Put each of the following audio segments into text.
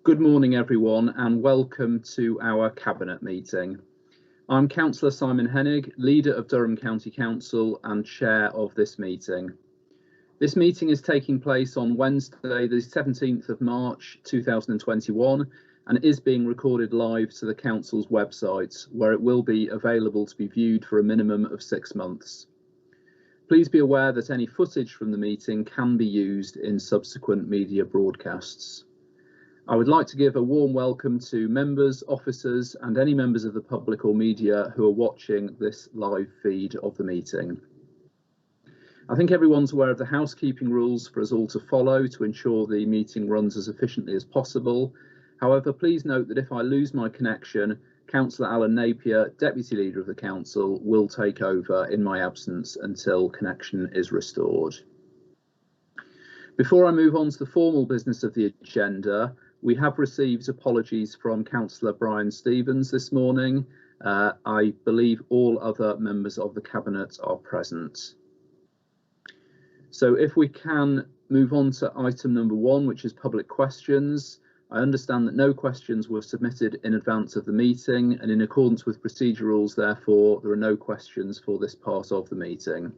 Good morning, everyone, and welcome to our Cabinet meeting. I'm Councillor Simon Hennig, Leader of Durham County Council and Chair of this meeting. This meeting is taking place on Wednesday, the 17th of March 2021, and is being recorded live to the Council's website, where it will be available to be viewed for a minimum of 6 months. Please be aware that any footage from the meeting can be used in subsequent media broadcasts. I would like to give a warm welcome to members, officers, and any members of the public or media who are watching this live feed of the meeting. I think everyone's aware of the housekeeping rules for us all to follow to ensure the meeting runs as efficiently as possible. However, please note that if I lose my connection, Councillor Alan Napier, Deputy Leader of the Council, will take over in my absence until connection is restored. Before I move on to the formal business of the agenda, we have received apologies from Councillor Brian Stevens this morning. I believe all other members of the Cabinet are present. So if we can move on to item number 1, which is public questions. I understand that no questions were submitted in advance of the meeting, and in accordance with procedure rules, therefore, there are no questions for this part of the meeting.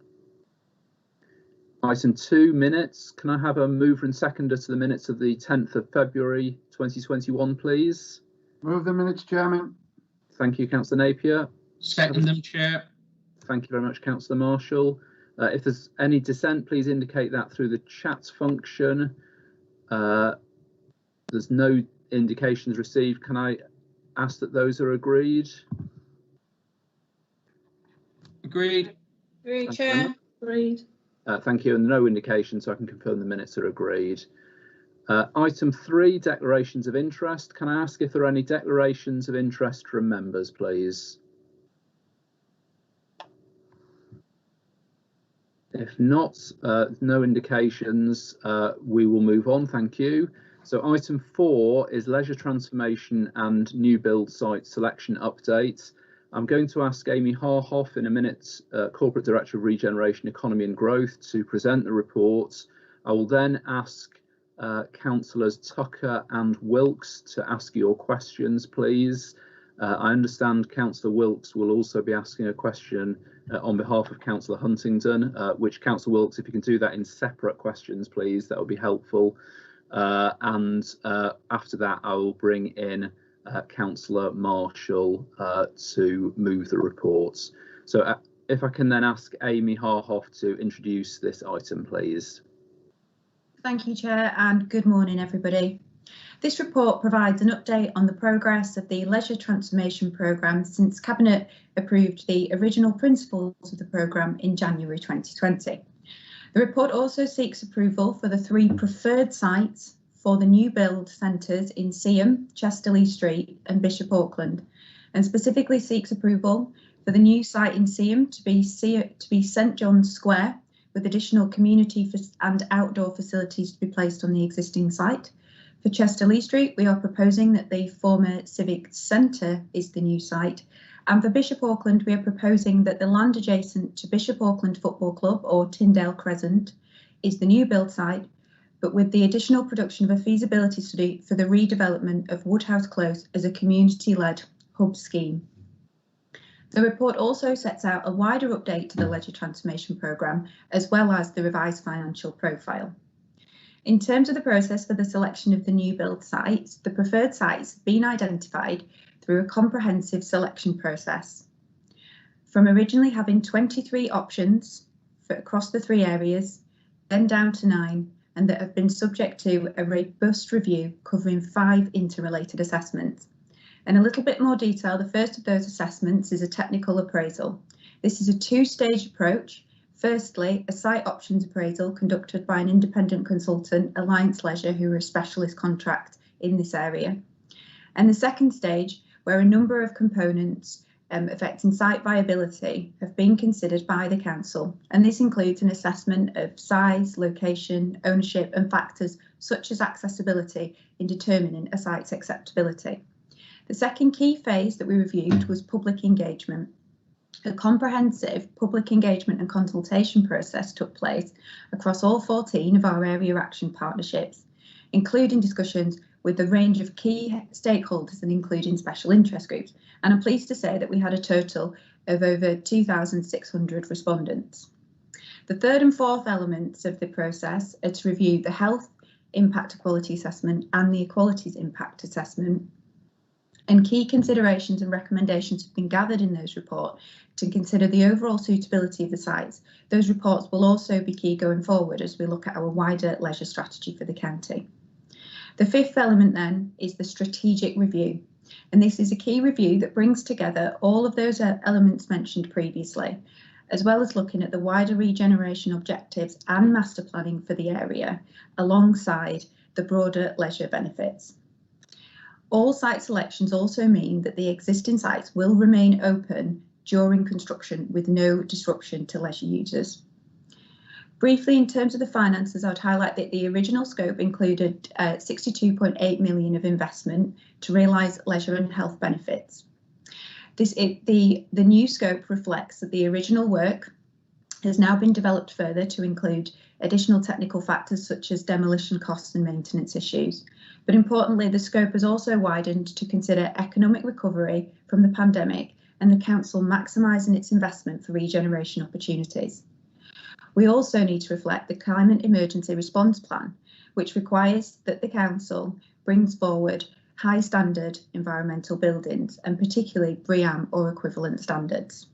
Item 2, minutes. Can I have a mover and seconder to the minutes of the 10th of February 2021, please? Move the minutes, Chairman. Thank you, Councillor Napier. Second them, Chair. Thank you very much, Councillor Marshall. If there's any dissent, please indicate that through the chat function. There's no indications received. Can I ask that those are agreed? Agreed. Agreed, Chair. Agreed. Thank you, and no indication, so I can confirm the minutes are agreed. Item 3, declarations of interest. Can I ask if there are any declarations of interest from members, please? If not, no indications, we will move on. Thank you. So item 4 is leisure transformation and new build site selection update. I'm going to ask Amy Harhoff in a minute, Corporate Director of Regeneration, Economy and Growth, to present the report. I will then ask Councillors Tucker and Wilkes to ask your questions, please. I understand Councillor Wilkes will also be asking a question on behalf of Councillor Huntingdon, which Councillor Wilkes, if you can do that in separate questions, please, that would be helpful. And after that, I will bring in Councillor Marshall to move the reports. So if I can then ask Amy Harhoff to introduce this item, please. Thank you, Chair, and good morning, everybody. This report provides an update on the progress of the Leisure Transformation Programme since Cabinet approved the original principles of the programme in January 2020. The report also seeks approval for the 3 preferred sites for the new build centres in Seaham, Chesterley Street and Bishop Auckland, and specifically seeks approval for the new site in Seaham to be St John's Square, with additional community and outdoor facilities to be placed on the existing site. For Chesterley Street, we are proposing that the former Civic Centre is the new site. And for Bishop Auckland, we are proposing that the land adjacent to Bishop Auckland Football Club, or Tyndale Crescent, is the new build site, but with the additional production of a feasibility study for the redevelopment of Woodhouse Close as a community-led hub scheme. The report also sets out a wider update to the Leisure Transformation Programme, as well as the revised financial profile. In terms of the process for the selection of the new build sites, the preferred sites have been identified through a comprehensive selection process. From originally having 23 options across the 3 areas, then down to 9, and that have been subject to a robust review covering 5 interrelated assessments. In a little bit more detail, the first of those assessments is a technical appraisal. This is a 2-stage approach. Firstly, a site options appraisal conducted by an independent consultant, Alliance Leisure, who are a specialist contract in this area. And the second stage, where a number of components affecting site viability have been considered by the council, and this includes an assessment of size, location, ownership and factors such as accessibility in determining a site's acceptability. The second key phase that we reviewed was public engagement. A comprehensive public engagement and consultation process took place across all 14 of our area action partnerships, including discussions with a range of key stakeholders and including special interest groups. And I'm pleased to say that we had a total of over 2,600 respondents. The third and fourth elements of the process are to review the health impact equality assessment and the equalities impact assessment. And key considerations and recommendations have been gathered in those reports to consider the overall suitability of the sites. Those reports will also be key going forward as we look at our wider leisure strategy for the county. The fifth element then is the strategic review. And this is a key review that brings together all of those elements mentioned previously, as well as looking at the wider regeneration objectives and master planning for the area, alongside the broader leisure benefits. All site selections also mean that the existing sites will remain open during construction with no disruption to leisure users. Briefly, in terms of the finances, I would highlight that the original scope included 62.8 million of investment to realise leisure and health benefits. The new scope reflects that the original work has now been developed further to include additional technical factors such as demolition costs and maintenance issues. But importantly, the scope has also widened to consider economic recovery from the pandemic and the council maximising its investment for regeneration opportunities. We also need to reflect the Climate Emergency Response Plan, which requires that the council brings forward high standard environmental buildings and particularly BREEAM or equivalent standards.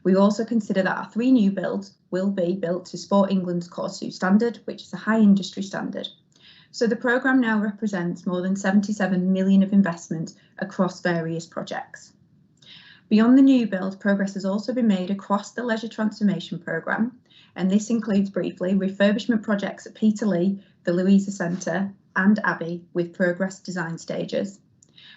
We also consider that our 3 new builds will be built to Sport England's Core 2 standard, which is a high industry standard. So the programme now represents more than 77 million of investment across various projects. Beyond the new build, progress has also been made across the leisure transformation programme, and this includes briefly refurbishment projects at Peterlee, the Louisa Centre and Abbey with progress design stages.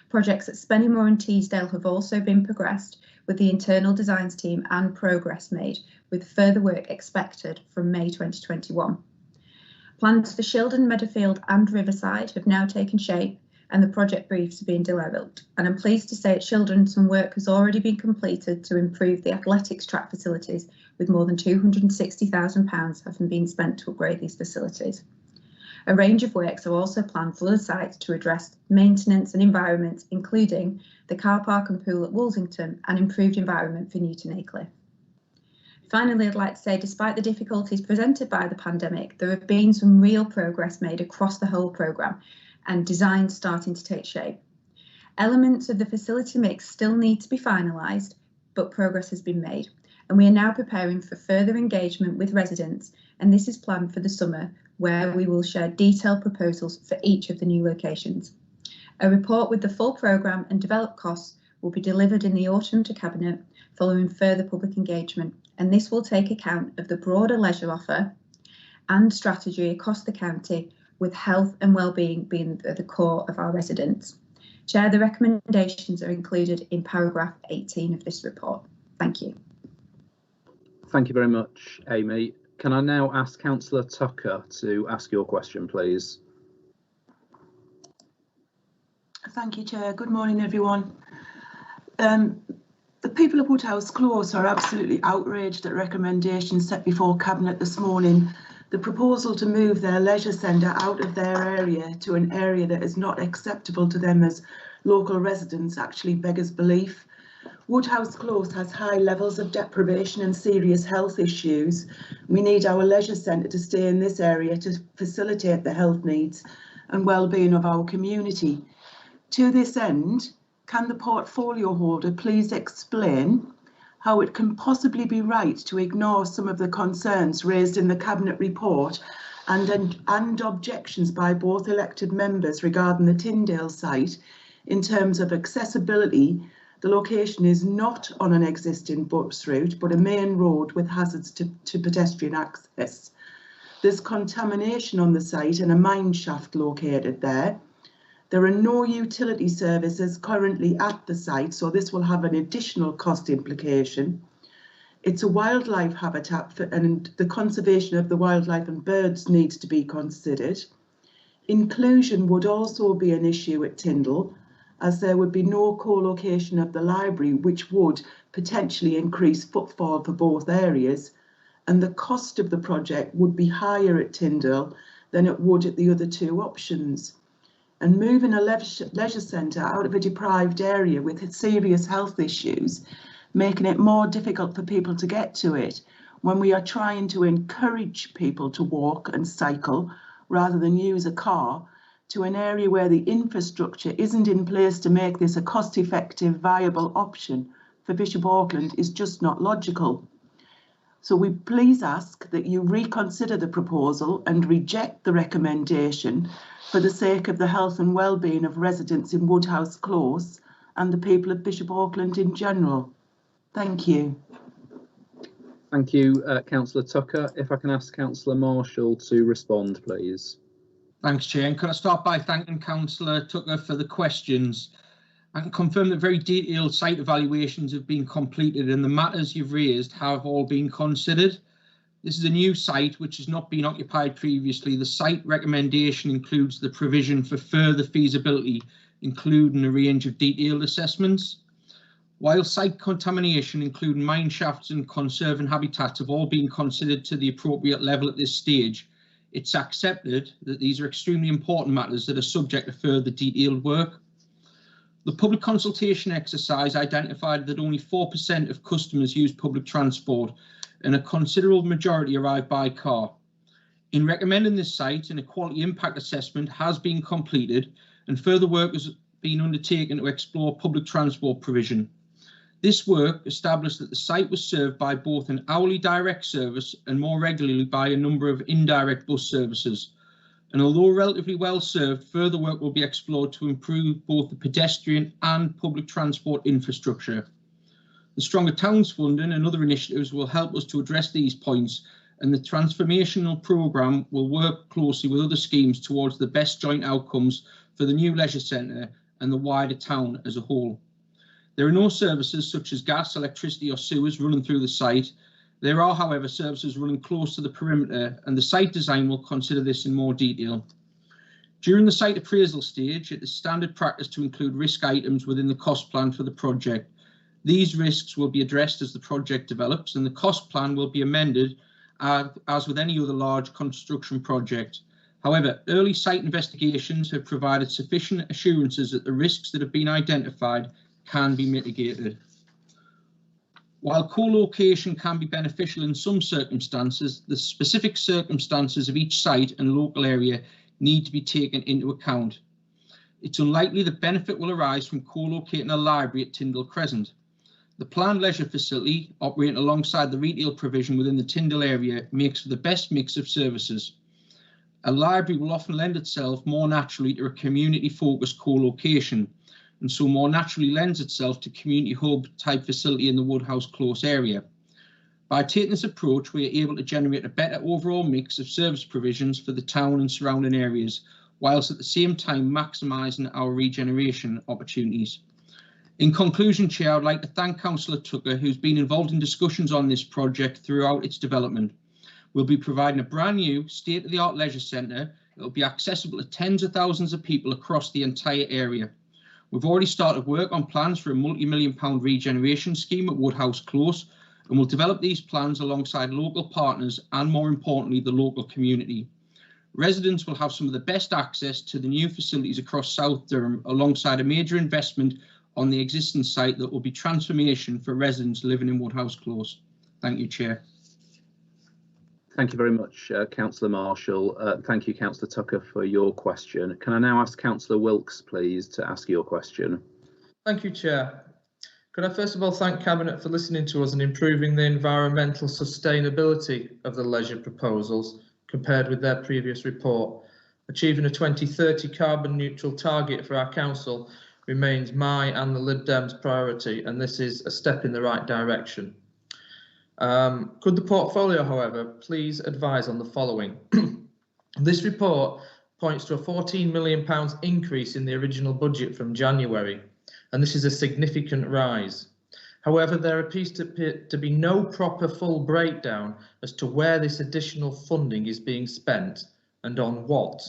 Projects at Spennymoor and Teesdale have also been progressed with the internal designs team and progress made, with further work expected from May 2021. Plans for Shildon, Meadowfield and Riverside have now taken shape and the project briefs are being developed. And I'm pleased to say at Shildon some work has already been completed to improve the athletics track facilities, with more than £260,000 having been spent to upgrade these facilities. A range of works are also planned for other sites to address maintenance and environment, including the car park and pool at Woolsington and improved environment for Newton Aycliffe. Finally, I'd like to say, despite the difficulties presented by the pandemic, there have been some real progress made across the whole programme and designs starting to take shape. Elements of the facility mix still need to be finalised, but progress has been made. And we are now preparing for further engagement with residents, and this is planned for the summer, where we will share detailed proposals for each of the new locations. A report with the full programme and developed costs will be delivered in the autumn to Cabinet following further public engagement, and this will take account of the broader leisure offer and strategy across the county, with health and wellbeing being at the core of our residents. Chair, the recommendations are included in paragraph 18 of this report. Thank you. Thank you very much, Amy. Can I now ask Councillor Tucker to ask your question, please? Thank you, Chair. Good morning, everyone. The people of Woodhouse Close are absolutely outraged at recommendations set before Cabinet this morning. The proposal to move their leisure centre out of their area to an area that is not acceptable to them as local residents actually beggars belief. Woodhouse Close has high levels of deprivation and serious health issues. We need our leisure centre to stay in this area to facilitate the health needs and well-being of our community. To this end, can the portfolio holder please explain how it can possibly be right to ignore some of the concerns raised in the Cabinet report and objections by both elected members regarding the Tyndale site in terms of accessibility? The location is not on an existing bus route, but a main road with hazards to pedestrian access. There's contamination on the site and a mine shaft located there. There are no utility services currently at the site, so this will have an additional cost implication. It's a wildlife habitat and the conservation of the wildlife and birds needs to be considered. Inclusion would also be an issue at Tyndall, as there would be no co-location of the library, which would potentially increase footfall for both areas, and the cost of the project would be higher at Tyndall than it would at the other two options. and moving a leisure centre out of a deprived area with serious health issues, making it more difficult for people to get to it when we are trying to encourage people to walk and cycle rather than use a car, to an area where the infrastructure isn't in place to make this a cost-effective, viable option for Bishop Auckland is just not logical. So we please ask that you reconsider the proposal and reject the recommendation for the sake of the health and well-being of residents in Woodhouse Close and the people of Bishop Auckland in general. Thank you. Thank you, Councillor Tucker. If I can ask Councillor Marshall to respond, please. Thanks, Chair. And can I start by thanking Councillor Tucker for the questions? I can confirm that very detailed site evaluations have been completed and the matters you've raised have all been considered. This is a new site which has not been occupied previously. The site recommendation includes the provision for further feasibility, including a range of detailed assessments. While site contamination, including mine shafts and conserving habitats, have all been considered to the appropriate level at this stage, it's accepted that these are extremely important matters that are subject to further detailed work. The public consultation exercise identified that only 4% of customers use public transport and a considerable majority arrive by car. In recommending this site, an equality impact assessment has been completed and further work has been undertaken to explore public transport provision. This work established that the site was served by both an hourly direct service and more regularly by a number of indirect bus services. And although relatively well served, further work will be explored to improve both the pedestrian and public transport infrastructure. The Stronger Towns funding and other initiatives will help us to address these points, and the transformational programme will work closely with other schemes towards the best joint outcomes for the new leisure centre and the wider town as a whole. There are no services such as gas, electricity or sewers running through the site. There are, however, services running close to the perimeter, and the site design will consider this in more detail. During the site appraisal stage, it is standard practice to include risk items within the cost plan for the project. These risks will be addressed as the project develops, and the cost plan will be amended as with any other large construction project. However, early site investigations have provided sufficient assurances that the risks that have been identified can be mitigated. While co-location can be beneficial in some circumstances, the specific circumstances of each site and local area need to be taken into account. It's unlikely the benefit will arise from co-locating a library at Tyndall Crescent. The planned leisure facility, operating alongside the retail provision within the Tyndall area, makes for the best mix of services. A library will often lend itself more naturally to a community-focused co-location, and so more naturally lends itself to community hub type facility in the Woodhouse Close area. By taking this approach, we are able to generate a better overall mix of service provisions for the town and surrounding areas, whilst at the same time maximising our regeneration opportunities. In conclusion, Chair, I would like to thank Councillor Tucker, who's been involved in discussions on this project throughout its development. We'll be providing a brand new state-of-the-art leisure centre. It will be accessible to tens of thousands of people across the entire area. We've already started work on plans for a multi-million-pound regeneration scheme at Woodhouse Close, and we'll develop these plans alongside local partners and, more importantly, the local community. Residents will have some of the best access to the new facilities across South Durham, alongside a major investment on the existing site that will be transformation for residents living in Woodhouse Close. Thank you, Chair. Thank you very much, Councillor Marshall. Thank you, Councillor Tucker, for your question. Can I now ask Councillor Wilkes, please, to ask your question? Thank you, Chair. Could I first of all thank Cabinet for listening to us and improving the environmental sustainability of the leisure proposals compared with their previous report. Achieving a 2030 carbon neutral target for our council remains my and the Lib Dems priority, and this is a step in the right direction. Could the portfolio, however, please advise on the following? This report points to a £14 million increase in the original budget from January, and this is a significant rise. However, there appears to be no proper full breakdown as to where this additional funding is being spent and on what,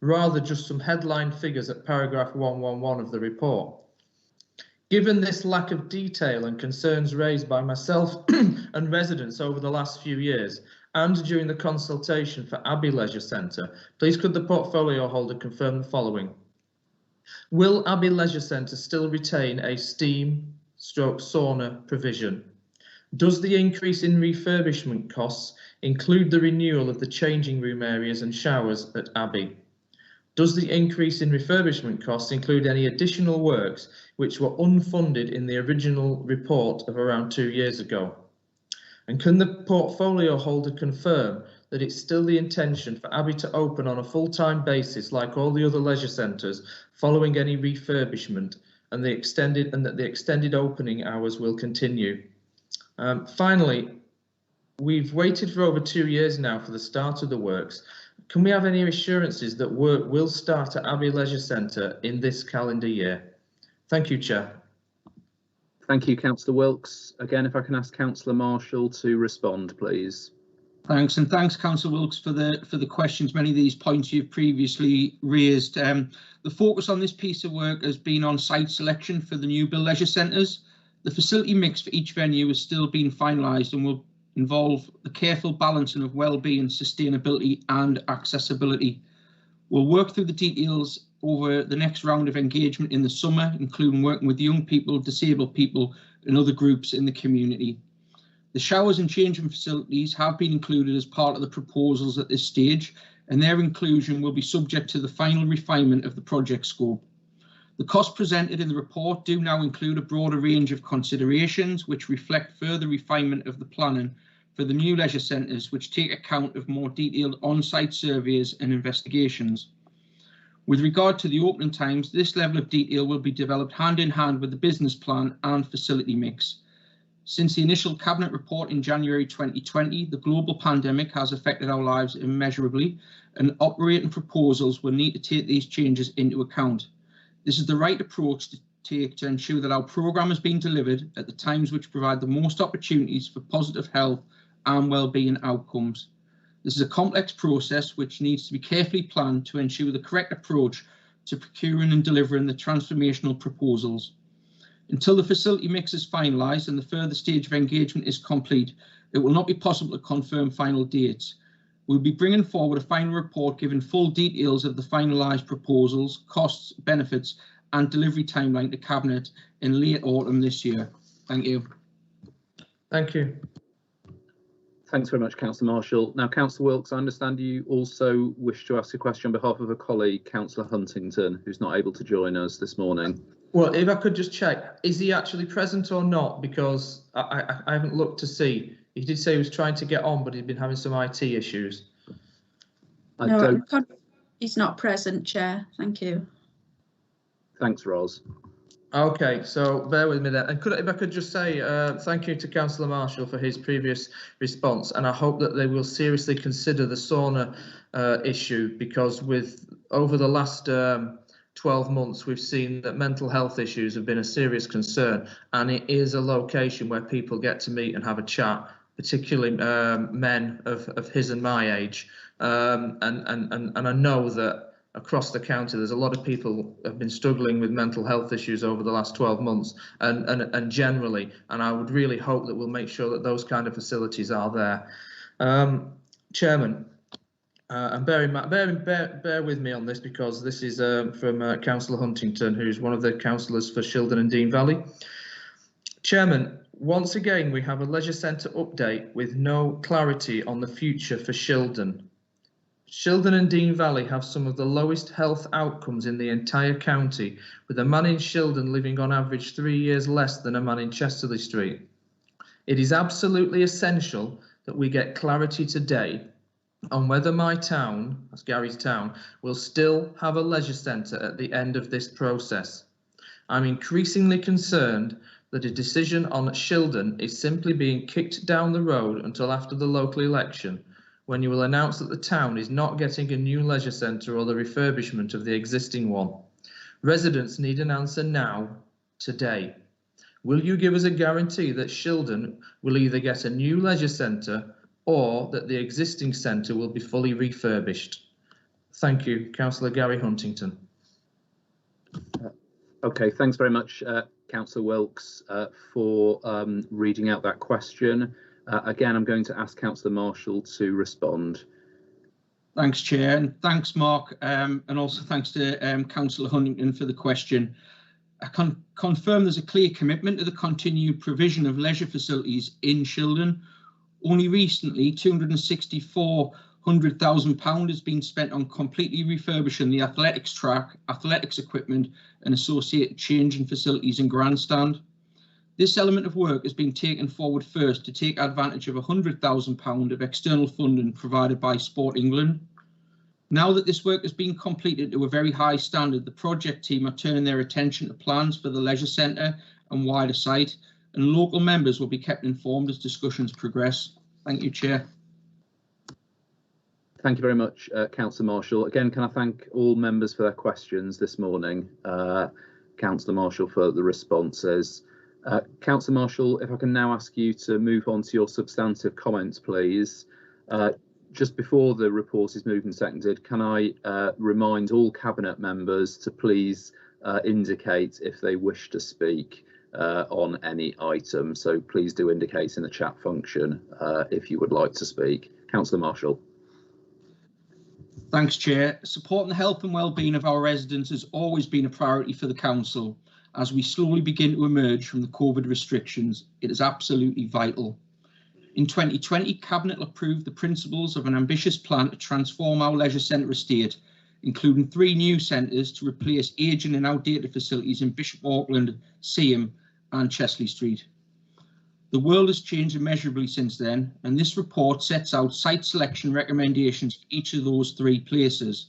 rather just some headline figures at paragraph 111 of the report. Given this lack of detail and concerns raised by myself and residents over the last few years and during the consultation for Abbey Leisure Centre, please could the portfolio holder confirm the following? Will Abbey Leisure Centre still retain a steam/sauna provision? Does the increase in refurbishment costs include the renewal of the changing room areas and showers at Abbey? Does the increase in refurbishment costs include any additional works which were unfunded in the original report of around 2 years ago? And can the portfolio holder confirm that it's still the intention for Abbey to open on a full-time basis like all the other leisure centres following any refurbishment, and that the extended opening hours will continue? Finally, we've waited for over 2 years now for the start of the works. Can we have any assurances that work will start at Abbey Leisure Centre in this calendar year? Thank you, Chair. Thank you, Councillor Wilkes. Again, if I can ask Councillor Marshall to respond, please. Thanks, and thanks, Councillor Wilkes, for the questions. Many of these points you've previously raised. The focus on this piece of work has been on site selection for the new build leisure centres. The facility mix for each venue is still being finalised and will involve the careful balancing of well-being, sustainability and accessibility. We'll work through the details over the next round of engagement in the summer, including working with young people, disabled people and other groups in the community. The showers and changing facilities have been included as part of the proposals at this stage, and their inclusion will be subject to the final refinement of the project scope. The costs presented in the report do now include a broader range of considerations which reflect further refinement of the planning for the new leisure centres, which take account of more detailed on-site surveys and investigations. With regard to the opening times, this level of detail will be developed hand in hand with the business plan and facility mix. Since the initial Cabinet report in January 2020, the global pandemic has affected our lives immeasurably, and operating proposals will need to take these changes into account. This is the right approach to take to ensure that our programme is being delivered at the times which provide the most opportunities for positive health and well-being outcomes. This is a complex process which needs to be carefully planned to ensure the correct approach to procuring and delivering the transformational proposals. Until the facility mix is finalised and the further stage of engagement is complete, it will not be possible to confirm final dates. We'll be bringing forward a final report giving full details of the finalised proposals, costs, benefits and delivery timeline to Cabinet in late autumn this year. Thank you. Thank you. Thanks very much, Councillor Marshall. Now, Councillor Wilkes, I understand you also wish to ask a question on behalf of a colleague, Councillor Huntington, who's not able to join us this morning. Well, if I could just check, is he actually present or not? Because I haven't looked to see. He did say he was trying to get on, but he'd been having some IT issues. No, he's not present, Chair. Thank you. Thanks, Ros. Okay, so bear with me then. And if I could just say thank you to Councillor Marshall for his previous response, and I hope that they will seriously consider the sauna issue, because over the last 12 months we've seen that mental health issues have been a serious concern, and it is a location where people get to meet and have a chat, particularly men of his and my age, and I know that across the county there's a lot of people have been struggling with mental health issues over the last 12 months and generally, and I would really hope that we'll make sure that those kind of facilities are there. Chairman, and bear with me on this, because this is from Councillor Huntington, who's one of the councillors for Shildon and Dean Valley. Chairman, once again we have a leisure centre update with no clarity on the future for Shildon. Shildon and Dean Valley have some of the lowest health outcomes in the entire county, with a man in Shildon living on average 3 years less than a man in Chesterley Street. It is absolutely essential that we get clarity today on whether my town, that's Gary's town, will still have a leisure centre at the end of this process. I'm increasingly concerned that a decision on Shildon is simply being kicked down the road until after the local election, when you will announce that the town is not getting a new leisure centre or the refurbishment of the existing one. Residents need an answer now, today. Will you give us a guarantee that Shildon will either get a new leisure centre or that the existing centre will be fully refurbished? Thank you, Councillor Gary Huntington. Okay, thanks very much, Councillor Wilkes, for reading out that question. Again, I'm going to ask Councillor Marshall to respond. Thanks, Chair, and thanks, Mark, and also thanks to Councillor Huntington for the question. I can confirm there's a clear commitment to the continued provision of leisure facilities in Shildon. Only recently, £264,000 has been spent on completely refurbishing the athletics track, athletics equipment and associated change in facilities and grandstand. This element of work has been taken forward first to take advantage of £100,000 of external funding provided by Sport England. Now that this work has been completed to a very high standard, the project team are turning their attention to plans for the leisure centre and wider site, and local members will be kept informed as discussions progress. Thank you, Chair. Thank you very much, Councillor Marshall. Again, can I thank all members for their questions this morning? Councillor Marshall for the responses. Councillor Marshall, if I can now ask you to move on to your substantive comments, please. Just before the report is moved and seconded, can I remind all Cabinet members to please indicate if they wish to speak on any item. So please do indicate in the chat function if you would like to speak. Councillor Marshall. Thanks, Chair. Supporting the health and well-being of our residents has always been a priority for the Council. As we slowly begin to emerge from the COVID restrictions, it is absolutely vital. In 2020, Cabinet approved the principles of an ambitious plan to transform our leisure centre estate, including 3 new centres to replace ageing and outdated facilities in Bishop Auckland, Seaham and Chesley Street. The world has changed immeasurably since then, and this report sets out site selection recommendations for each of those 3 places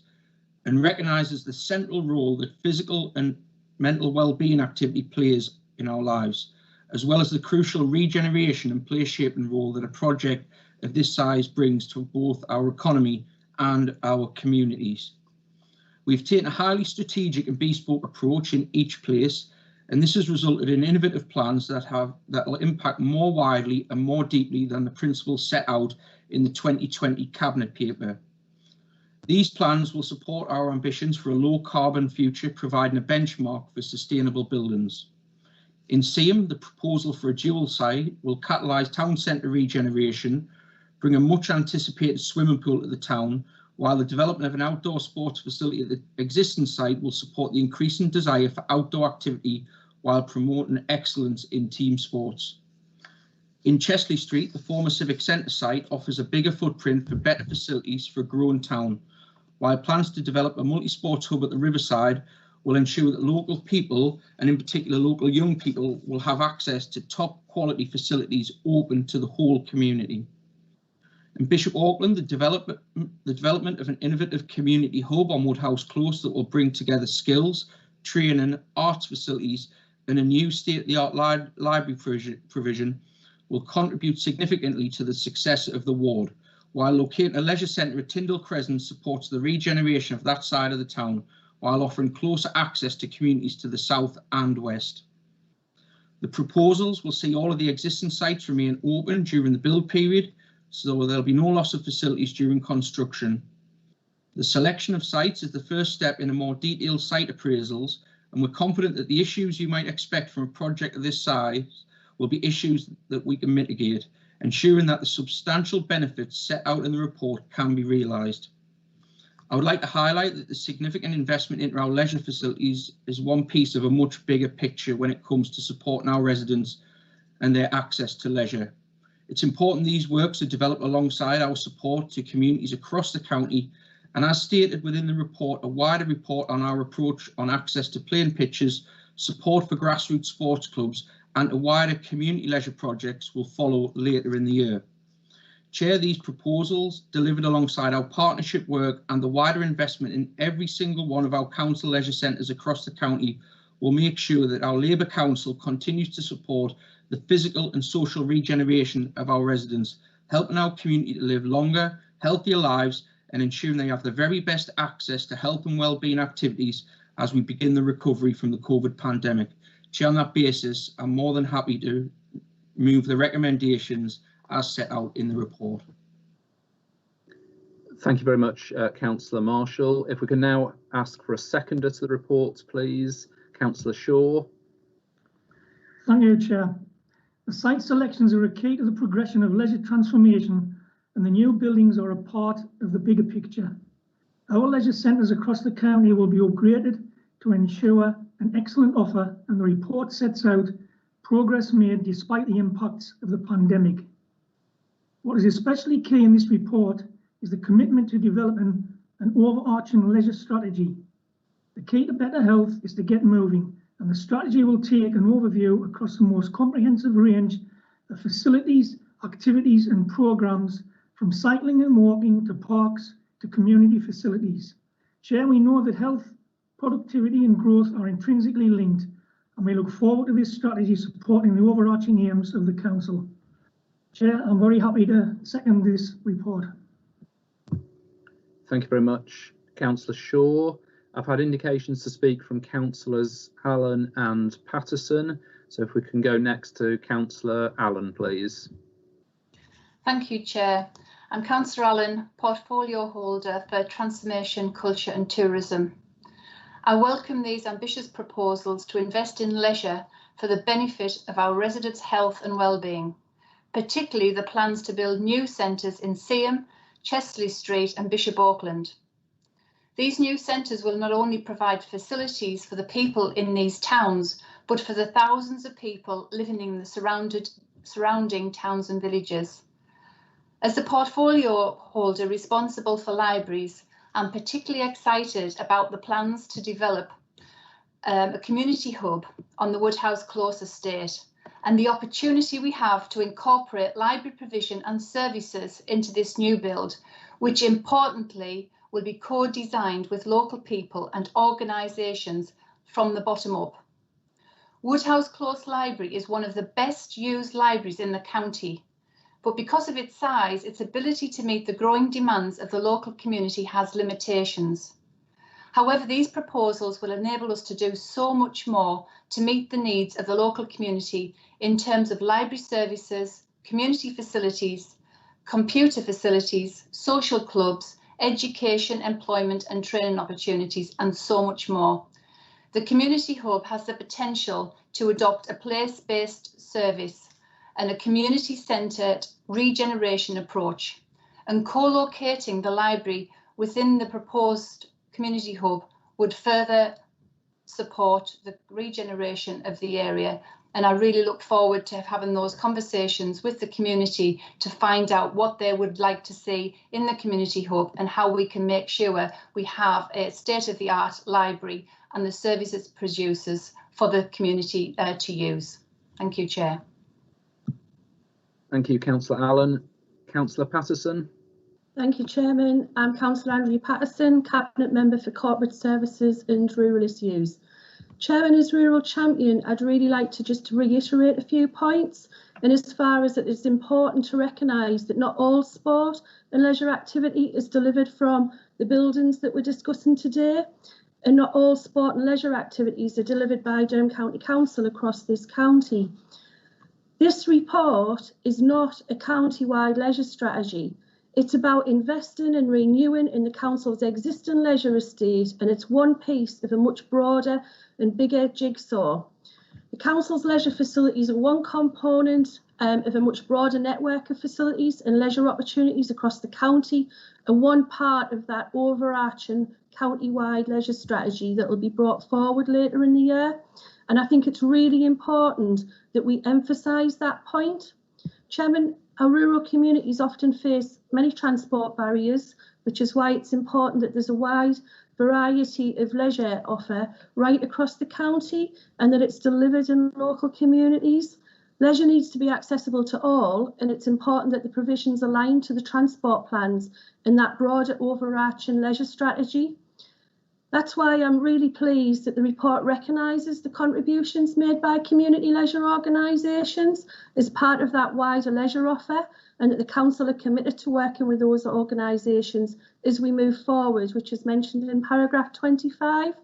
and recognises the central role that physical and mental well-being activity plays in our lives, as well as the crucial regeneration and place-shaping role that a project of this size brings to both our economy and our communities. We've taken a highly strategic and bespoke approach in each place, and this has resulted in innovative plans that will impact more widely and more deeply than the principles set out in the 2020 Cabinet paper. These plans will support our ambitions for a low-carbon future, providing a benchmark for sustainable buildings. In Seaham, the proposal for a dual site will catalyse town centre regeneration, bring a much-anticipated swimming pool to the town, while the development of an outdoor sports facility at the existing site will support the increasing desire for outdoor activity while promoting excellence in team sports. In Chesley Street, the former Civic Centre site offers a bigger footprint for better facilities for a growing town, while plans to develop a multi-sports hub at the Riverside will ensure that local people, and in particular local young people, will have access to top quality facilities open to the whole community. In Bishop Auckland, the development of an innovative community hub on Woodhouse Close that will bring together skills, training, arts facilities and a new state-of-the-art library provision will contribute significantly to the success of the ward, while locating a leisure centre at Tyndall Crescent supports the regeneration of that side of the town, while offering closer access to communities to the south and west. The proposals will see all of the existing sites remain open during the build period, so there'll be no loss of facilities during construction. The selection of sites is the first step in a more detailed site appraisals, and we're confident that the issues you might expect from a project of this size will be issues that we can mitigate, ensuring that the substantial benefits set out in the report can be realised. I would like to highlight that the significant investment into our leisure facilities is one piece of a much bigger picture when it comes to supporting our residents and their access to leisure. It's important these works are developed alongside our support to communities across the county, and as stated within the report, a wider report on our approach on access to playing pitches, support for grassroots sports clubs and a wider community leisure projects will follow later in the year. Chair, these proposals, delivered alongside our partnership work and the wider investment in every single one of our council leisure centres across the county, will make sure that our Labour Council continues to support the physical and social regeneration of our residents, helping our community to live longer, healthier lives and ensuring they have the very best access to health and wellbeing activities as we begin the recovery from the COVID pandemic. Chair, on that basis, I'm more than happy to move the recommendations as set out in the report. Thank you very much, Councillor Marshall. If we can now ask for a seconder to the report, please. Councillor Shaw. Thank you, Chair. The site selections are a key to the progression of leisure transformation and the new buildings are a part of the bigger picture. Our leisure centres across the county will be upgraded to ensure an excellent offer, and the report sets out progress made despite the impacts of the pandemic. What is especially key in this report is the commitment to developing an overarching leisure strategy. The key to better health is to get moving, and the strategy will take an overview across the most comprehensive range of facilities, activities and programmes, from cycling and walking to parks to community facilities. Chair, we know that health, productivity and growth are intrinsically linked, and we look forward to this strategy supporting the overarching aims of the Council. Chair, I'm very happy to second this report. Thank you very much, Councillor Shaw. I've had indications to speak from Councillors Allen and Patterson, so if we can go next to Councillor Allen, please. Thank you, Chair. I'm Councillor Allen, Portfolio Holder for Transformation, Culture and Tourism. I welcome these ambitious proposals to invest in leisure for the benefit of our residents' health and well-being, particularly the plans to build new centres in Seaham, Chesley Street and Bishop Auckland. These new centres will not only provide facilities for the people in these towns, but for the thousands of people living in the surrounding towns and villages. As the portfolio holder responsible for libraries, I'm particularly excited about the plans to develop a community hub on the Woodhouse Close estate and the opportunity we have to incorporate library provision and services into this new build, which importantly will be co-designed with local people and organisations from the bottom up. Woodhouse Close Library is one of the best used libraries in the county, but because of its size, its ability to meet the growing demands of the local community has limitations. However, these proposals will enable us to do so much more to meet the needs of the local community in terms of library services, community facilities, computer facilities, social clubs, education, employment and training opportunities, and so much more. The Community Hub has the potential to adopt a place-based service and a community-centred regeneration approach, and co-locating the library within the proposed Community Hub would further support the regeneration of the area. And I really look forward to having those conversations with the community to find out what they would like to see in the Community Hub and how we can make sure we have a state-of-the-art library and the services it produces for the community to use. Thank you, Chair. Thank you, Councillor Allen. Councillor Patterson. Thank you, Chairman. I'm Councillor Andrew Patterson, Cabinet Member for Corporate Services and Rural Issues. Chairman, as Rural Champion, I'd really like to just reiterate a few points. And as far as it is important to recognise that not all sport and leisure activity is delivered from the buildings that we're discussing today, and not all sport and leisure activities are delivered by Durham County Council across this county. This report is not a county-wide leisure strategy. It's about investing and renewing in the council's existing leisure estate, and it's one piece of a much broader and bigger jigsaw. The council's leisure facilities are one component of a much broader network of facilities and leisure opportunities across the county, and one part of that overarching county-wide leisure strategy that will be brought forward later in the year. And I think it's really important that we emphasise that point. Chairman, our rural communities often face many transport barriers, which is why it's important that there's a wide variety of leisure offer right across the county and that it's delivered in local communities. Leisure needs to be accessible to all, and it's important that the provisions align to the transport plans and that broader overarching leisure strategy. That's why I'm really pleased that the report recognises the contributions made by community leisure organisations as part of that wider leisure offer, and that the council are committed to working with those organisations as we move forward, which is mentioned in paragraph 25.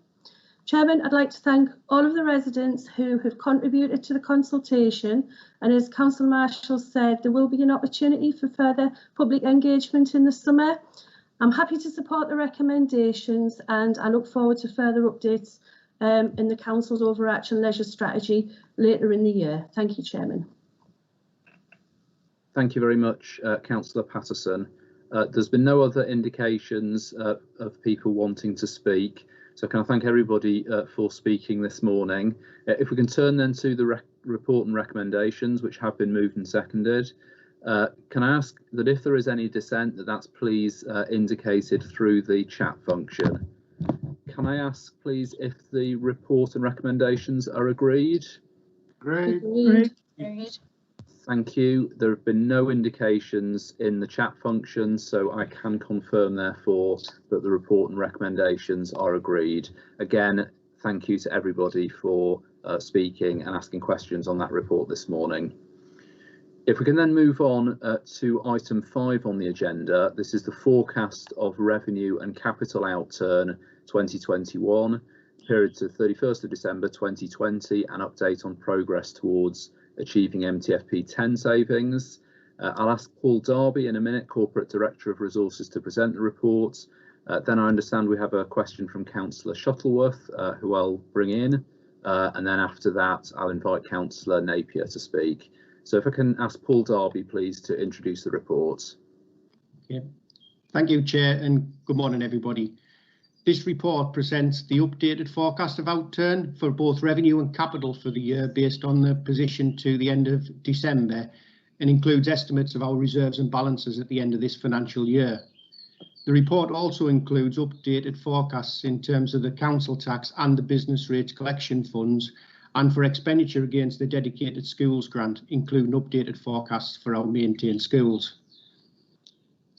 Chairman, I'd like to thank all of the residents who have contributed to the consultation, and as Councillor Marshall said, there will be an opportunity for further public engagement in the summer. I'm happy to support the recommendations, and I look forward to further updates in the Council's overarching leisure strategy later in the year. Thank you, Chairman. Thank you very much, Councillor Patterson. There's been no other indications of people wanting to speak, so can I thank everybody for speaking this morning. If we can turn then to the report and recommendations, which have been moved and seconded. Can I ask that if there is any dissent, that's please indicated through the chat function. Can I ask please if the report and recommendations are agreed? Great. Agreed. Thank you. There have been no indications in the chat function, so I can confirm therefore that the report and recommendations are agreed. Again, thank you to everybody for speaking and asking questions on that report this morning. If we can then move on to item 5 on the agenda, this is the forecast of revenue and capital outturn 2021, period to 31st of December 2020, an update on progress towards achieving MTFP 10 savings. I'll ask Paul Darby in a minute, Corporate Director of Resources, to present the report. Then I understand we have a question from Councillor Shuttleworth, who I'll bring in. And then after that, I'll invite Councillor Napier to speak. So if I can ask Paul Darby, please, to introduce the report. Okay. Thank you, Chair, and good morning, everybody. This report presents the updated forecast of outturn for both revenue and capital for the year based on the position to the end of December and includes estimates of our reserves and balances at the end of this financial year. The report also includes updated forecasts in terms of the council tax and the business rates collection funds, and for expenditure against the dedicated schools grant, including updated forecasts for our maintained schools.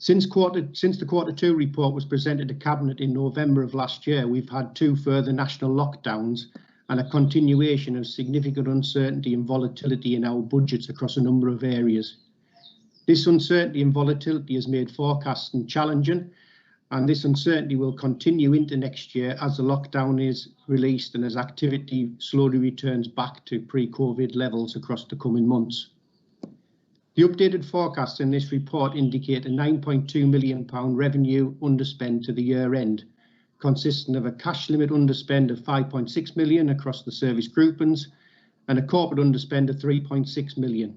Since the Q2 report was presented to Cabinet in November of last year, we've had 2 further national lockdowns and a continuation of significant uncertainty and volatility in our budgets across a number of areas. This uncertainty and volatility has made forecasting challenging, and this uncertainty will continue into next year as the lockdown is released and as activity slowly returns back to pre-COVID levels across the coming months. The updated forecasts in this report indicate a £9.2 million revenue underspend to the year end, consisting of a cash limit underspend of £5.6 million across the service groupings and a corporate underspend of £3.6 million.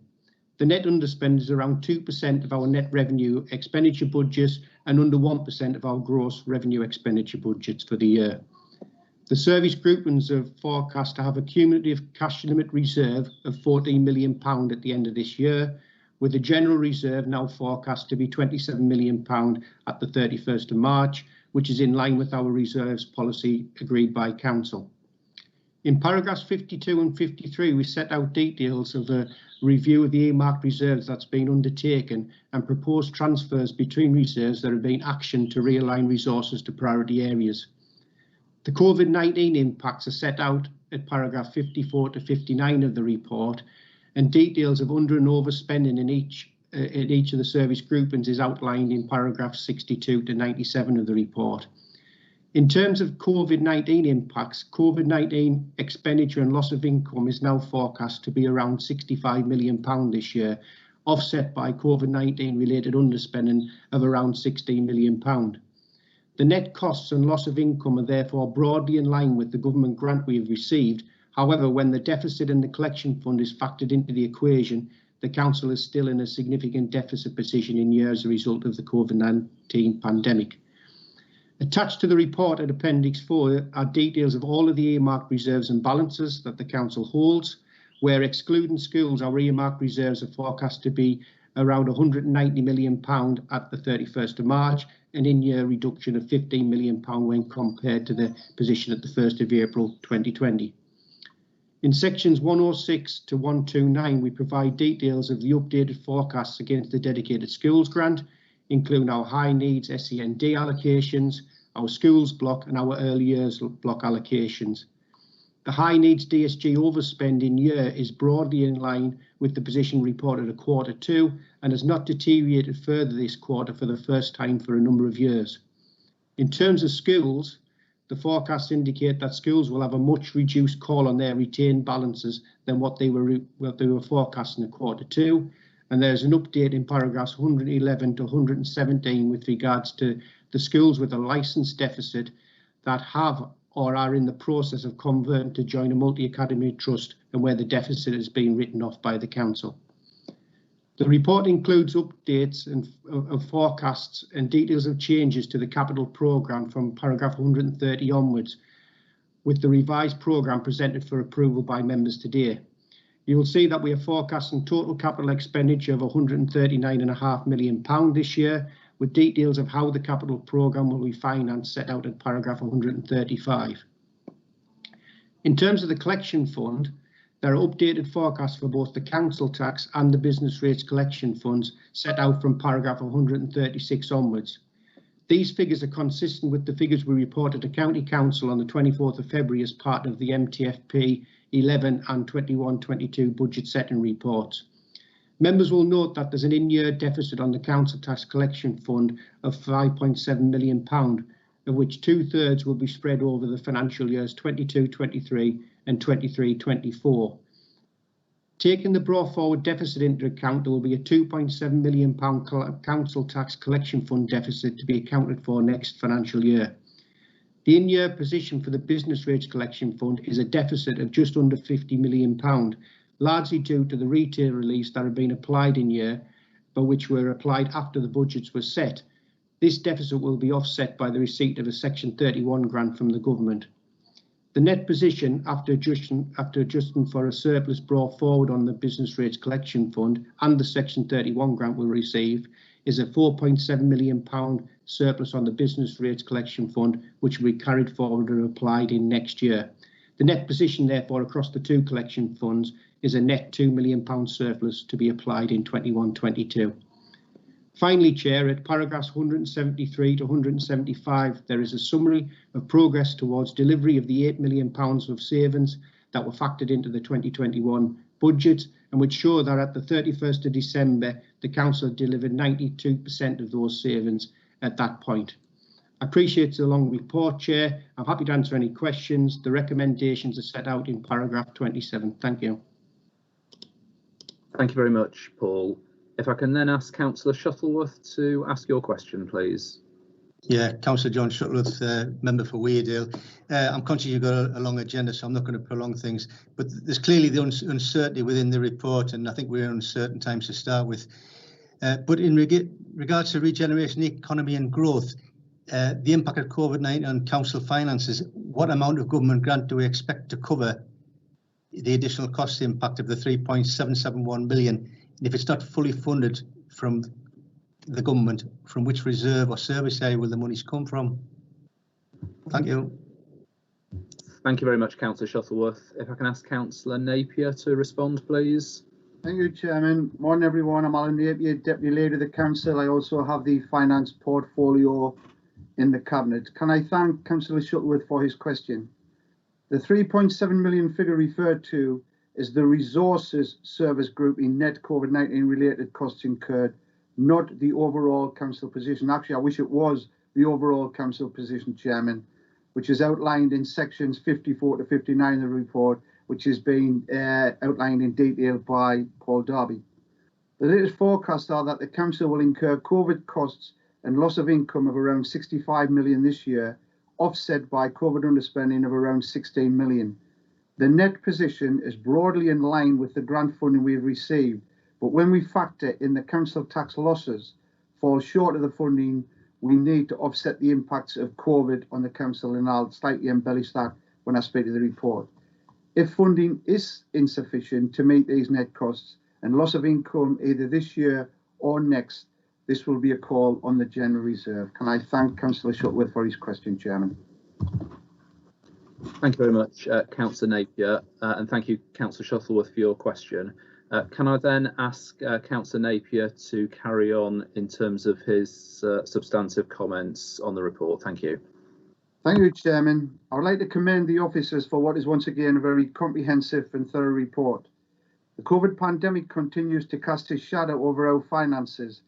The net underspend is around 2% of our net revenue expenditure budgets and under 1% of our gross revenue expenditure budgets for the year. The service groupings are forecast to have a cumulative cash limit reserve of £14 million at the end of this year, with the general reserve now forecast to be £27 million at the 31st of March, which is in line with our reserves policy agreed by Council. In paragraphs 52 and 53, we set out details of a review of the earmarked reserves that's been undertaken and proposed transfers between reserves that have been actioned to realign resources to priority areas. The COVID-19 impacts are set out at paragraph 54 to 59 of the report, and details of under and overspending in each of the service groupings is outlined in paragraphs 62 to 97 of the report. In terms of COVID-19 impacts, COVID-19 expenditure and loss of income is now forecast to be around £65 million this year, offset by COVID-19 related underspending of around £16 million. The net costs and loss of income are therefore broadly in line with the government grant we have received. However, when the deficit in the collection fund is factored into the equation, the Council is still in a significant deficit position in year as a result of the COVID-19 pandemic. Attached to the report at Appendix 4 are details of all of the earmarked reserves and balances that the Council holds, where excluding schools, our earmarked reserves are forecast to be around £190 million at the 31st of March, an in-year reduction of £15 million when compared to the position at the 1st of April 2020. In sections 106 to 129, we provide details of the updated forecasts against the dedicated schools grant, including our high needs SEND allocations, our schools block and our early years block allocations. The high needs DSG overspend in year is broadly in line with the position reported at Q2 and has not deteriorated further this quarter for the first time for a number of years. In terms of schools, the forecasts indicate that schools will have a much reduced call on their retained balances than what they were forecasting at Q2, and there's an update in paragraphs 111 to 117 with regards to the schools with a licence deficit that have or are in the process of converting to join a multi-academy trust and where the deficit is being written off by the Council. The report includes updates of forecasts and details of changes to the capital programme from paragraph 130 onwards, with the revised programme presented for approval by members today. You will see that we are forecasting total capital expenditure of £139.5 million this year, with details of how the capital programme will be financed set out in paragraph 135. In terms of the collection fund, there are updated forecasts for both the council tax and the business rates collection funds set out from paragraph 136 onwards. These figures are consistent with the figures we reported to County Council on the 24th of February as part of the MTFP 11 and 21-22 budget setting reports. Members will note that there's an in-year deficit on the council tax collection fund of £5.7 million, of which 2/3 will be spread over the financial years 22-23 and 23-24. Taking the brought forward deficit into account, there will be a £2.7 million council tax collection fund deficit to be accounted for next financial year. The in-year position for the business rates collection fund is a deficit of just under £50 million, largely due to the retail release that had been applied in year, but which were applied after the budgets were set. This deficit will be offset by the receipt of a Section 31 grant from the government. The net position after adjusting for a surplus brought forward on the business rates collection fund and the Section 31 grant we'll receive is a £4.7 million surplus on the business rates collection fund, which will be carried forward and applied in next year. The net position, therefore, across the two collection funds is a net £2 million surplus to be applied in 21-22. Finally, Chair, at paragraphs 173 to 175, there is a summary of progress towards delivery of the £8 million of savings that were factored into the 2021 budget and which show that at the 31st of December, the Council had delivered 92% of those savings at that point. I appreciate the long report, Chair. I'm happy to answer any questions. The recommendations are set out in paragraph 27. Thank you. Thank you very much, Paul. If I can then ask Councillor Shuttleworth to ask your question, please. Yeah, Councillor John Shuttleworth, member for Weardale. I'm conscious you've got a long agenda, so I'm not going to prolong things, but there's clearly the uncertainty within the report, and I think we're in uncertain times to start with. But in regards to regeneration, economy and growth, the impact of COVID-19 on council finances, what amount of government grant do we expect to cover the additional cost impact of the 3.771 million? And if it's not fully funded from the government, from which reserve or service area will the monies come from? Thank you. Thank you very much, Councillor Shuttleworth. If I can ask Councillor Napier to respond, please. Thank you, Chairman. Morning, everyone. I'm Alan Napier, Deputy Leader of the Council. I also have the finance portfolio in the Cabinet. Can I thank Councillor Shuttleworth for his question? The 3.7 million figure referred to is the resources service group in net COVID-19 related costs incurred, not the overall council position. Actually, I wish it was the overall council position, Chairman, which is outlined in sections 54 to 59 of the report, which is being outlined in detail by Paul Darby. The latest forecasts are that the council will incur COVID costs and loss of income of around 65 million this year, offset by COVID underspending of around 16 million. The net position is broadly in line with the grant funding we have received, but when we factor in the council tax losses, fall short of the funding we need to offset the impacts of COVID on the council, and I'll slightly embellish that when I speak to the report. If funding is insufficient to meet these net costs and loss of income either this year or next, this will be a call on the General Reserve. Can I thank Councillor Shuttleworth for his question, Chairman? Thank you very much, Councillor Napier, and thank you, Councillor Shuttleworth, for your question. Can I then ask Councillor Napier to carry on in terms of his substantive comments on the report? Thank you. Thank you, Chairman. I would like to commend the officers for what is once again a very comprehensive and thorough report. The COVID pandemic continues to cast a shadow over our finances.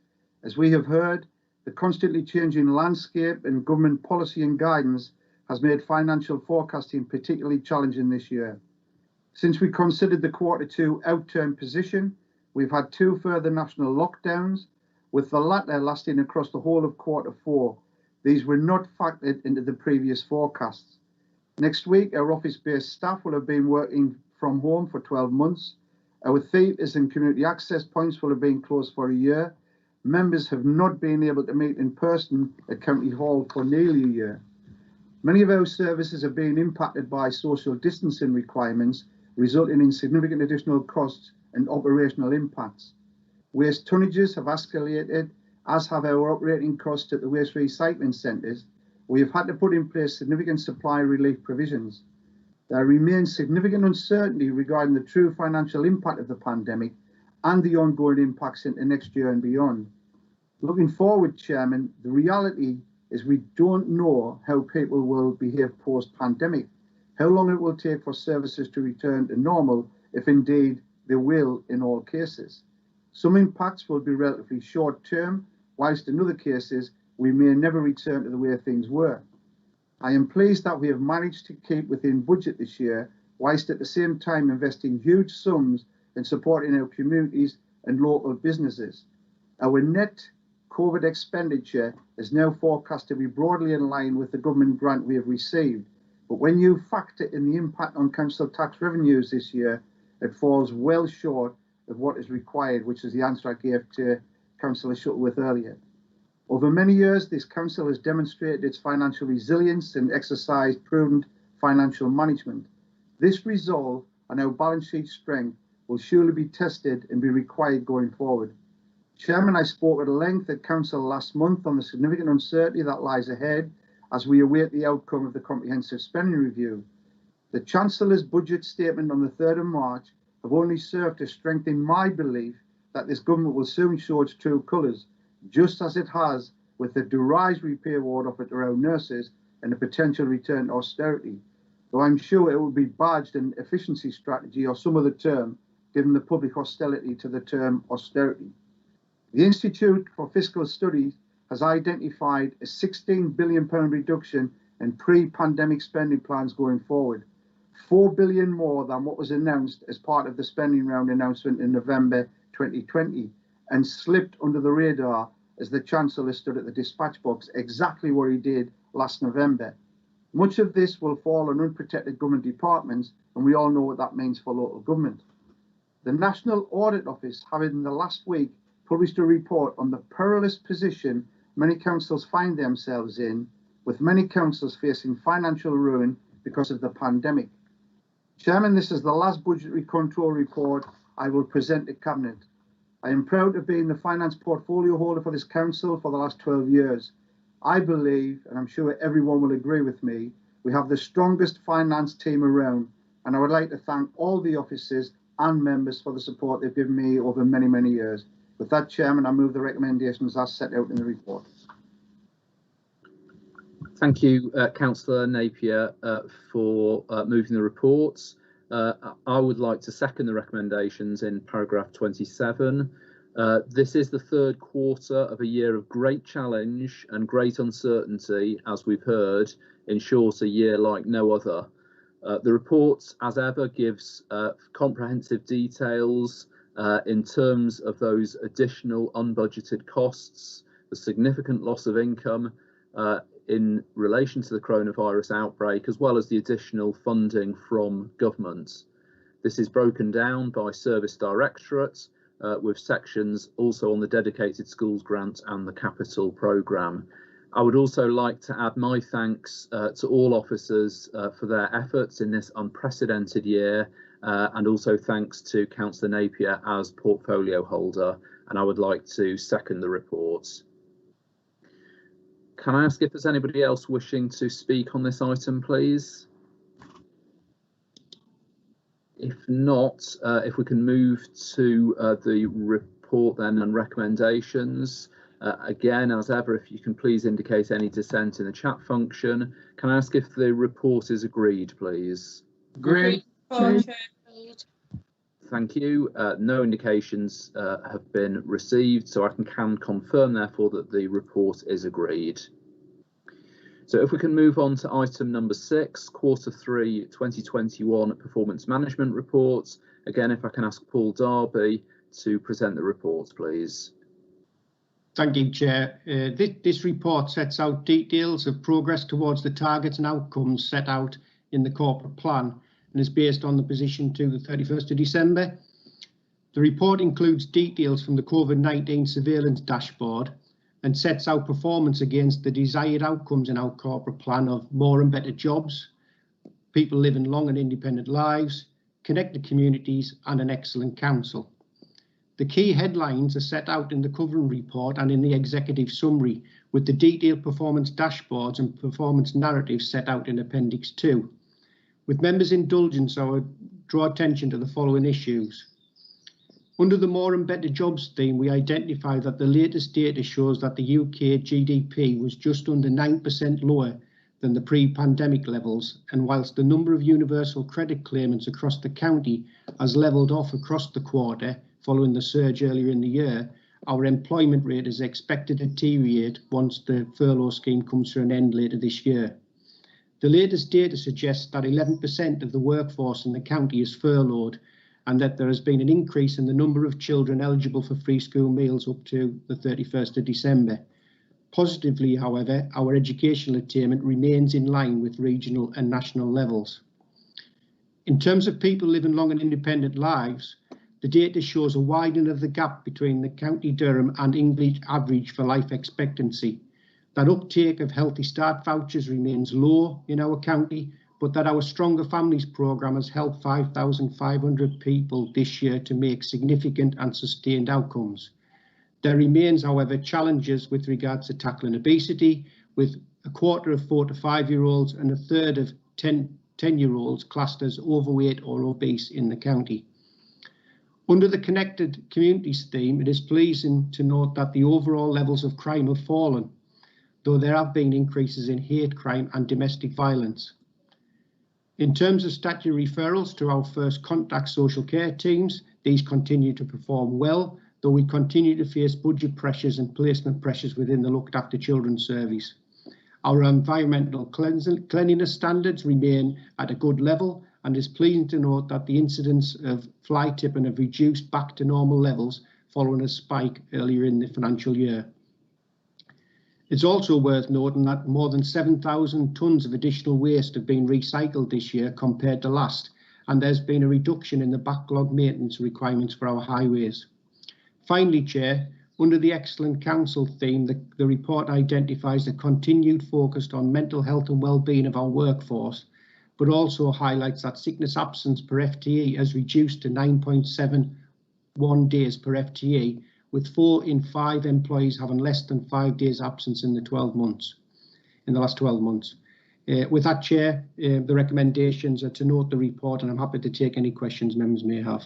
As we have heard, the constantly changing landscape and government policy and guidance has made financial forecasting particularly challenging this year. Since we considered the Q2 outturn position, we've had 2 further national lockdowns, with the latter lasting across the whole of Q4. These were not factored into the previous forecasts. Next week, our office-based staff will have been working from home for 12 months, Our theatres and community access points will have been closed for a year. Members have not been able to meet in person at County Hall for nearly a year. Many of our services have been impacted by social distancing requirements, resulting in significant additional costs and operational impacts. Waste tonnages have escalated, as have our operating costs at the waste recycling centres. We have had to put in place significant supply relief provisions. There remains significant uncertainty regarding the true financial impact of the pandemic and the ongoing impacts into next year and beyond. Looking forward, Chairman, the reality is we don't know how people will behave post-pandemic, how long it will take for services to return to normal, if indeed they will in all cases. Some impacts will be relatively short-term, whilst in other cases we may never return to the way things were. I am pleased that we have managed to keep within budget this year, whilst at the same time investing huge sums in supporting our communities and local businesses. Our net COVID expenditure is now forecast to be broadly in line with the government grant we have received. But when you factor in the impact on council tax revenues this year, it falls well short of what is required, which is the answer I gave to Councillor Shuttleworth earlier. Over many years, this council has demonstrated its financial resilience and exercised prudent financial management. This resolve and our balance sheet strength will surely be tested and be required going forward. Chairman, I spoke at length at Council last month on the significant uncertainty that lies ahead as we await the outcome of the comprehensive spending review. The Chancellor's budget statement on the 3rd of March have only served to strengthen my belief that this government will soon show its true colours, just as it has with the derisory pay award offered to our nurses and the potential return to austerity, though I'm sure it will be badged an efficiency strategy or some other term, given the public hostility to the term austerity. The Institute for Fiscal Studies has identified a £16 billion reduction in pre-pandemic spending plans going forward, £4 billion more than what was announced as part of the spending round announcement in November 2020, and slipped under the radar as the Chancellor stood at the dispatch box, exactly what he did last November. Much of this will fall on unprotected government departments, and we all know what that means for local government. The National Audit Office have in the last week published a report on the perilous position many councils find themselves in, with many councils facing financial ruin because of the pandemic. Chairman, this is the last budgetary control report I will present to Cabinet. I am proud of being the finance portfolio holder for this council for the last 12 years. I believe, and I'm sure everyone will agree with me, we have the strongest finance team around, and I would like to thank all the officers and members for the support they've given me over many, many years. With that, Chairman, I move the recommendations as set out in the report. Thank you, Councillor Napier, for moving the reports. I would like to second the recommendations in paragraph 27. This is the third quarter of a year of great challenge and great uncertainty, as we've heard, in short, a year like no other. The report, as ever, gives comprehensive details in terms of those additional unbudgeted costs, the significant loss of income in relation to the coronavirus outbreak, as well as the additional funding from government. This is broken down by service directorate, with sections also on the dedicated schools grant and the capital programme. I would also like to add my thanks to all officers for their efforts in this unprecedented year, and also thanks to Councillor Napier as portfolio holder, and I would like to second the report. Can I ask if there's anybody else wishing to speak on this item, please? If not, if we can move to the report then and recommendations. Again, as ever, if you can please indicate any dissent in the chat function. Can I ask if the report is agreed, please? Agreed. Thank you. No indications have been received, so I can confirm, therefore, that the report is agreed. So if we can move on to item number 6, quarter 3 2021 performance management reports. Again, if I can ask Paul Darby to present the reports, please. Thank you, Chair. This report sets out details of progress towards the targets and outcomes set out in the corporate plan and is based on the position to the 31st of December. The report includes details from the COVID-19 surveillance dashboard and sets out performance against the desired outcomes in our corporate plan of more and better jobs, people living long and independent lives, connected communities and an excellent council. The key headlines are set out in the covering report and in the executive summary, with the detailed performance dashboards and performance narratives set out in Appendix 2. With members' indulgence, I would draw attention to the following issues. Under the More and Better Jobs theme, we identify that the latest data shows that the UK GDP was just under 9% lower than the pre-pandemic levels, and whilst the number of universal credit claimants across the county has levelled off across the quarter following the surge earlier in the year, our employment rate is expected to deteriorate once the furlough scheme comes to an end later this year. The latest data suggests that 11% of the workforce in the county is furloughed, and that there has been an increase in the number of children eligible for free school meals up to the 31st of December. Positively, however, our educational attainment remains in line with regional and national levels. In terms of people living long and independent lives, the data shows a widening of the gap between the County Durham and English average for life expectancy. That uptake of Healthy Start vouchers remains low in our county, but that our Stronger Families programme has helped 5,500 people this year to make significant and sustained outcomes. There remains, however, challenges with regards to tackling obesity, with a quarter of 4 to 5-year-olds and a third of 10-year-olds classed as overweight or obese in the county. Under the Connected Communities theme, it is pleasing to note that the overall levels of crime have fallen, though there have been increases in hate crime and domestic violence. In terms of statutory referrals to our first contact social care teams, these continue to perform well, though we continue to face budget pressures and placement pressures within the Looked After Children service. Our environmental cleanliness standards remain at a good level, and it's pleasing to note that the incidence of fly tipping have reduced back to normal levels following a spike earlier in the financial year. It's also worth noting that more than 7,000 tonnes of additional waste have been recycled this year compared to last, and there's been a reduction in the backlog maintenance requirements for our highways. Finally, Chair, under the Excellent Council theme, the report identifies a continued focus on mental health and well-being of our workforce, but also highlights that sickness absence per FTE has reduced to 9.71 days per FTE, with 4 in 5 employees having less than 5 days absence in the last 12 months. With that, Chair, the recommendations are to note the report, and I'm happy to take any questions members may have.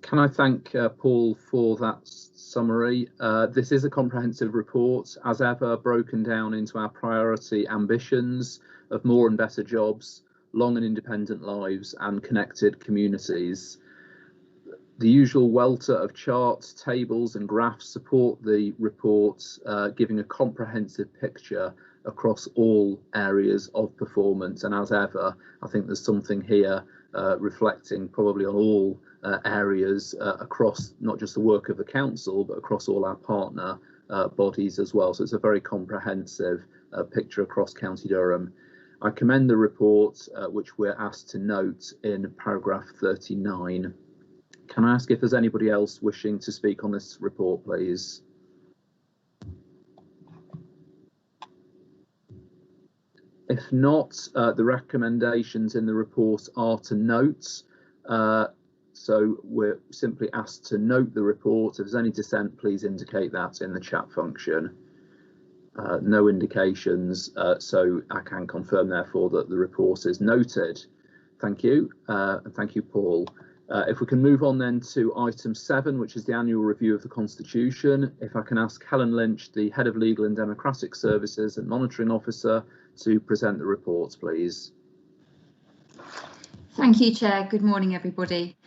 Can I thank Paul for that summary? This is a comprehensive report, as ever, broken down into our priority ambitions of more and better jobs, long and independent lives and connected communities. The usual welter of charts, tables and graphs support the report, giving a comprehensive picture across all areas of performance. And as ever, I think there's something here reflecting probably on all areas across not just the work of the council, but across all our partner bodies as well. So it's a very comprehensive picture across County Durham. I commend the report, which we're asked to note in paragraph 39. Can I ask if there's anybody else wishing to speak on this report, please? If not, the recommendations in the report are to note. So we're simply asked to note the report. If there's any dissent, please indicate that in the chat function. No indications, so I can confirm therefore that the report is noted. Thank you, and thank you, Paul. If we can move on then to item 7, which is the annual review of the Constitution. If I can ask Helen Lynch, the Head of Legal and Democratic Services and Monitoring Officer, to present the report, please. Thank you, Chair. Good morning, everybody.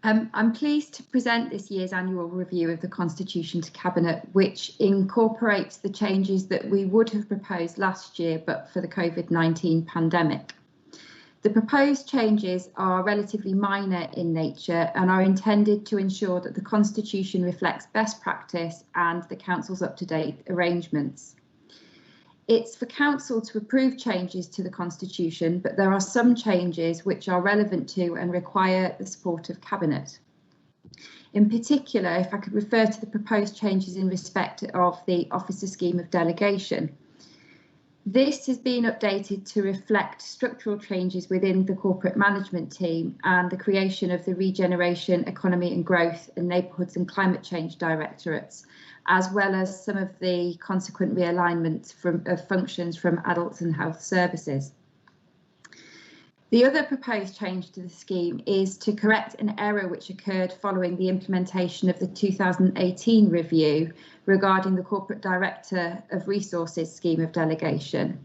I'm pleased to present this year's annual review of the Constitution to Cabinet, which incorporates the changes that we would have proposed last year, but for the COVID-19 pandemic. The proposed changes are relatively minor in nature and are intended to ensure that the Constitution reflects best practice and the Council's up-to-date arrangements. It's for Council to approve changes to the Constitution, but there are some changes which are relevant to and require the support of Cabinet. In particular, if I could refer to the proposed changes in respect of the officer scheme of delegation. This has been updated to reflect structural changes within the corporate management team and the creation of the Regeneration, Economy and Growth and Neighbourhoods and Climate Change Directorates, as well as some of the consequent realignment of functions from Adults and Health Services. The other proposed change to the scheme is to correct an error which occurred following the implementation of the 2018 review regarding the Corporate Director of Resources scheme of delegation.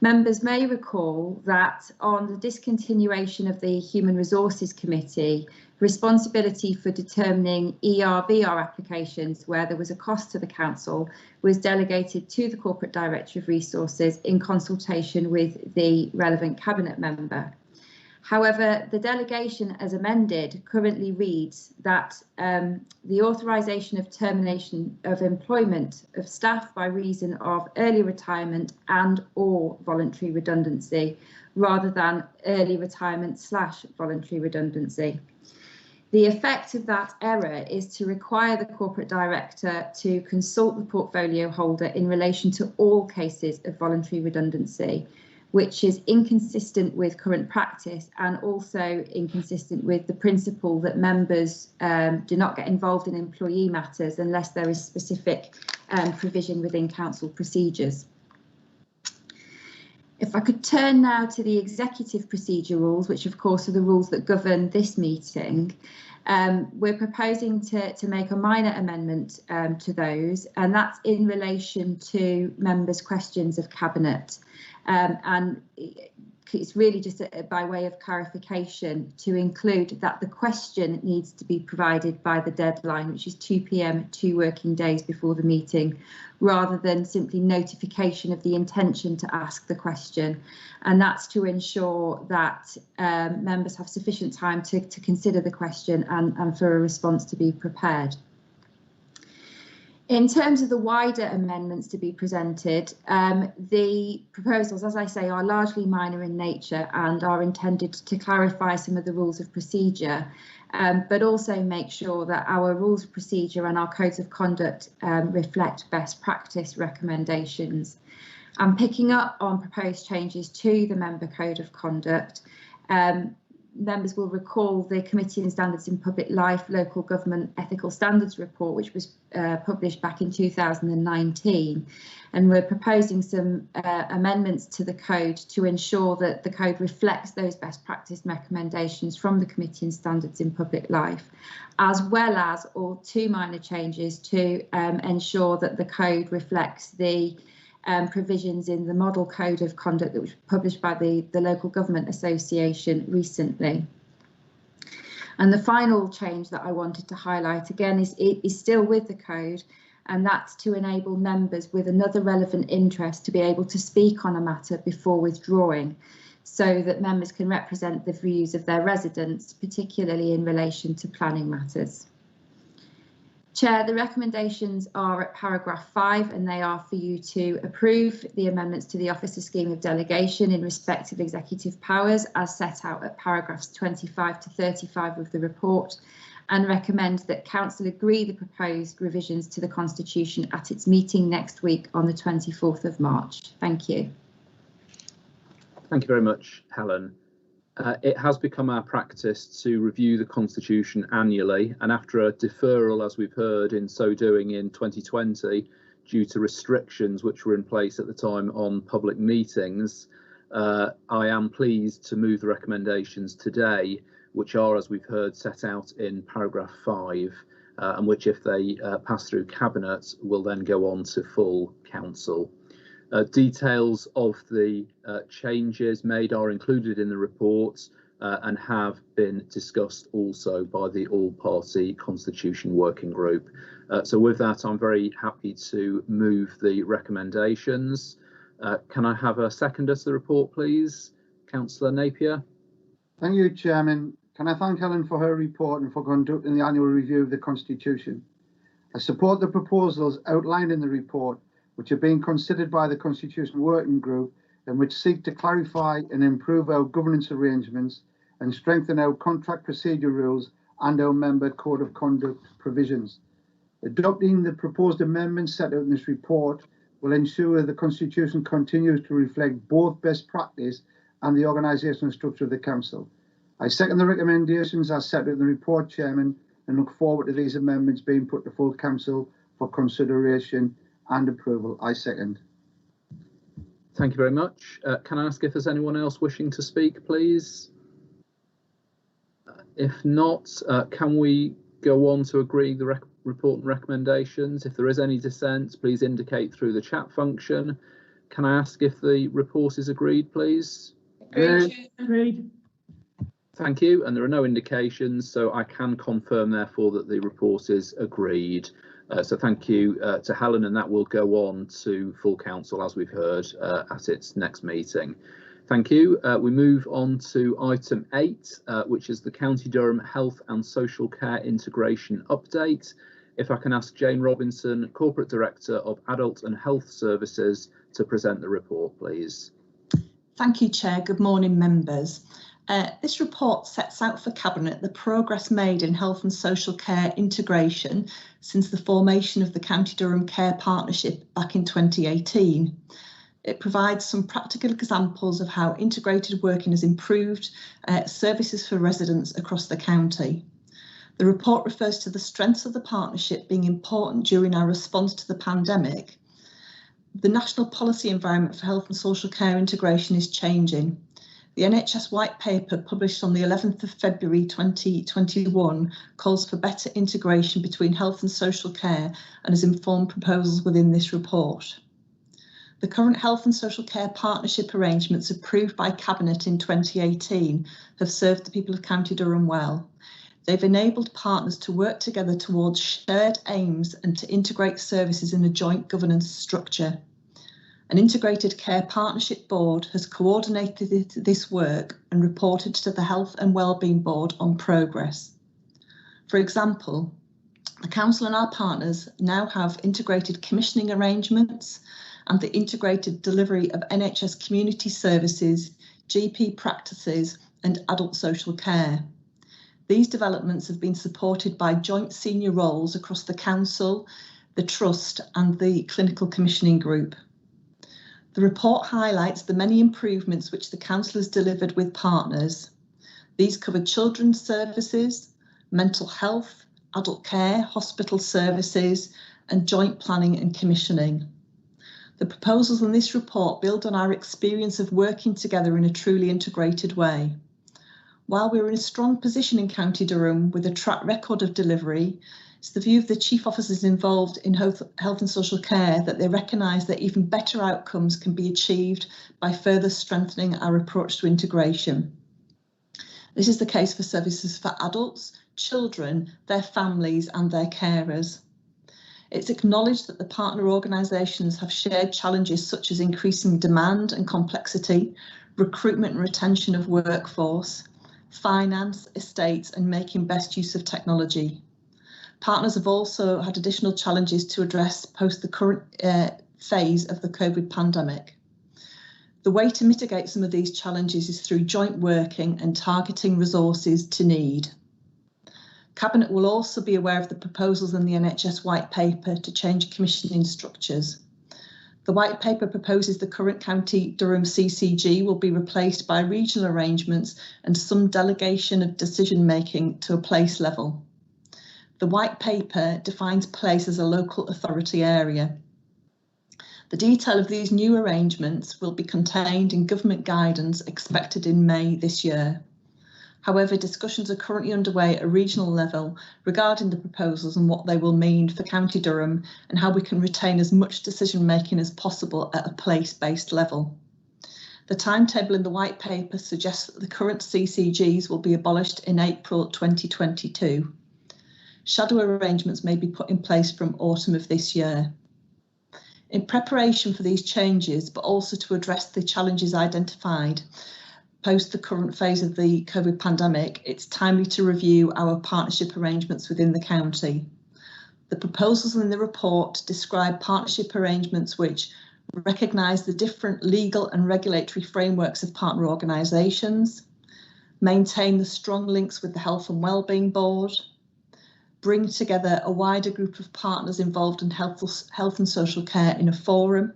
Members may recall that on the discontinuation of the Human Resources Committee, responsibility for determining ER/VR applications where there was a cost to the Council was delegated to the Corporate Director of Resources in consultation with the relevant Cabinet member. However, the delegation as amended currently reads that the authorisation of termination of employment of staff by reason of early retirement and/or voluntary redundancy rather than early retirement / voluntary redundancy. The effect of that error is to require the corporate director to consult the portfolio holder in relation to all cases of voluntary redundancy, which is inconsistent with current practice and also inconsistent with the principle that members do not get involved in employee matters unless there is specific provision within council procedures. If I could turn now to the executive procedure rules, which of course are the rules that govern this meeting, we're proposing to make a minor amendment to those, and that's in relation to members' questions of Cabinet. And it's really just by way of clarification to include that the question needs to be provided by the deadline, which is 2 p.m. 2 working days before the meeting, rather than simply notification of the intention to ask the question. And that's to ensure that members have sufficient time to consider the question and for a response to be prepared. In terms of the wider amendments to be presented, the proposals, as I say, are largely minor in nature and are intended to clarify some of the rules of procedure, but also make sure that our rules of procedure and our codes of conduct reflect best practice recommendations. And picking up on proposed changes to the member code of conduct, members will recall the Committee on Standards in Public Life Local Government Ethical Standards report, which was published back in 2019. And we're proposing some amendments to the code to ensure that the code reflects those best practice recommendations from the Committee on Standards in Public Life, as well as all 2 minor changes to ensure that the code reflects the provisions in the model code of conduct that was published by the Local Government Association recently. And the final change that I wanted to highlight again is still with the code, and that's to enable members with another relevant interest to be able to speak on a matter before withdrawing, so that members can represent the views of their residents, particularly in relation to planning matters. Chair, the recommendations are at paragraph 5, and they are for you to approve the amendments to the Officer Scheme of Delegation in respect of executive powers as set out at paragraphs 25 to 35 of the report, and recommend that Council agree the proposed revisions to the Constitution at its meeting next week on the 24th of March. Thank you. Thank you very much, Helen. It has become our practice to review the Constitution annually, and after a deferral, as we've heard, in so doing in 2020, due to restrictions which were in place at the time on public meetings, I am pleased to move the recommendations today, which are, as we've heard, set out in paragraph 5, and which, if they pass through Cabinet, will then go on to full Council. Details of the changes made are included in the report and have been discussed also by the All-Party Constitution Working Group. So with that, I'm very happy to move the recommendations. Can I have a seconder to the report, please? Councillor Napier. Thank you, Chairman. Can I thank Helen for her report and for conducting the annual review of the Constitution. I support the proposals outlined in the report which are being considered by the Constitution Working Group and which seek to clarify and improve our governance arrangements and strengthen our contract procedure rules and our member code of conduct provisions. Adopting the proposed amendments set out in this report will ensure the Constitution continues to reflect both best practice and the organisational structure of the Council. I second the recommendations as set out in the report, Chairman, and look forward to these amendments being put to full Council for consideration and approval. I second. Thank you very much. Can I ask if there's anyone else wishing to speak, please? If not, can we go on to agree the report and recommendations? If there is any dissent, please indicate through the chat function. Can I ask if the report is agreed, please? Agreed. Thank you. And there are no indications, so I can confirm, therefore, that the report is agreed. So thank you to Helen, and that will go on to full Council, as we've heard, at its next meeting. Thank you. We move on to item 8, which is the County Durham Health and Social Care Integration Update. If I can ask Jane Robinson, Corporate Director of Adult and Health Services, to present the report, please. Thank you, Chair. Good morning, members. This report sets out for Cabinet the progress made in health and social care integration since the formation of the County Durham Care Partnership back in 2018. It provides some practical examples of how integrated working has improved services for residents across the county. The report refers to the strengths of the partnership being important during our response to the pandemic. The national policy environment for health and social care integration is changing. The NHS White Paper, published on the 11th of February 2021, calls for better integration between health and social care and has informed proposals within this report. The current health and social care partnership arrangements approved by Cabinet in 2018 have served the people of County Durham well. They've enabled partners to work together towards shared aims and to integrate services in a joint governance structure. An integrated care partnership board has coordinated this work and reported to the Health and Wellbeing Board on progress. For example, the Council and our partners now have integrated commissioning arrangements and the integrated delivery of NHS community services, GP practices and adult social care. These developments have been supported by joint senior roles across the Council, the Trust and the Clinical Commissioning Group. The report highlights the many improvements which the Council has delivered with partners. These cover children's services, mental health, adult care, hospital services and joint planning and commissioning. The proposals in this report build on our experience of working together in a truly integrated way. While we're in a strong position in County Durham with a track record of delivery, it's the view of the chief officers involved in health and social care that they recognise that even better outcomes can be achieved by further strengthening our approach to integration. This is the case for services for adults, children, their families and their carers. It's acknowledged that the partner organisations have shared challenges such as increasing demand and complexity, recruitment and retention of workforce, finance, estates and making best use of technology. Partners have also had additional challenges to address post the current phase of the COVID pandemic. The way to mitigate some of these challenges is through joint working and targeting resources to need. Cabinet will also be aware of the proposals in the NHS White Paper to change commissioning structures. The White Paper proposes the current County Durham CCG will be replaced by regional arrangements and some delegation of decision making to a place level. The White Paper defines place as a local authority area. The detail of these new arrangements will be contained in government guidance expected in May this year. However, discussions are currently underway at a regional level regarding the proposals and what they will mean for County Durham and how we can retain as much decision making as possible at a place-based level. The timetable in the White Paper suggests that the current CCGs will be abolished in April 2022. Shadow arrangements may be put in place from autumn of this year. In preparation for these changes, but also to address the challenges identified post the current phase of the COVID pandemic, it's timely to review our partnership arrangements within the county. The proposals in the report describe partnership arrangements which recognise the different legal and regulatory frameworks of partner organisations, maintain the strong links with the Health and Wellbeing Board, bring together a wider group of partners involved in health and social care in a forum,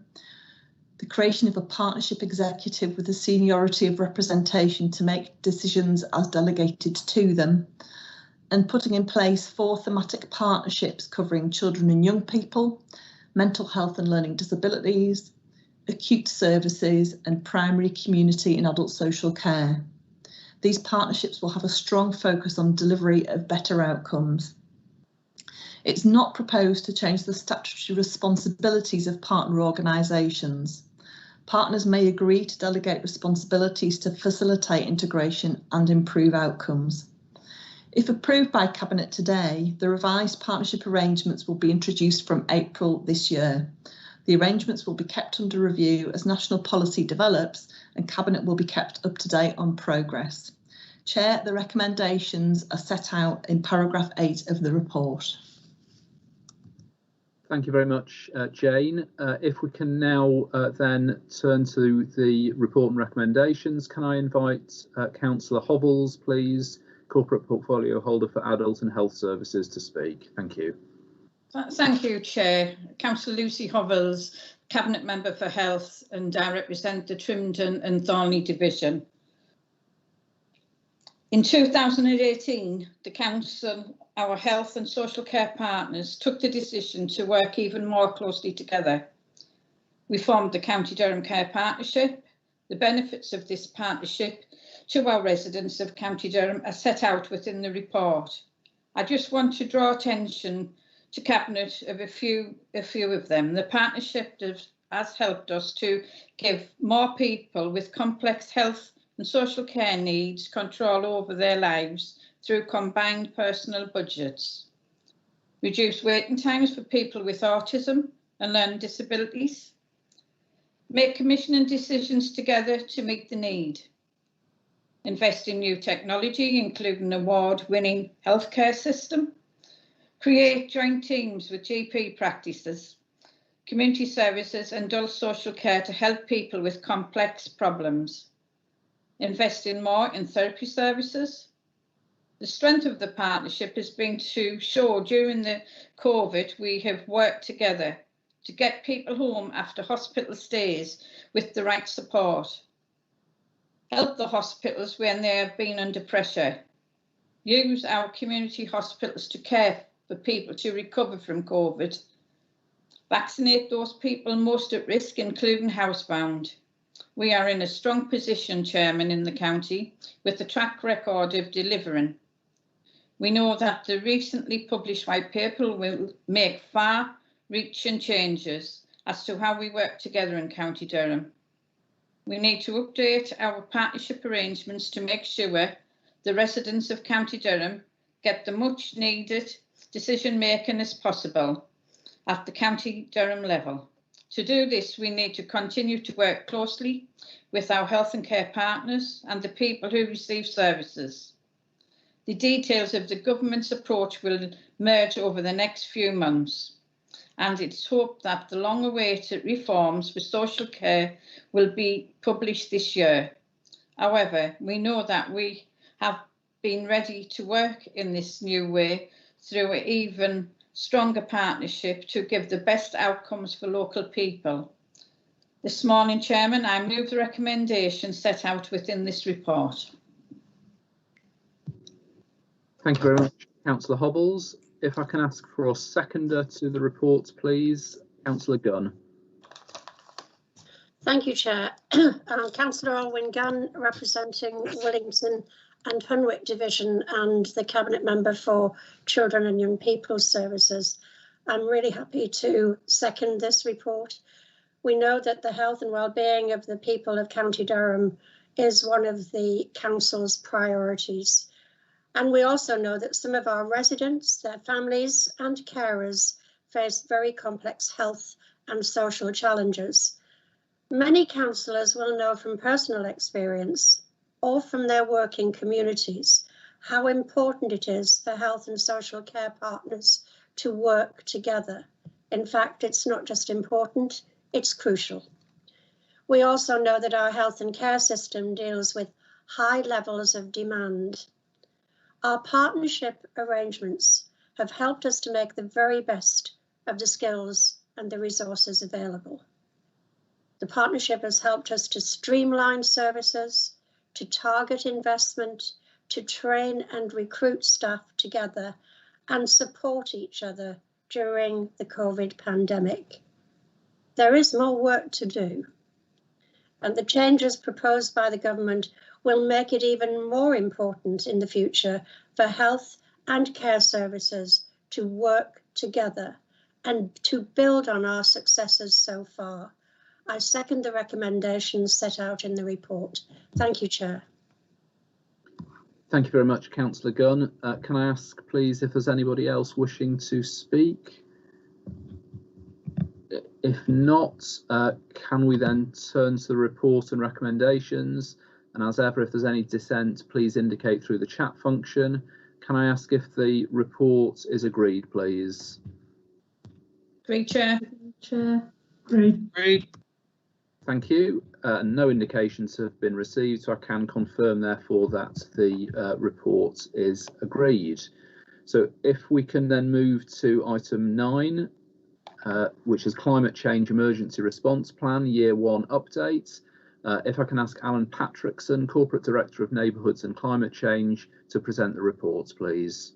the creation of a partnership executive with a seniority of representation to make decisions as delegated to them, and putting in place 4 thematic partnerships covering children and young people, mental health and learning disabilities, acute services, and primary, community and adult social care. These partnerships will have a strong focus on delivery of better outcomes. It's not proposed to change the statutory responsibilities of partner organisations. Partners may agree to delegate responsibilities to facilitate integration and improve outcomes. If approved by Cabinet today, the revised partnership arrangements will be introduced from April this year. The arrangements will be kept under review as national policy develops, and Cabinet will be kept up to date on progress. Chair, the recommendations are set out in paragraph 8 of the report. Thank you very much, Jane. If we can now then turn to the report and recommendations, can I invite Councillor Hobbles, please, Corporate Portfolio Holder for Adult and Health Services, to speak. Thank you. Thank you, Chair. Councillor Lucy Hobbles, Cabinet Member for Health, and I represent the Trimdon and Thornley Division. In 2018, the Council, our health and social care partners, took the decision to work even more closely together. We formed the County Durham Care Partnership. The benefits of this partnership to our residents of County Durham are set out within the report. I just want to draw attention to Cabinet of a few of them. The partnership has helped us to give more people with complex health and social care needs control over their lives through combined personal budgets, reduce waiting times for people with autism and learning disabilities, make commissioning decisions together to meet the need, invest in new technology, including an award-winning healthcare system, create joint teams with GP practices, community services and adult social care to help people with complex problems, invest in more in therapy services. The strength of the partnership has been to show during the COVID we have worked together to get people home after hospital stays with the right support, help the hospitals when they have been under pressure, use our community hospitals to care for people to recover from COVID, vaccinate those people most at risk, including housebound. We are in a strong position, Chairman, in the county with a track record of delivering. We know that the recently published white paper will make far-reaching changes as to how we work together in County Durham. We need to update our partnership arrangements to make sure the residents of County Durham get the much needed decision making as possible at the County Durham level. To do this, we need to continue to work closely with our health and care partners and the people who receive services. The details of the government's approach will merge over the next few months, and it's hoped that the long-awaited reforms for social care will be published this year. However, we know that we have been ready to work in this new way through an even stronger partnership to give the best outcomes for local people. This morning, Chairman, I move the recommendations set out within this report. Thank you very much, Councillor Hobbles. If I can ask for a seconder to the report, please, Councillor Gunn. Thank you, Chair. I'm Councillor Alwyn Gunn, representing Willington and Hunwick Division and the Cabinet Member for Children and Young People Services. I'm really happy to second this report. We know that the health and well-being of the people of County Durham is one of the Council's priorities. And we also know that some of our residents, their families and carers face very complex health and social challenges. Many councillors will know from personal experience or from their working communities how important it is for health and social care partners to work together. In fact, it's not just important, it's crucial. We also know that our health and care system deals with high levels of demand. Our partnership arrangements have helped us to make the very best of the skills and the resources available. The partnership has helped us to streamline services, to target investment, to train and recruit staff together and support each other during the COVID pandemic. There is more work to do, and the changes proposed by the government will make it even more important in the future for health and care services to work together and to build on our successes so far. I second the recommendations set out in the report. Thank you, Chair. Thank you very much, Councillor Gunn. Can I ask, please, if there's anybody else wishing to speak? If not, can we then turn to the report and recommendations? And as ever, if there's any dissent, please indicate through the chat function. Can I ask if the report is agreed, please? Agreed, Chair. Chair. Agreed. Thank you. No indications have been received, so I can confirm, therefore, that the report is agreed. So if we can then move to item 9, which is Climate Change Emergency Response Plan Year 1 update. If I can ask Alan Patrickson, Corporate Director of Neighbourhoods and Climate Change, to present the report, please.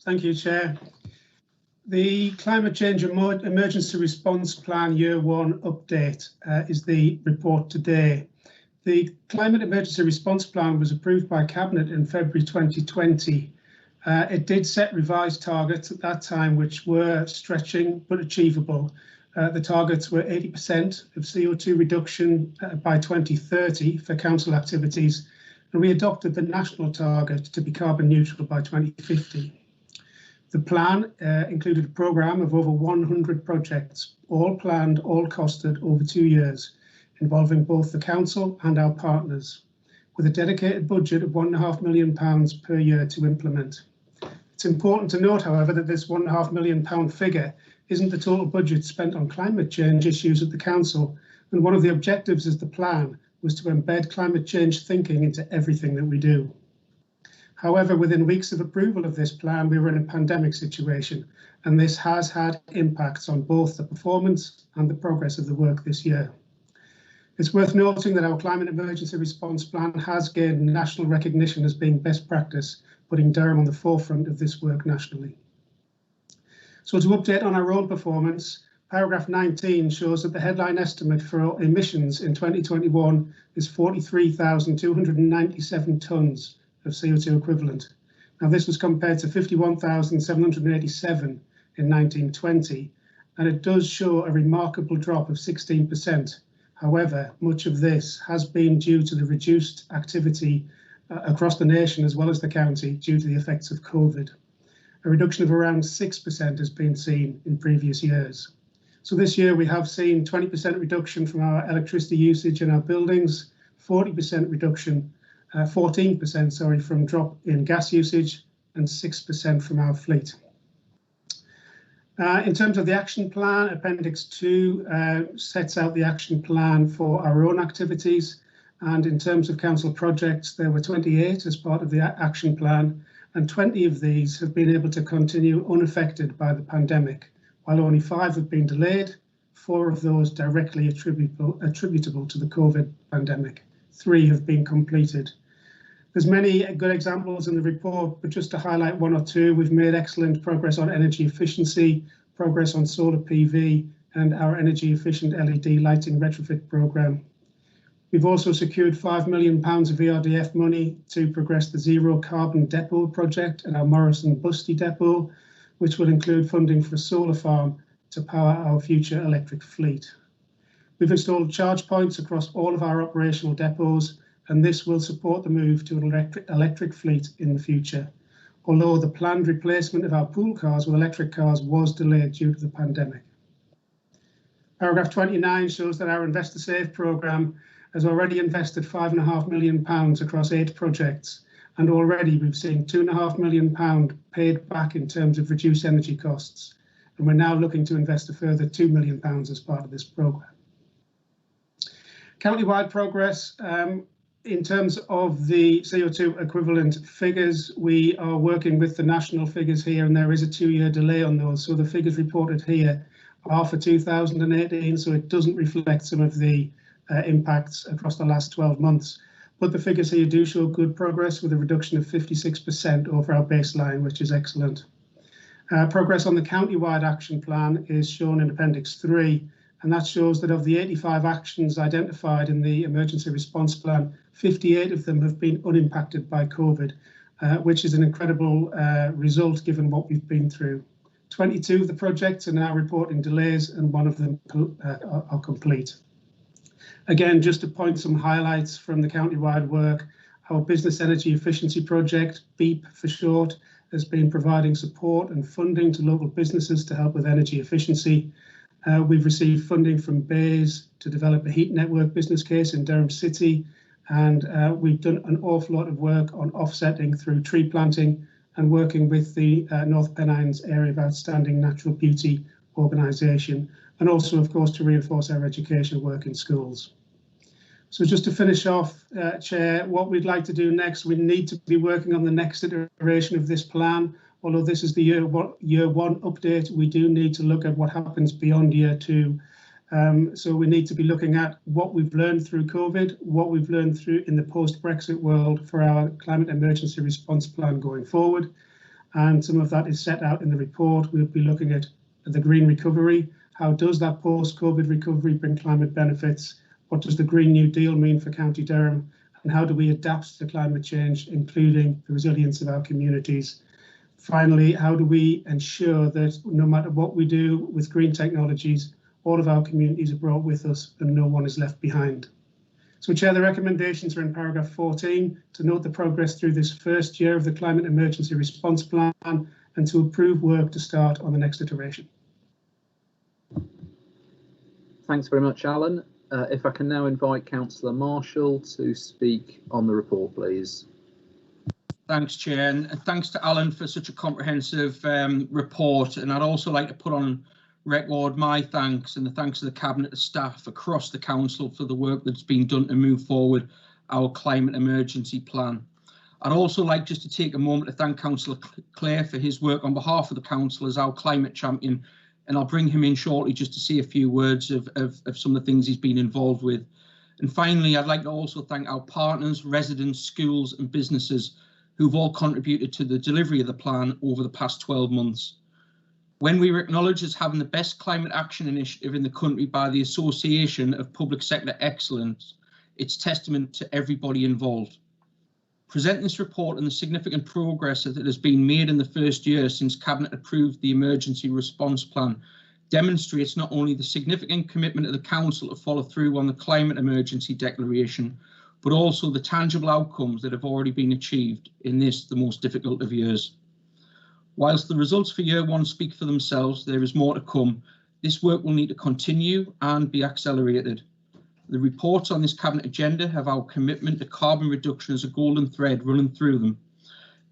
Thank you, Chair. The Climate Change Emergency Response Plan Year 1 update is the report today. The Climate Emergency Response Plan was approved by Cabinet in February 2020. It did set revised targets at that time, which were stretching but achievable. The targets were 80% of CO2 reduction by 2030 for council activities, and we adopted the national target to be carbon neutral by 2050. The plan included a programme of over 100 projects, all planned, all costed over 2 years, involving both the council and our partners, with a dedicated budget of £1.5 million per year to implement. It's important to note, however, that this £1.5 million figure isn't the total budget spent on climate change issues at the council, and one of the objectives of the plan was to embed climate change thinking into everything that we do. However, within weeks of approval of this plan, we were in a pandemic situation, and this has had impacts on both the performance and the progress of the work this year. It's worth noting that our Climate Emergency Response Plan has gained national recognition as being best practice, putting Durham on the forefront of this work nationally. So to update on our own performance, paragraph 19 shows that the headline estimate for emissions in 2021 is 43,297 tonnes of CO2 equivalent. Now this was compared to 51,787 in 1920, and it does show a remarkable drop of 16%. However, much of this has been due to the reduced activity across the nation as well as the county due to the effects of COVID. A reduction of around 6% has been seen in previous years. So this year we have seen 20% reduction from our electricity usage in our buildings, 14% from drop in gas usage, and 6% from our fleet. In terms of the action plan, Appendix 2 sets out the action plan for our own activities. And in terms of council projects, there were 28 as part of the action plan, and 20 of these have been able to continue unaffected by the pandemic, while only 5 have been delayed, 4 of those directly attributable to the COVID pandemic. 3 have been completed. There's many good examples in the report, but just to highlight 1 or 2, we've made excellent progress on energy efficiency, progress on solar PV, and our energy efficient LED lighting retrofit programme. We've also secured £5 million of ERDF money to progress the zero carbon depot project at our Morrison Busty depot, which will include funding for a solar farm to power our future electric fleet. We've installed charge points across all of our operational depots, and this will support the move to an electric fleet in the future, although the planned replacement of our pool cars with electric cars was delayed due to the pandemic. Paragraph 29 shows that our Investor Save programme has already invested £5.5 million across 8 projects, and already we've seen £2.5 million paid back in terms of reduced energy costs, and we're now looking to invest a further £2 million as part of this programme. County-wide progress. In terms of the CO2 equivalent figures, we are working with the national figures here, and there is a 2-year delay on those. So the figures reported here are for 2018, so it doesn't reflect some of the impacts across the last 12 months. But the figures here do show good progress with a reduction of 56% over our baseline, which is excellent. Progress on the county-wide action plan is shown in Appendix 3, and that shows that of the 85 actions identified in the emergency response plan, 58 of them have been unimpacted by COVID, which is an incredible result given what we've been through. 22 of the projects are now reporting delays, and 1 of them are complete. Again, just to point some highlights from the county-wide work, our Business Energy Efficiency Project, BEEP for short, has been providing support and funding to local businesses to help with energy efficiency. We've received funding from BEIS to develop a heat network business case in Durham City, and we've done an awful lot of work on offsetting through tree planting and working with the North Pennines Area of Outstanding Natural Beauty organisation, and also, of course, to reinforce our education work in schools. So just to finish off, Chair, what we'd like to do next, we need to be working on the next iteration of this plan. Although this is the year one update, we do need to look at what happens beyond year 2. So we need to be looking at what we've learned through COVID, what we've learned through in the post-Brexit world for our climate emergency response plan going forward. And some of that is set out in the report. We'll be looking at the green recovery. How does that post-COVID recovery bring climate benefits? What does the Green New Deal mean for County Durham? And how do we adapt to climate change, including the resilience of our communities? Finally, how do we ensure that no matter what we do with green technologies, all of our communities are brought with us and no one is left behind? So, Chair, the recommendations are in paragraph 14 to note the progress through this first year of the Climate Emergency Response Plan and to approve work to start on the next iteration. Thanks very much, Alan. If I can now invite Councillor Marshall to speak on the report, please. Thanks, Chair, and thanks to Alan for such a comprehensive report. And I'd also like to put on record my thanks and the thanks of the Cabinet staff across the Council for the work that's been done to move forward our climate emergency plan. I'd also like just to take a moment to thank Councillor Clare for his work on behalf of the Council as our climate champion, and I'll bring him in shortly just to say a few words of some of the things he's been involved with. And finally, I'd like to also thank our partners, residents, schools and businesses who've all contributed to the delivery of the plan over the past 12 months. When we were acknowledged as having the best climate action initiative in the country by the Association of Public Sector Excellence, it's testament to everybody involved. Presenting this report and the significant progress that has been made in the first year since Cabinet approved the emergency response plan demonstrates not only the significant commitment of the Council to follow through on the climate emergency declaration, but also the tangible outcomes that have already been achieved in this, the most difficult of years. Whilst the results for year 1 speak for themselves, there is more to come. This work will need to continue and be accelerated. The reports on this Cabinet agenda have our commitment to carbon reduction as a golden thread running through them,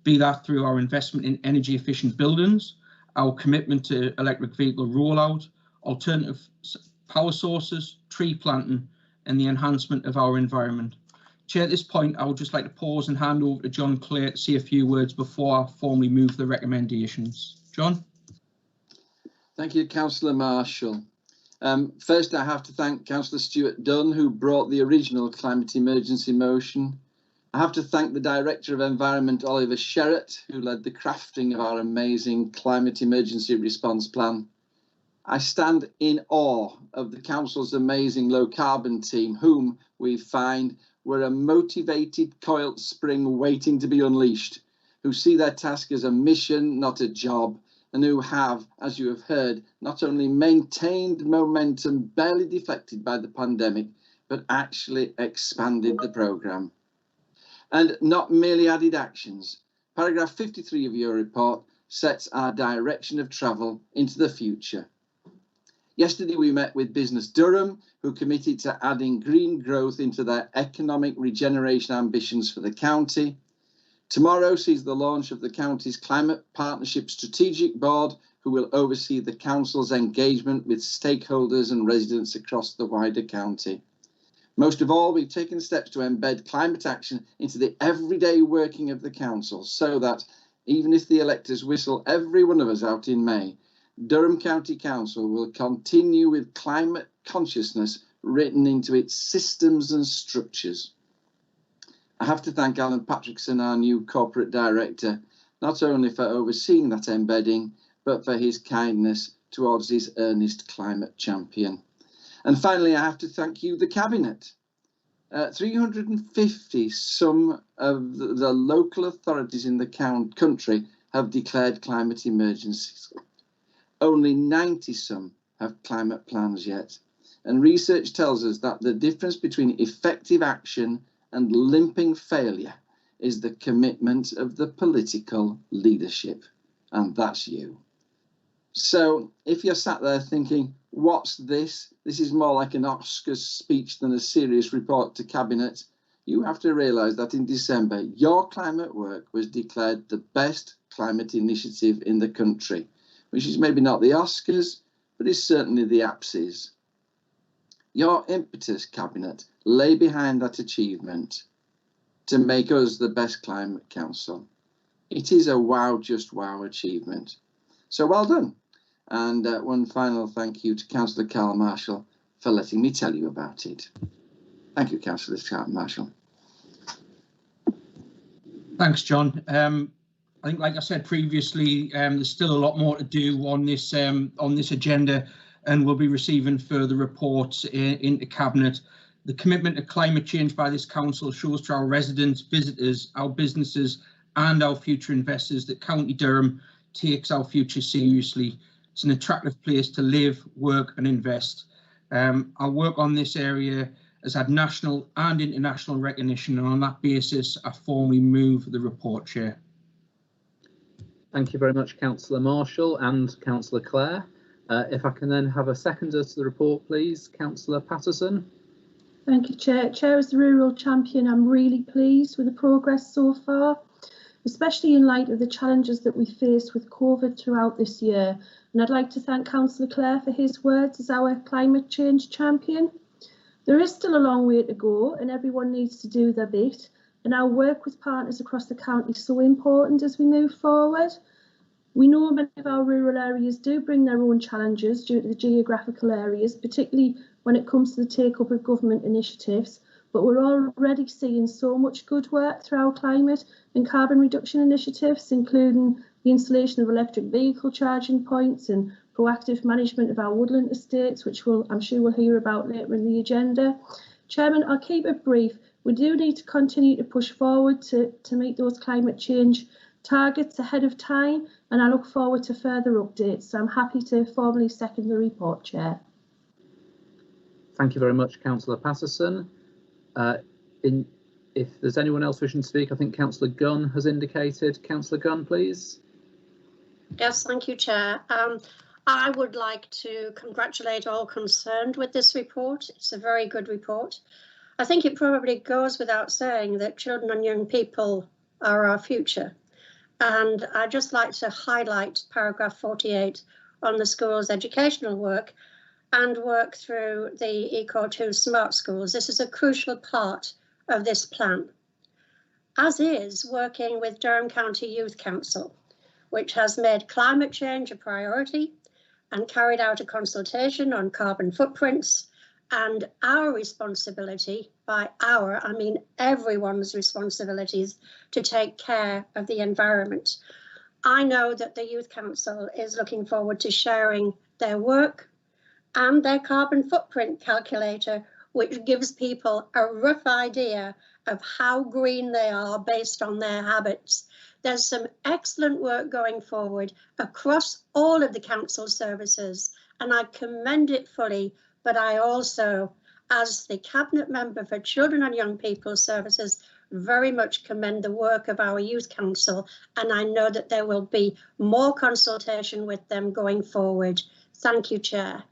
be that through our investment in energy efficient buildings, our commitment to electric vehicle rollout, alternative power sources, tree planting, and the enhancement of our environment. Chair, at this point, I would just like to pause and hand over to John Clare to say a few words before I formally move the recommendations. John? Thank you, Councillor Marshall. First, I have to thank Councillor Stuart Dunn, who brought the original climate emergency motion. I have to thank the Director of Environment, Oliver Sherratt, who led the crafting of our amazing climate emergency response plan. I stand in awe of the Council's amazing low carbon team, whom we find were a motivated coiled spring waiting to be unleashed, who see their task as a mission, not a job, and who have, as you have heard, not only maintained momentum barely deflected by the pandemic, but actually expanded the programme. And not merely added actions. Paragraph 53 of your report sets our direction of travel into the future. Yesterday we met with Business Durham, who committed to adding green growth into their economic regeneration ambitions for the county. Tomorrow sees the launch of the county's Climate Partnership Strategic Board, who will oversee the council's engagement with stakeholders and residents across the wider county. Most of all, we've taken steps to embed climate action into the everyday working of the council, so that even if the electors whistle every one of us out in May, Durham County Council will continue with climate consciousness written into its systems and structures. I have to thank Alan Patrickson, our new corporate director, not only for overseeing that embedding, but for his kindness towards his earnest climate champion. And finally, I have to thank you, the Cabinet. 350 some of the local authorities in the country have declared climate emergencies. Only 90 some have climate plans yet. And research tells us that the difference between effective action and limping failure is the commitment of the political leadership. And that's you. So if you're sat there thinking, what's this? This is more like an Oscars speech than a serious report to Cabinet. You have to realise that in December, your climate work was declared the best climate initiative in the country, which is maybe not the Oscars, but is certainly the APSIs. Your impetus, Cabinet, lay behind that achievement to make us the best climate council. It is a wow, just wow achievement. So well done. And one final thank you to Councillor Carl Marshall for letting me tell you about it. Thank you, Councillor Carl Marshall. Thanks, John. I think, like I said previously, there's still a lot more to do on this agenda, and we'll be receiving further reports into Cabinet. The commitment to climate change by this council shows to our residents, visitors, our businesses and our future investors that County Durham takes our future seriously. It's an attractive place to live, work and invest. Our work on this area has had national and international recognition, and on that basis I formally move the report, Chair. Thank you very much, Councillor Marshall and Councillor Clare. If I can then have a seconder to the report, please. Councillor Patterson. Thank you, Chair. Chair, as the rural champion, I'm really pleased with the progress so far, especially in light of the challenges that we faced with COVID throughout this year. And I'd like to thank Councillor Clare for his words as our climate change champion. There is still a long way to go and everyone needs to do their bit. And our work with partners across the county is so important as we move forward. We know many of our rural areas do bring their own challenges due to the geographical areas, particularly when it comes to the take-up of government initiatives, but we're already seeing so much good work through our climate and carbon reduction initiatives, including the installation of electric vehicle charging points and proactive management of our woodland estates, which I'm sure we'll hear about later in the agenda. Chairman, I'll keep it brief. We do need to continue to push forward to meet those climate change targets ahead of time, and I look forward to further updates. So I'm happy to formally second the report, Chair. Thank you very much, Councillor Patterson. If there's anyone else wishing to speak, I think Councillor Gunn has indicated. Councillor Gunn, please. Yes, thank you, Chair. I would like to congratulate all concerned with this report. It's a very good report. I think it probably goes without saying that children and young people are our future. And I'd just like to highlight paragraph 48 on the school's educational work and work through the Eco2 Smart Schools. This is a crucial part of this plan, as is working with Durham County Youth Council, which has made climate change a priority and carried out a consultation on carbon footprints and our responsibility, by our, I mean everyone's responsibilities, to take care of the environment. I know that the Youth Council is looking forward to sharing their work and their carbon footprint calculator, which gives people a rough idea of how green they are based on their habits. There's some excellent work going forward across all of the council services, and I commend it fully, but I also, as the Cabinet Member for Children and Young People Services, very much commend the work of our Youth Council, and I know that there will be more consultation with them going forward. Thank you, Chair.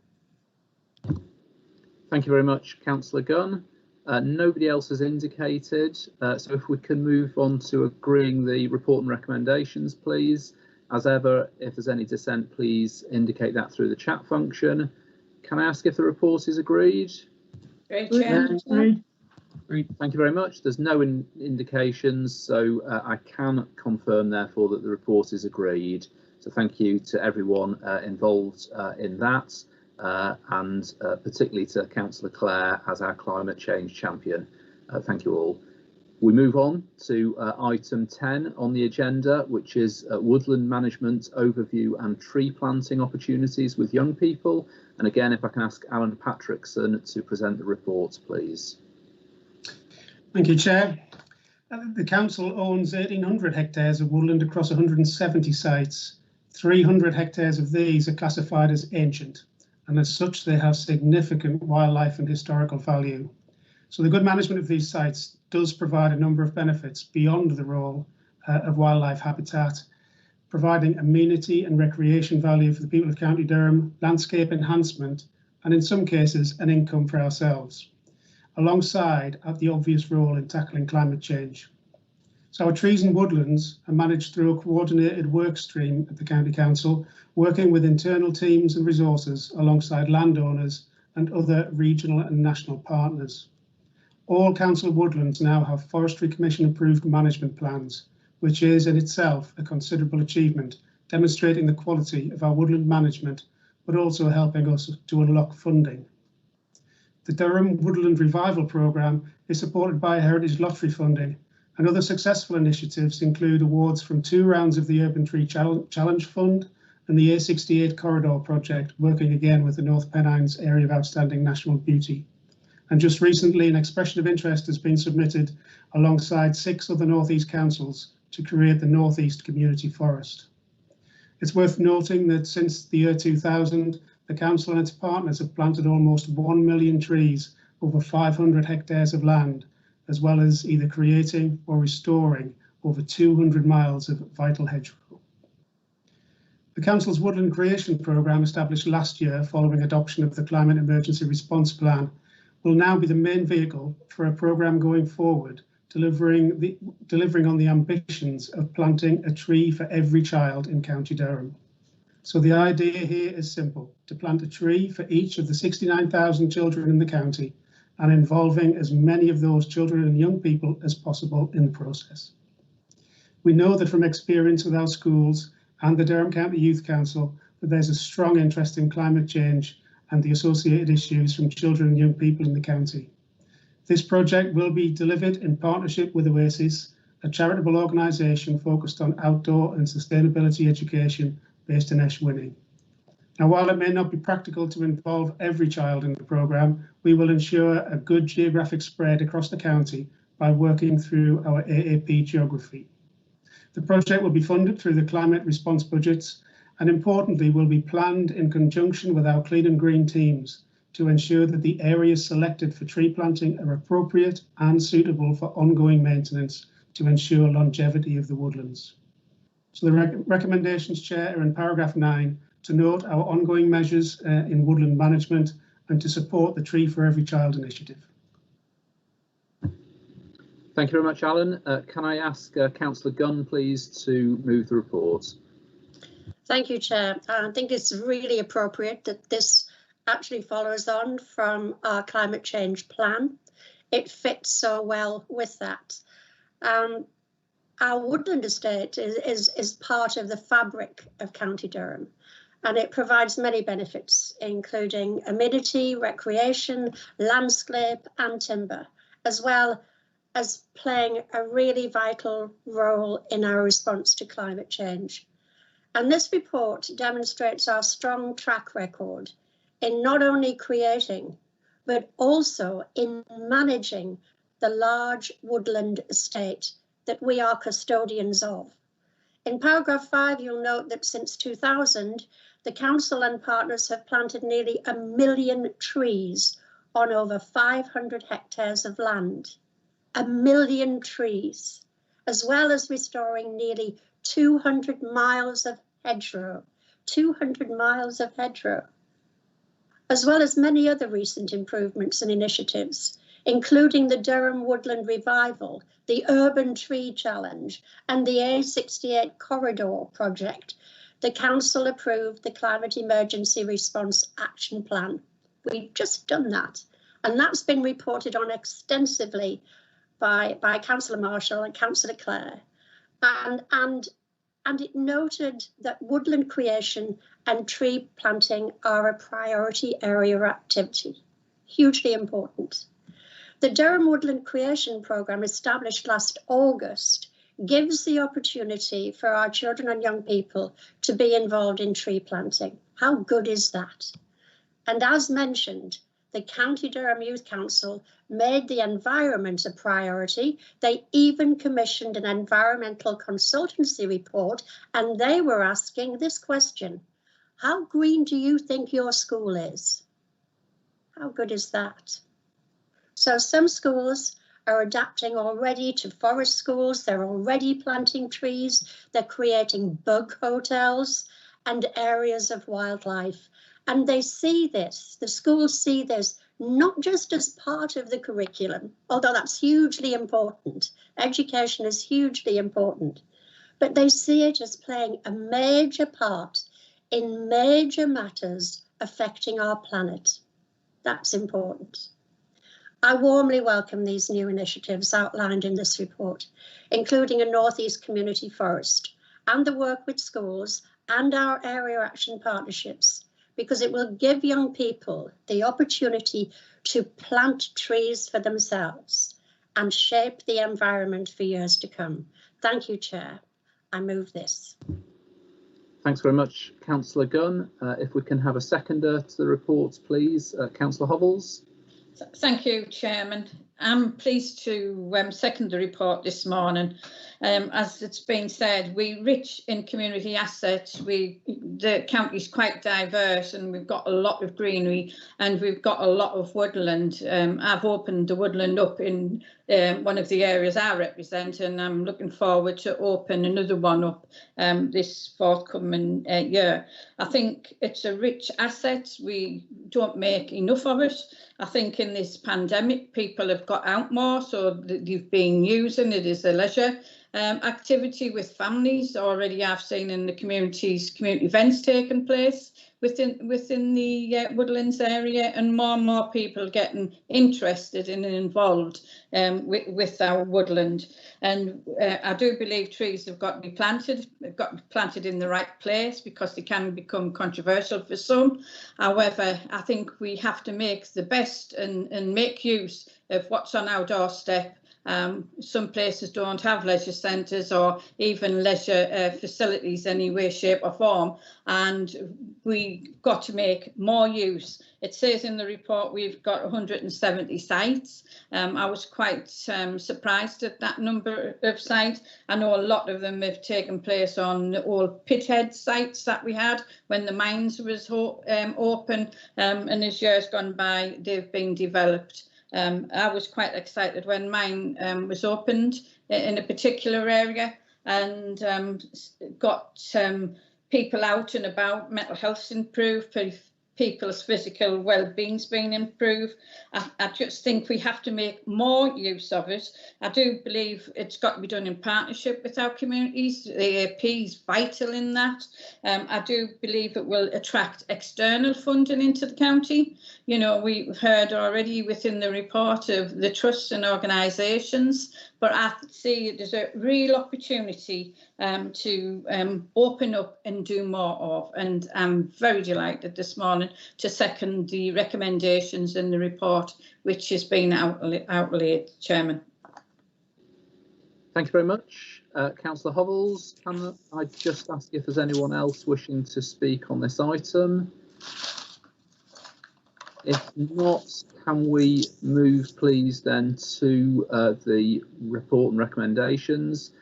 Thank you very much, Councillor Gunn. Nobody else has indicated, so if we can move on to agreeing the report and recommendations, please. As ever, if there's any dissent, please indicate that through the chat function. Can I ask if the report is agreed? Great, Chair. Agreed. Thank you very much. There's no indications, so I can confirm, therefore, that the report is agreed. So thank you to everyone involved in that, and particularly to Councillor Clare as our climate change champion. Thank you all. We move on to item 10 on the agenda, which is woodland management overview and tree planting opportunities with young people. And again, if I can ask Alan Patrickson to present the report, please. Thank you, Chair. The Council owns 1,800 hectares of woodland across 170 sites. 300 hectares of these are classified as ancient, and as such they have significant wildlife and historical value. So the good management of these sites does provide a number of benefits beyond the role of wildlife habitat, providing amenity and recreation value for the people of County Durham, landscape enhancement, and in some cases an income for ourselves, alongside the obvious role in tackling climate change. So our trees and woodlands are managed through a coordinated work stream at the County Council, working with internal teams and resources alongside landowners and other regional and national partners. All council woodlands now have Forestry Commission approved management plans, which is in itself a considerable achievement, demonstrating the quality of our woodland management, but also helping us to unlock funding. The Durham Woodland Revival Programme is supported by Heritage Lottery funding, and other successful initiatives include awards from 2 rounds of the Urban Tree Challenge Fund and the A68 Corridor Project, working again with the North Pennines Area of Outstanding National Beauty. And just recently, an expression of interest has been submitted alongside 6 other North East councils to create the North East Community Forest. It's worth noting that since the year 2000, the council and its partners have planted almost 1 million trees over 500 hectares of land, as well as either creating or restoring over 200 miles of vital hedgerow. The Council's Woodland Creation Programme, established last year following adoption of the Climate Emergency Response Plan, will now be the main vehicle for a programme going forward, delivering on the ambitions of planting a tree for every child in County Durham. So the idea here is simple: to plant a tree for each of the 69,000 children in the county, and involving as many of those children and young people as possible in the process. We know that from experience with our schools and the Durham County Youth Council that there's a strong interest in climate change and the associated issues from children and young people in the county. This project will be delivered in partnership with Oasis, a charitable organisation focused on outdoor and sustainability education based in Eshwinning. Now, while it may not be practical to involve every child in the programme, we will ensure a good geographic spread across the county by working through our AAP geography. The project will be funded through the climate response budgets, and importantly will be planned in conjunction with our clean and green teams to ensure that the areas selected for tree planting are appropriate and suitable for ongoing maintenance to ensure longevity of the woodlands. So the recommendations, Chair, are in paragraph 9 to note our ongoing measures in woodland management and to support the Tree for Every Child initiative. Thank you very much, Alan. Can I ask Councillor Gunn, please, to move the report? Thank you, Chair. I think it's really appropriate that this actually follows on from our climate change plan. It fits so well with that. Our woodland estate is part of the fabric of County Durham, and it provides many benefits, including amenity, recreation, landscape and timber, as well as playing a really vital role in our response to climate change. And this report demonstrates our strong track record in not only creating, but also in managing the large woodland estate that we are custodians of. In paragraph 5, you'll note that since 2000, the council and partners have planted nearly 1 million trees on over 500 hectares of land. 1 million trees, as well as restoring nearly 200 miles of hedgerow, 200 miles of hedgerow, as well as many other recent improvements and initiatives, including the Durham Woodland Revival, the Urban Tree Challenge and the A68 Corridor project, the Council approved the Climate Emergency Response Action Plan. We've just done that, and that's been reported on extensively by Councillor Marshall and Councillor Clare, and it noted that woodland creation and tree planting are a priority area of activity, hugely important. The Durham Woodland Creation Programme, established last August, gives the opportunity for our children and young people to be involved in tree planting. How good is that? And as mentioned, the County Durham Youth Council made the environment a priority. They even commissioned an environmental consultancy report, and they were asking this question: how green do you think your school is? How good is that? So some schools are adapting already to forest schools. They're already planting trees. They're creating bug hotels and areas of wildlife. And they see this, the schools see this, not just as part of the curriculum, although that's hugely important. Education is hugely important, but they see it as playing a major part in major matters affecting our planet. That's important. I warmly welcome these new initiatives outlined in this report, including a North East community forest and the work with schools and our area action partnerships, because it will give young people the opportunity to plant trees for themselves and shape the environment for years to come. Thank you, Chair. I move this. Thanks very much, Councillor Gunn. If we can have a seconder to the report, please. Councillor Hovels. Thank you, Chairman. I'm pleased to second the report this morning. As it's been said, we're rich in community assets. The county is quite diverse, and we've got a lot of greenery and we've got a lot of woodland. I've opened the woodland up in one of the areas I represent, and I'm looking forward to open another one up this forthcoming year. I think it's a rich asset. We don't make enough of it. I think in this pandemic, people have got out more, so they've been using it as a leisure activity with families. Already I've seen in the community events taking place within the woodlands area, and more people getting interested and involved with our woodland. And I do believe trees have got to be planted. They've got to be planted in the right place, because they can become controversial for some. However, I think we have to make the best and make use of what's on our doorstep. Some places don't have leisure centres or even leisure facilities any way, shape or form, and we've got to make more use. It says in the report we've got 170 sites. I was quite surprised at that number of sites. I know a lot of them have taken place on the old pithead sites that we had when the mines was open, and as years gone by they've been developed. I was quite excited when mine was opened in a particular area, and got people out and about, mental health's improved, people's physical well-being's been improved. I just think we have to make more use of it. I do believe it's got to be done in partnership with our communities. The AP is vital in that. I do believe it will attract external funding into the county. You know, we've heard already within the report of the trusts and organisations, but I see it as a real opportunity to open up and do more of. And I'm very delighted this morning to second the recommendations in the report, which has been outlaid, Chairman. Thank you very much. Councillor Hovels, can I just ask if there's anyone else wishing to speak on this item? If not, can we move please then to the report and recommendations?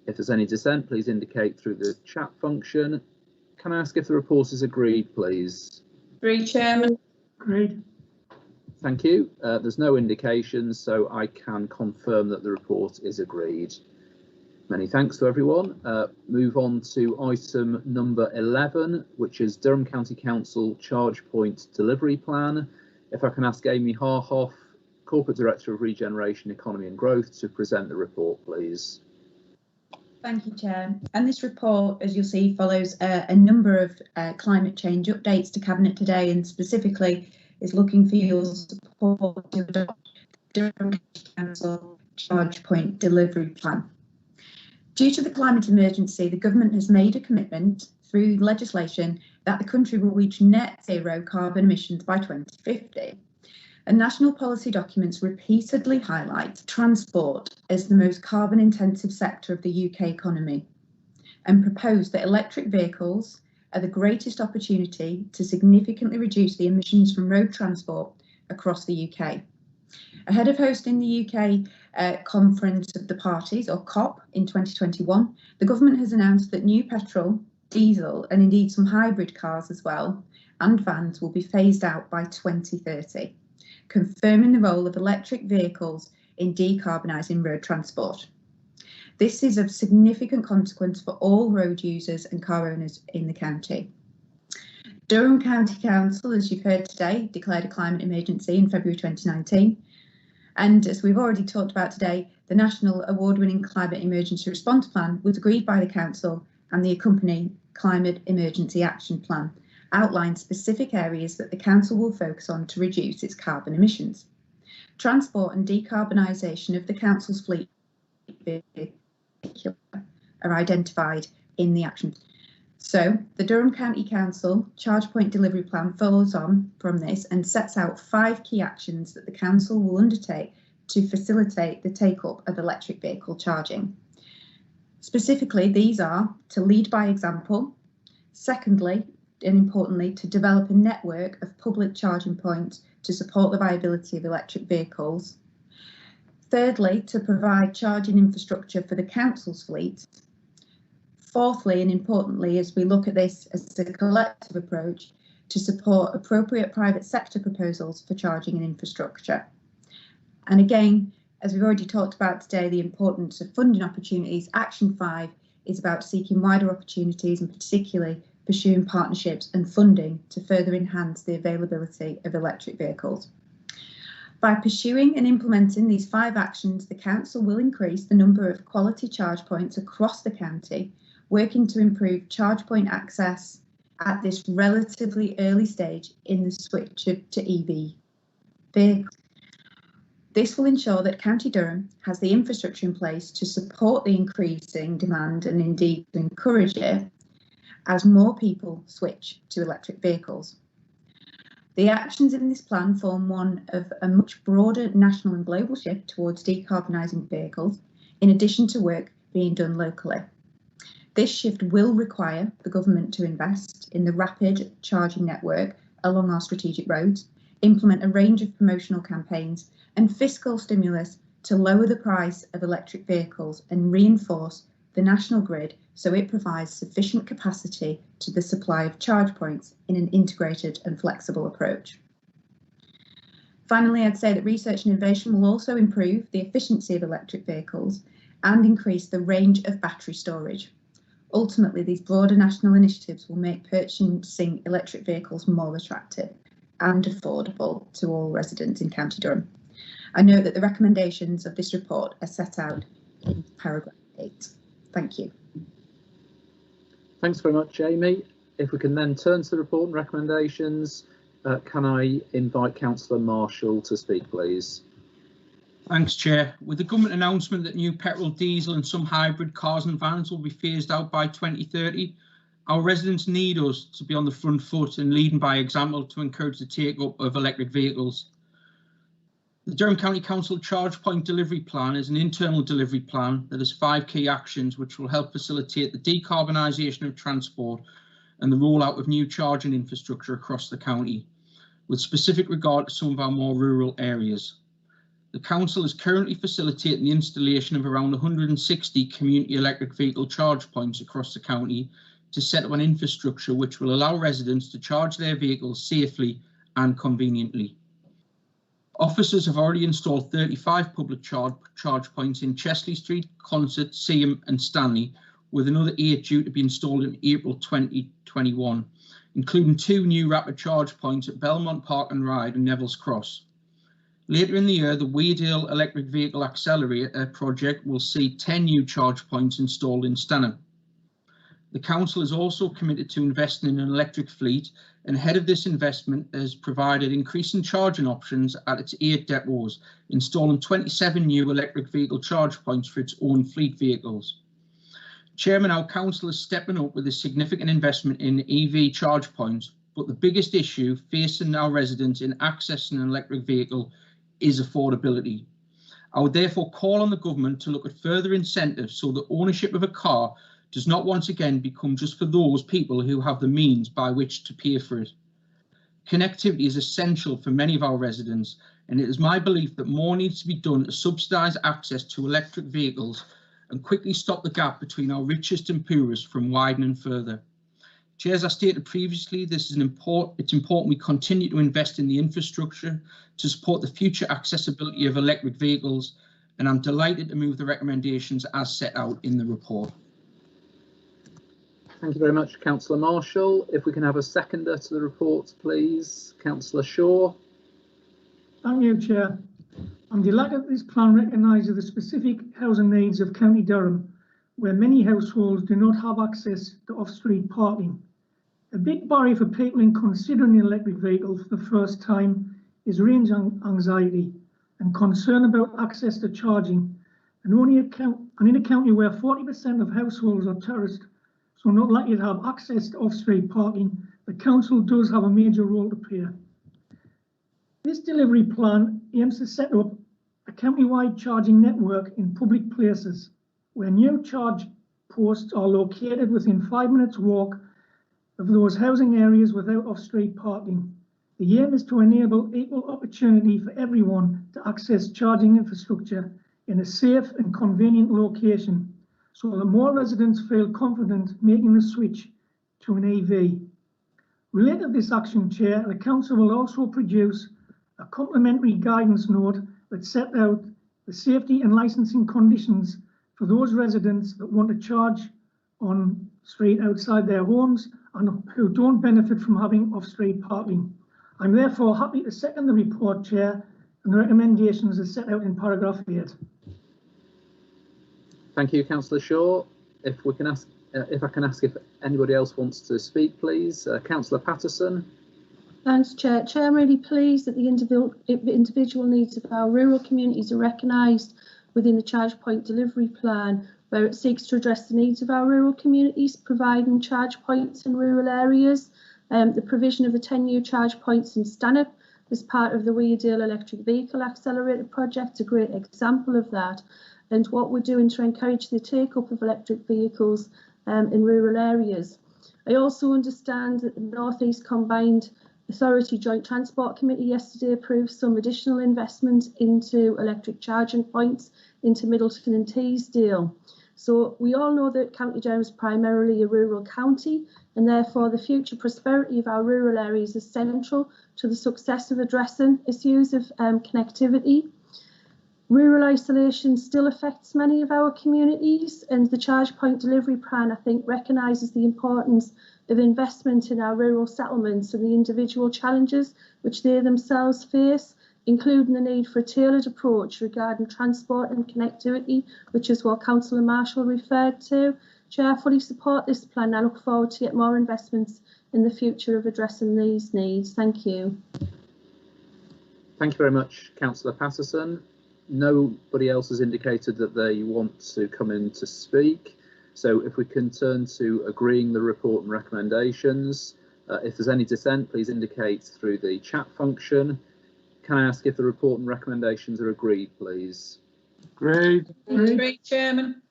If there's any dissent, please indicate through the chat function. Can I ask if the report is agreed, please? Agreed, Chairman. Agreed. Thank you. There's no indications, so I can confirm that the report is agreed. Many thanks to everyone. Move on to item number 11, which is Durham County Council Charge Point Delivery Plan. If I can ask Amy Harhoff Corporate Director of Regeneration, Economy and Growth, to present the report, please. Thank you, Chair. And this report, as you'll see, follows a number of climate change updates to Cabinet today, and specifically is looking for your support to adopt the Durham County Council Charge Point Delivery Plan. Due to the climate emergency, the government has made a commitment through legislation that the country will reach net zero carbon emissions by 2050. And national policy documents repeatedly highlight transport as the most carbon intensive sector of the UK economy and propose that electric vehicles are the greatest opportunity to significantly reduce the emissions from road transport across the UK. Ahead of hosting the UK Conference of the Parties, or COP, in 2021, the government has announced that new petrol, diesel and indeed some hybrid cars as well, and vans will be phased out by 2030, confirming the role of electric vehicles in decarbonising road transport. This is of significant consequence for all road users and car owners in the county. Durham County Council, as you've heard today, declared a climate emergency in February 2019. And as we've already talked about today, the National Award-winning Climate Emergency Response Plan was agreed by the Council, and the accompanying Climate Emergency Action Plan outlines specific areas that the Council will focus on to reduce its carbon emissions. Transport and decarbonisation of the Council's fleet are identified in the action. So the Durham County Council Charge Point Delivery Plan follows on from this and sets out 5 key actions that the Council will undertake to facilitate the take-up of electric vehicle charging. Specifically, these are to lead by example. Secondly, and importantly, to develop a network of public charging points to support the viability of electric vehicles. Thirdly, to provide charging infrastructure for the Council's fleet. Fourthly, and importantly, as we look at this as a collective approach, to support appropriate private sector proposals for charging and infrastructure. And again, as we've already talked about today, the importance of funding opportunities. Action 5 is about seeking wider opportunities and particularly pursuing partnerships and funding to further enhance the availability of electric vehicles. By pursuing and implementing these 5 actions, the Council will increase the number of quality charge points across the county, working to improve charge point access at this relatively early stage in the switch to EV vehicles. This will ensure that County Durham has the infrastructure in place to support the increasing demand and indeed to encourage it as more people switch to electric vehicles. The actions in this plan form one of a much broader national and global shift towards decarbonising vehicles, in addition to work being done locally. This shift will require the government to invest in the rapid charging network along our strategic roads, implement a range of promotional campaigns and fiscal stimulus to lower the price of electric vehicles and reinforce the national grid so it provides sufficient capacity to the supply of charge points in an integrated and flexible approach. Finally, I'd say that research and innovation will also improve the efficiency of electric vehicles and increase the range of battery storage. Ultimately, these broader national initiatives will make purchasing electric vehicles more attractive and affordable to all residents in County Durham. I note that the recommendations of this report are set out in paragraph 8. Thank you. Thanks very much, Amy. If we can then turn to the report and recommendations, can I invite Councillor Marshall to speak, please? Thanks, Chair. With the government announcement that new petrol, diesel and some hybrid cars and vans will be phased out by 2030, our residents need us to be on the front foot and leading by example to encourage the take-up of electric vehicles. The Durham County Council Charge Point Delivery Plan is an internal delivery plan that has 5 key actions which will help facilitate the decarbonisation of transport and the rollout of new charging infrastructure across the county, with specific regard to some of our more rural areas. The Council is currently facilitating the installation of around 160 community electric vehicle charge points across the county to set up an infrastructure which will allow residents to charge their vehicles safely and conveniently. Officers have already installed 35 public charge points in Chesley Street, Concert, Seaham and Stanley, with another 8 due to be installed in April 2021, including 2 new rapid charge points at Belmont Park and Ride and Neville's Cross. Later in the year, the Weardale Electric Vehicle Accelerator project will see 10 new charge points installed in Stanley. The council is also committed to investing in an electric fleet, and ahead of this investment has provided increasing charging options at its 8 depots, installing 27 new electric vehicle charge points for its own fleet vehicles. Chairman, our council is stepping up with a significant investment in EV charge points, but the biggest issue facing our residents in accessing an electric vehicle is affordability. I would therefore call on the government to look at further incentives so that ownership of a car does not once again become just for those people who have the means by which to pay for it. Connectivity is essential for many of our residents, and it is my belief that more needs to be done to subsidise access to electric vehicles and quickly stop the gap between our richest and poorest from widening further. Chair, as I stated previously, it's important we continue to invest in the infrastructure to support the future accessibility of electric vehicles, and I'm delighted to move the recommendations as set out in the report. Thank you very much, Councillor Marshall. If we can have a seconder to the report, please. Councillor Shaw. Thank you, Chair. I'm delighted that this plan recognises the specific housing needs of County Durham, where many households do not have access to off-street parking. A big barrier for people in considering an electric vehicle for the first time is range anxiety and concern about access to charging. And in a county where 40% of households are terraced, so not likely to have access to off-street parking, the council does have a major role to play. This delivery plan aims to set up a county-wide charging network in public places where new charge posts are located within 5 minutes walk of those housing areas without off-street parking. The aim is to enable equal opportunity for everyone to access charging infrastructure in a safe and convenient location, so that more residents feel confident making the switch to an EV. Related to this action, Chair, the Council will also produce a complementary guidance note that set out the safety and licensing conditions for those residents that want to charge on street outside their homes and who don't benefit from having off-street parking. I'm therefore happy to second the report, Chair, and the recommendations as set out in paragraph 8. Thank you, Councillor Shaw. If I can ask if anybody else wants to speak, please. Councillor Patterson. Thanks, Chair. Chair, I'm really pleased that the individual needs of our rural communities are recognised within the charge point delivery plan, where it seeks to address the needs of our rural communities, providing charge points in rural areas. The provision of the 10 new charge points in Stanley as part of the Weardale Electric Vehicle Accelerator project, a great example of that, and what we're doing to encourage the take-up of electric vehicles in rural areas. I also understand that the North East Combined Authority Joint Transport Committee yesterday approved some additional investment into electric charging points into Middleton and Teesdale. So we all know that County Durham is primarily a rural county, and therefore the future prosperity of our rural areas is central to the success of addressing issues of connectivity. Rural isolation still affects many of our communities, and the charge point delivery plan, I think, recognises the importance of investment in our rural settlements and the individual challenges which they themselves face, including the need for a tailored approach regarding transport and connectivity, which is what Councillor Marshall referred to. Chair, I fully support this plan. I look forward to get more investments in the future of addressing these needs. Thank you. Thank you very much, Councillor Patterson. Nobody else has indicated that they want to come in to speak. So if we can turn to agreeing the report and recommendations. If there's any dissent, please indicate through the chat function. Can I ask if the report and recommendations are agreed, please? Agreed. Agreed, Chairman.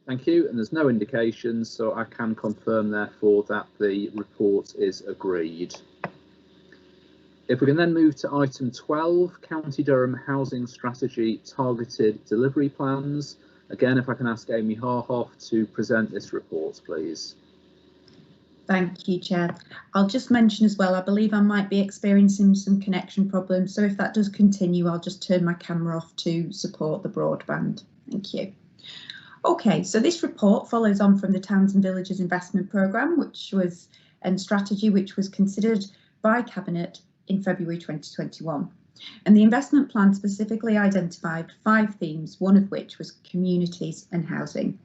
Thank you. And there's no indications, so I can confirm, therefore, that the report is agreed. If we can then move to item 12, County Durham Housing Strategy Targeted Delivery Plans. Again, if I can ask Amy Harhoff to present this report, please. Thank you, Chair. I'll just mention as well, I believe I might be experiencing some connection problems, so if that does continue, I'll just turn my camera off to support the broadband. Thank you. Okay, so this report follows on from the Towns and Villages Investment Programme, which was strategy which was considered by Cabinet in February 2021. And the investment plan specifically identified 5 themes, one of which was communities and housing.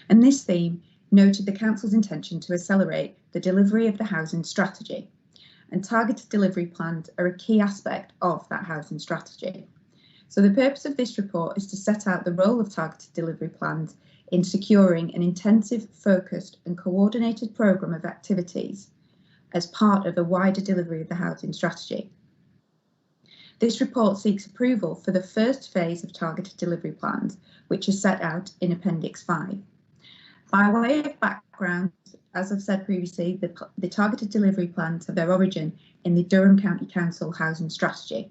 And this theme noted the Council's intention to accelerate the delivery of the housing strategy. And targeted delivery plans are a key aspect of that housing strategy. So the purpose of this report is to set out the role of targeted delivery plans in securing an intensive, focused and coordinated programme of activities as part of a wider delivery of the housing strategy. This report seeks approval for the first phase of targeted delivery plans, which is set out in Appendix 5. By way of background, as I've said previously, the targeted delivery plans have their origin in the Durham County Council housing strategy,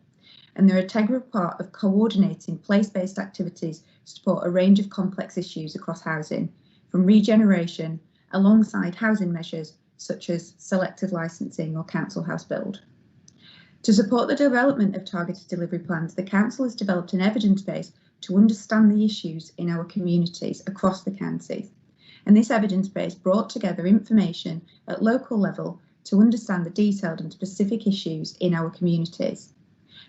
and they're an integral part of coordinating place-based activities to support a range of complex issues across housing, from regeneration alongside housing measures such as selective licensing or council house build. To support the development of targeted delivery plans, the Council has developed an evidence base to understand the issues in our communities across the county. And this evidence base brought together information at local level to understand the detailed and specific issues in our communities,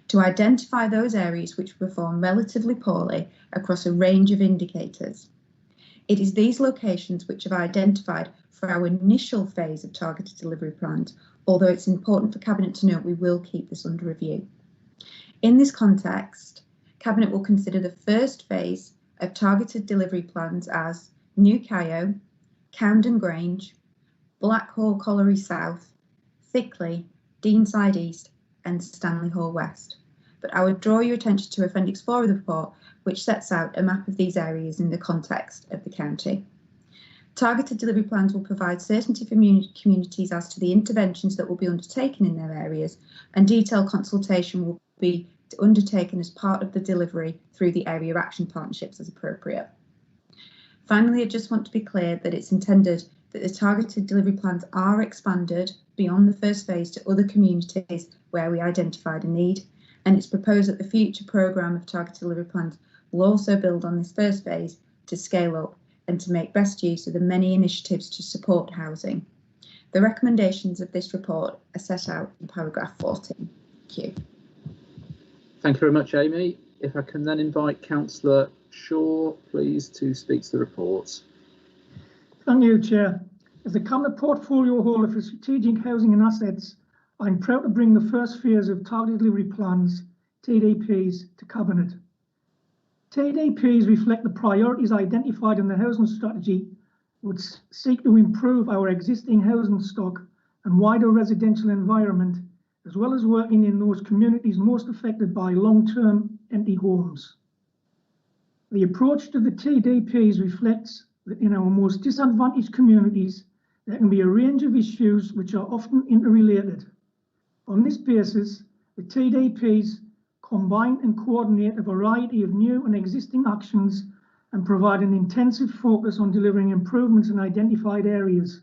to identify those areas which perform relatively poorly across a range of indicators. It is these locations which have identified for our initial phase of targeted delivery plans, although it's important for Cabinet to note we will keep this under review. In this context, Cabinet will consider the first phase of targeted delivery plans as New Kyo, Camden Grange, Blackhall Colliery South, Thickley, Deanside East and Stanley Hall West. But I would draw your attention to Appendix 4 of the report, which sets out a map of these areas in the context of the county. Targeted delivery plans will provide certainty for communities as to the interventions that will be undertaken in their areas, and detailed consultation will be undertaken as part of the delivery through the area action partnerships as appropriate. Finally, I just want to be clear that it's intended that the targeted delivery plans are expanded beyond the first phase to other communities where we identified a need, and it's proposed that the future programme of targeted delivery plans will also build on this first phase to scale up and to make best use of the many initiatives to support housing. The recommendations of this report are set out in paragraph 14. Thank you. Thank you very much, Amy. If I can then invite Councillor Shaw, please, to speak to the report. Thank you, Chair. As the Cabinet Portfolio Holder for Strategic Housing and Assets, I'm proud to bring the first phase of Targeted Delivery Plans, TDPs, to Cabinet. TDPs reflect the priorities identified in the housing strategy, which seek to improve our existing housing stock and wider residential environment, as well as working in those communities most affected by long-term empty homes. The approach to the TDPs reflects that in our most disadvantaged communities, there can be a range of issues which are often interrelated. On this basis, the TDPs combine and coordinate a variety of new and existing actions and provide an intensive focus on delivering improvements in identified areas.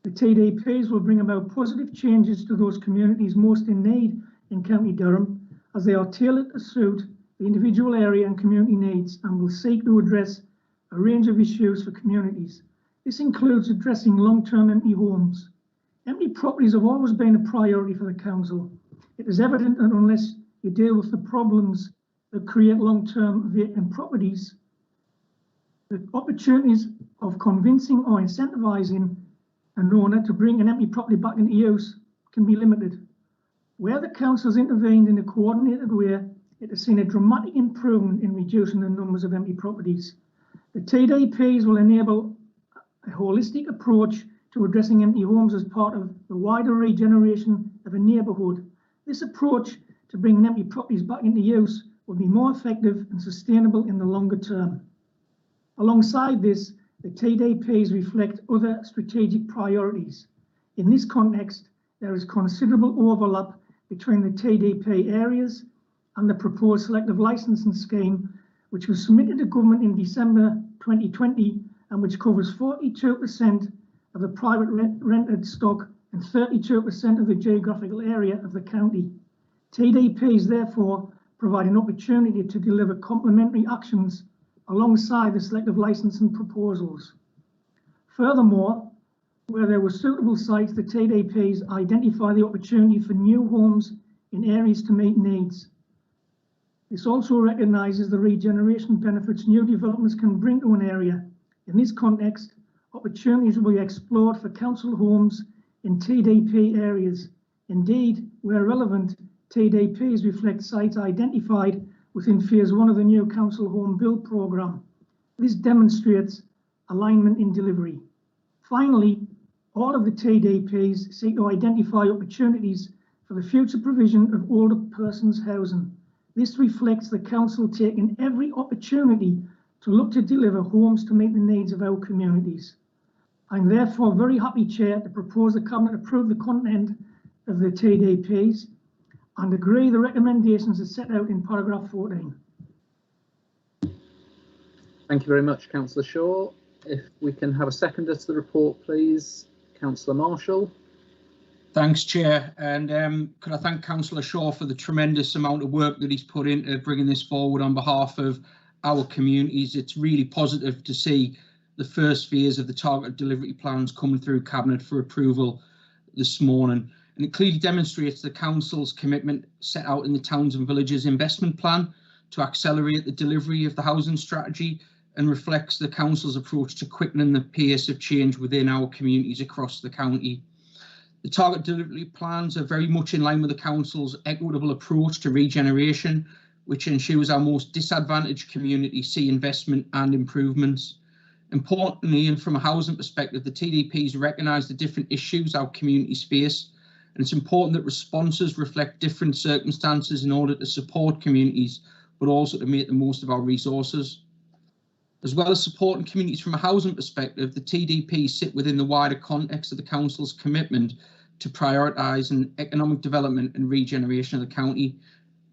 The TDPs will bring about positive changes to those communities most in need in County Durham, as they are tailored to suit the individual area and community needs, and will seek to address a range of issues for communities. This includes addressing long-term empty homes. Empty properties have always been a priority for the Council. It is evident that unless you deal with the problems that create long-term vacant properties, the opportunities of convincing or incentivising an owner to bring an empty property back into use can be limited. Where the Council has intervened in a coordinated way, it has seen a dramatic improvement in reducing the numbers of empty properties. The TDPs will enable a holistic approach to addressing empty homes as part of the wider regeneration of a neighbourhood. This approach to bringing empty properties back into use will be more effective and sustainable in the longer term. Alongside this, the TDPs reflect other strategic priorities. In this context, there is considerable overlap between the TDP areas and the proposed selective licensing scheme, which was submitted to Government in December 2020 and which covers 42% of the private rented stock and 32% of the geographical area of the county. TDPs therefore provide an opportunity to deliver complementary actions alongside the selective licensing proposals. Furthermore, where there were suitable sites, the TDPs identify the opportunity for new homes in areas to meet needs. This also recognises the regeneration benefits new developments can bring to an area. In this context, opportunities will be explored for council homes in TDP areas. Indeed, where relevant, TDPs reflect sites identified within phase 1 of the new council home build programme. This demonstrates alignment in delivery. Finally, all of the TDPs seek to identify opportunities for the future provision of older persons housing. This reflects the council taking every opportunity to look to deliver homes to meet the needs of our communities. I'm therefore very happy, Chair, to propose the Cabinet approve the content of the TDPs and agree the recommendations are set out in paragraph 14. Thank you very much, Councillor Shaw. If we can have a seconder to the report, please. Councillor Marshall. Thanks, Chair, and could I thank Councillor Shaw for the tremendous amount of work that he's put into bringing this forward on behalf of our communities. It's really positive to see the first phase of the target delivery plans coming through Cabinet for approval this morning, and it clearly demonstrates the Council's commitment set out in the Towns and Villages Investment Plan to accelerate the delivery of the housing strategy, and reflects the Council's approach to quickening the pace of change within our communities across the county. The target delivery plans are very much in line with the Council's equitable approach to regeneration, which ensures our most disadvantaged communities see investment and improvements. Importantly, and from a housing perspective, the TDPs recognise the different issues our communities face, and it's important that responses reflect different circumstances in order to support communities, but also to make the most of our resources. As well as supporting communities from a housing perspective, the TDPs sit within the wider context of the Council's commitment to prioritising economic development and regeneration of the county.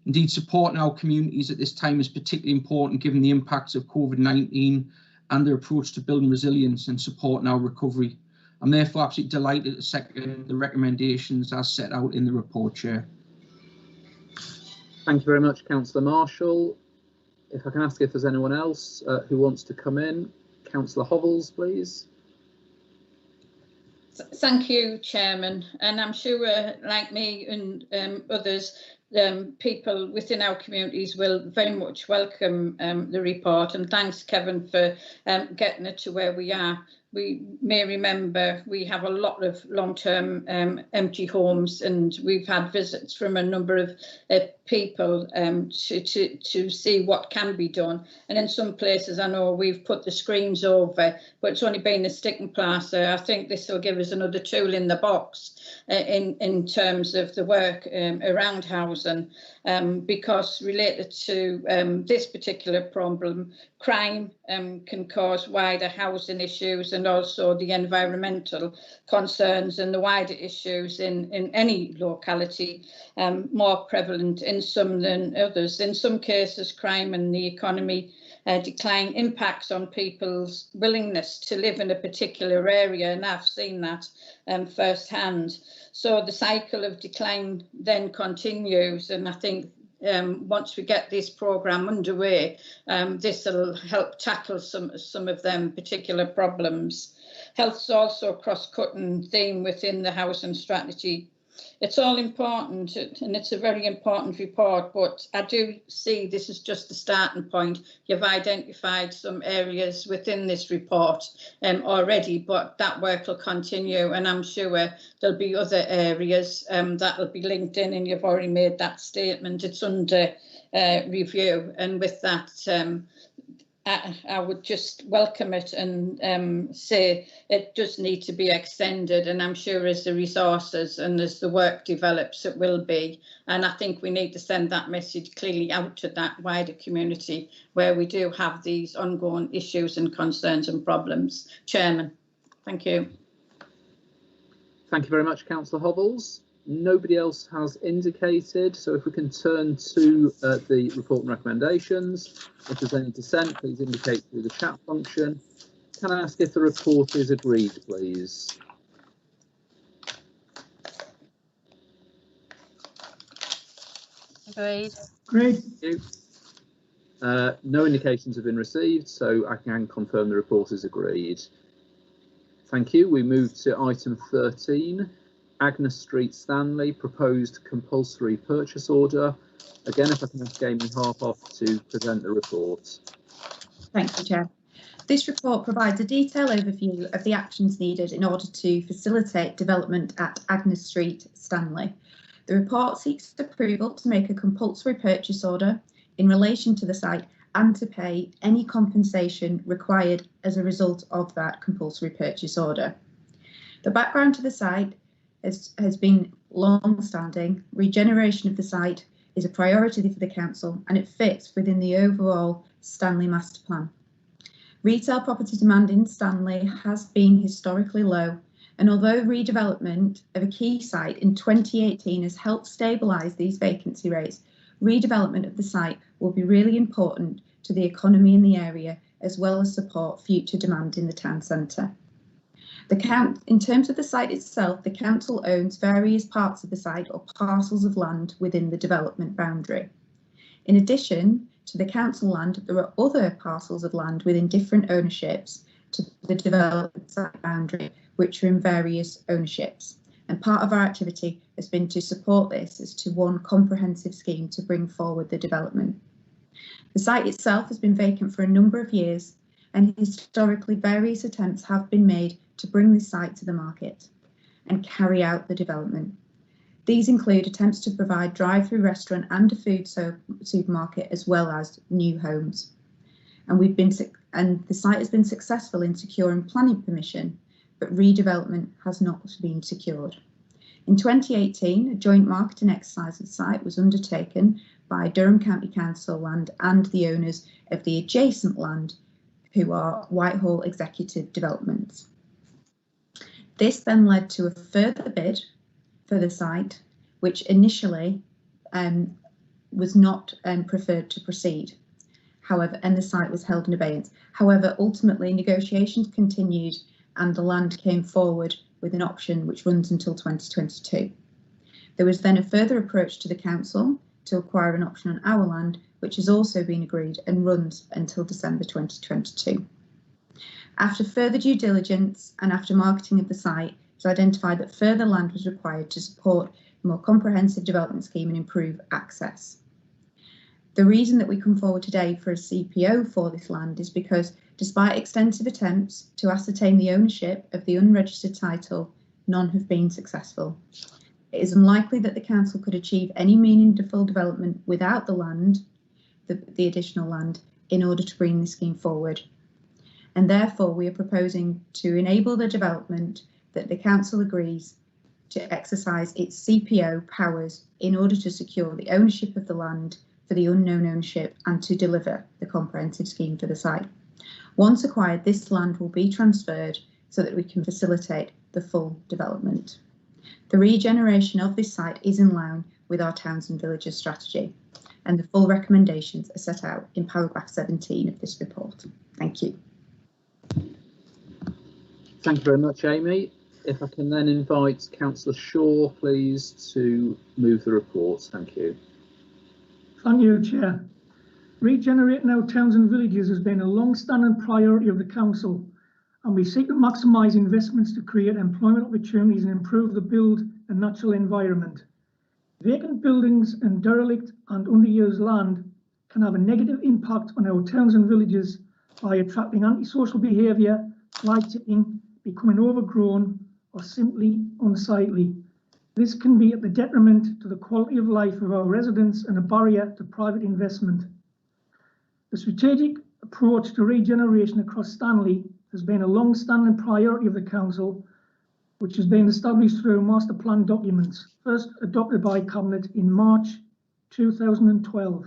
Indeed, supporting our communities at this time is particularly important given the impacts of COVID-19 and their approach to building resilience and supporting our recovery. I'm therefore absolutely delighted to second the recommendations as set out in the report, Chair. Thank you very much, Councillor Marshall. If I can ask if there's anyone else who wants to come in. Councillor Hovels, please. Thank you, Chairman. And I'm sure, like me and others, people within our communities will very much welcome the report. And thanks, Kevin, for getting it to where we are. We may remember we have a lot of long-term empty homes, and we've had visits from a number of people to see what can be done. And in some places, I know we've put the screens over, but it's only been a sticking plaster. I think this will give us another tool in the box in terms of the work around housing, because related to this particular problem, crime can cause wider housing issues, and also the environmental concerns and the wider issues in any locality, more prevalent in some than others. In some cases, crime and the economy decline impacts on people's willingness to live in a particular area, and I've seen that firsthand. So the cycle of decline then continues, and I think once we get this programme underway, this will help tackle some of them particular problems. Health's also a cross-cutting theme within the housing strategy. It's all important, and it's a very important report, but I do see this is just the starting point. You've identified some areas within this report already, but that work will continue, and I'm sure there'll be other areas that will be linked in, and you've already made that statement. It's under review, and with that, I would just welcome it and say it does need to be extended, and I'm sure as the resources and as the work develops it will be, and I think we need to send that message clearly out to that wider community where we do have these ongoing issues and concerns and problems. Chairman, thank you. Thank you very much, Councillor Hovels. Nobody else has indicated, so if we can turn to the report and recommendations. If there's any dissent, please indicate through the chat function. Can I ask if the report is agreed, please? Agreed. Agreed. Thank you. No indications have been received, so I can confirm the report is agreed. Thank you. We move to item 13. Agnes Street, Stanley, proposed compulsory purchase order. Again, if I can ask Amy Harpoff to present the report. Thank you, Chair. This report provides a detailed overview of the actions needed in order to facilitate development at Agnes Street, Stanley. The report seeks approval to make a compulsory purchase order in relation to the site and to pay any compensation required as a result of that compulsory purchase order. The background to the site has been long-standing. Regeneration of the site is a priority for the council and it fits within the overall Stanley master plan. Retail property demand in Stanley has been historically low, and although redevelopment of a key site in 2018 has helped stabilise these vacancy rates, redevelopment of the site will be really important to the economy in the area as well as support future demand in the town centre. In terms of the site itself, the council owns various parts of the site or parcels of land within the development boundary. In addition to the council land, there are other parcels of land within different ownerships to the development site boundary, which are in various ownerships. And part of our activity has been to support this as to one comprehensive scheme to bring forward the development. The site itself has been vacant for a number of years, and historically various attempts have been made to bring this site to the market and carry out the development. These include attempts to provide drive-through restaurant and a food supermarket, as well as new homes. And the site has been successful in securing planning permission, but redevelopment has not been secured. In 2018, a joint marketing exercise of the site was undertaken by Durham County Council land and the owners of the adjacent land, who are Whitehall Executive Developments. This then led to a further bid for the site, which initially was not preferred to proceed. However, and the site was held in abeyance. However, ultimately negotiations continued and the land came forward with an option which runs until 2022. There was then a further approach to the council to acquire an option on our land, which has also been agreed and runs until December 2022. After further due diligence and after marketing of the site, it was identified that further land was required to support a more comprehensive development scheme and improve access. The reason that we come forward today for a CPO for this land is because, despite extensive attempts to ascertain the ownership of the unregistered title, none have been successful. It is unlikely that the council could achieve any meaningful development without the land, the additional land, in order to bring the scheme forward. And therefore we are proposing to enable the development that the council agrees to exercise its CPO powers in order to secure the ownership of the land for the unknown ownership and to deliver the comprehensive scheme for the site. Once acquired, this land will be transferred so that we can facilitate the full development. The regeneration of this site is in line with our towns and villages strategy, and the full recommendations are set out in paragraph 17 of this report. Thank you. Thank you very much, Amy. If I can then invite Councillor Shaw, please, to move the report. Thank you. Thank you, Chair. Regenerating our towns and villages has been a long-standing priority of the Council, and we seek to maximise investments to create employment opportunities and improve the build and natural environment. Vacant buildings and derelict and underused land can have a negative impact on our towns and villages by attracting antisocial behaviour, fly-tipping, becoming overgrown, or simply unsightly. This can be at the detriment to the quality of life of our residents and a barrier to private investment. The strategic approach to regeneration across Stanley has been a long-standing priority of the Council, which has been established through master plan documents, first adopted by Cabinet in March 2012.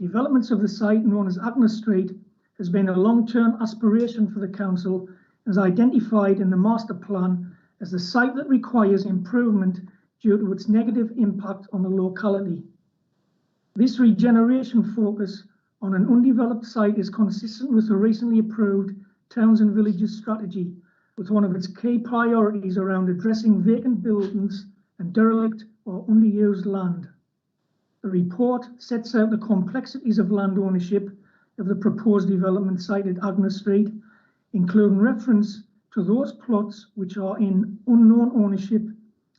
Developments of the site known as Agnes Street has been a long-term aspiration for the Council, as identified in the master plan as the site that requires improvement due to its negative impact on the locality. This regeneration focus on an undeveloped site is consistent with the recently approved Towns and Villages strategy, with one of its key priorities around addressing vacant buildings and derelict or underused land. The report sets out the complexities of land ownership of the proposed development site at Agnes Street, including reference to those plots which are in unknown ownership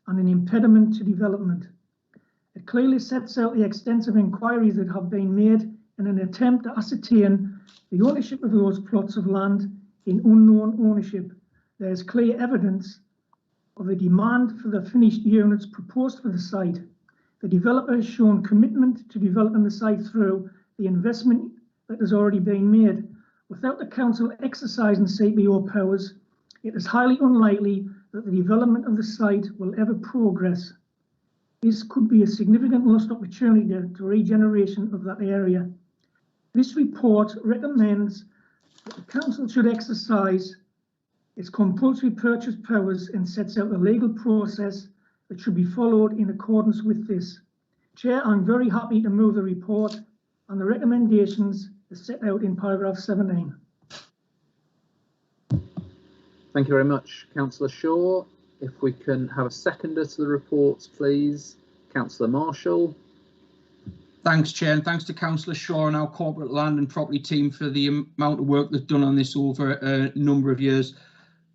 and an impediment to development. It clearly sets out the extensive inquiries that have been made in an attempt to ascertain the ownership of those plots of land in unknown ownership. There is clear evidence of the demand for the finished units proposed for the site. The developer has shown commitment to developing the site through the investment that has already been made. Without the council exercising CPO powers, it is highly unlikely that the development of the site will ever progress. This could be a significant lost opportunity to regeneration of that area. This report recommends that the council should exercise its compulsory purchase powers and sets out the legal process that should be followed in accordance with this. Chair, I'm very happy to move the report and the recommendations as set out in paragraph 17. Thank you very much, Councillor Shaw. If we can have a seconder to the reports, please. Councillor Marshall. Thanks, Chair, and thanks to Councillor Shaw and our corporate land and property team for the amount of work they've done on this over a number of years.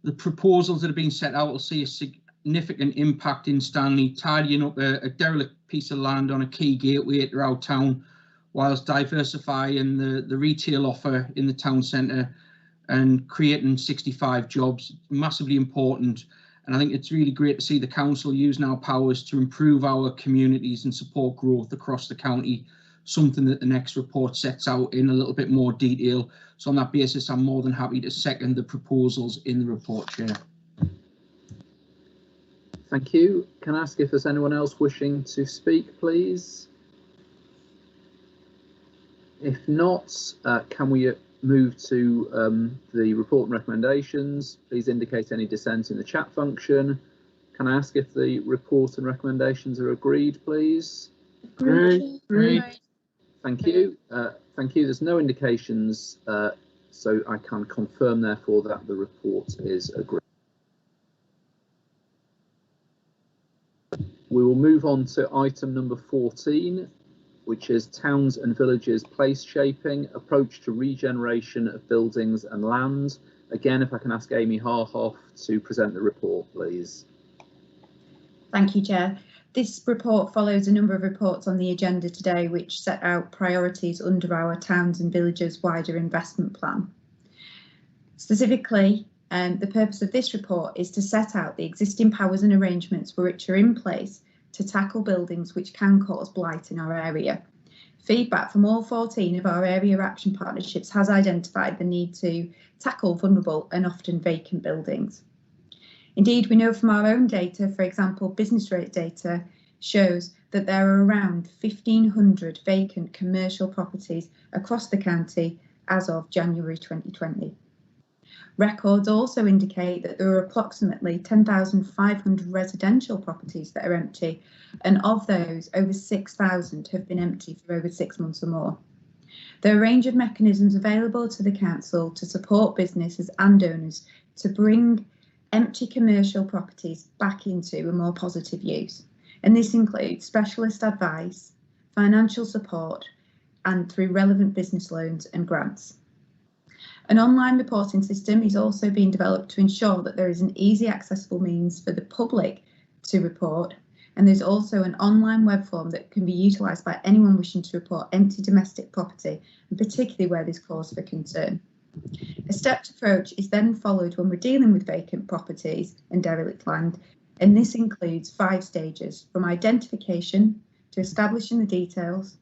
The proposals that have been set out will see a significant impact in Stanley, tidying up a derelict piece of land on a key gateway to our town, whilst diversifying the retail offer in the town centre and creating 65 jobs. Massively important, and I think it's really great to see the council using our powers to improve our communities and support growth across the county, something that the next report sets out in a little bit more detail. So on that basis, I'm more than happy to second the proposals in the report, Chair. Thank you. Can I ask if there's anyone else wishing to speak, please? If not, can we move to the report and recommendations? Please indicate any dissent in the chat function. Can I ask if the report and recommendations are agreed, please? Agreed. Thank you. Thank you. There's no indications, so I can confirm, therefore, that the report is agreed. We will move on to item number 14, which is Towns and Villages Place Shaping, Approach to Regeneration of Buildings and Land. Again, if I can ask Amy Harhoff to present the report, please. Thank you, Chair. This report follows a number of reports on the agenda today which set out priorities under our Towns and Villages wider investment plan. Specifically, the purpose of this report is to set out the existing powers and arrangements which are in place to tackle buildings which can cause blight in our area. Feedback from all 14 of our area action partnerships has identified the need to tackle vulnerable and often vacant buildings. Indeed, we know from our own data, for example, business rate data shows that there are around 1,500 vacant commercial properties across the county as of January 2020. Records also indicate that there are approximately 10,500 residential properties that are empty, and of those, over 6,000 have been empty for over 6 months or more. There are a range of mechanisms available to the council to support businesses and owners to bring empty commercial properties back into a more positive use, and this includes specialist advice, financial support, and through relevant business loans and grants. An online reporting system is also being developed to ensure that there is an easy accessible means for the public to report, and there's also an online web form that can be utilised by anyone wishing to report empty domestic property, and particularly where there's cause for concern. A stepped approach is then followed when we're dealing with vacant properties and derelict land, and this includes 5 stages, from identification to establishing the details,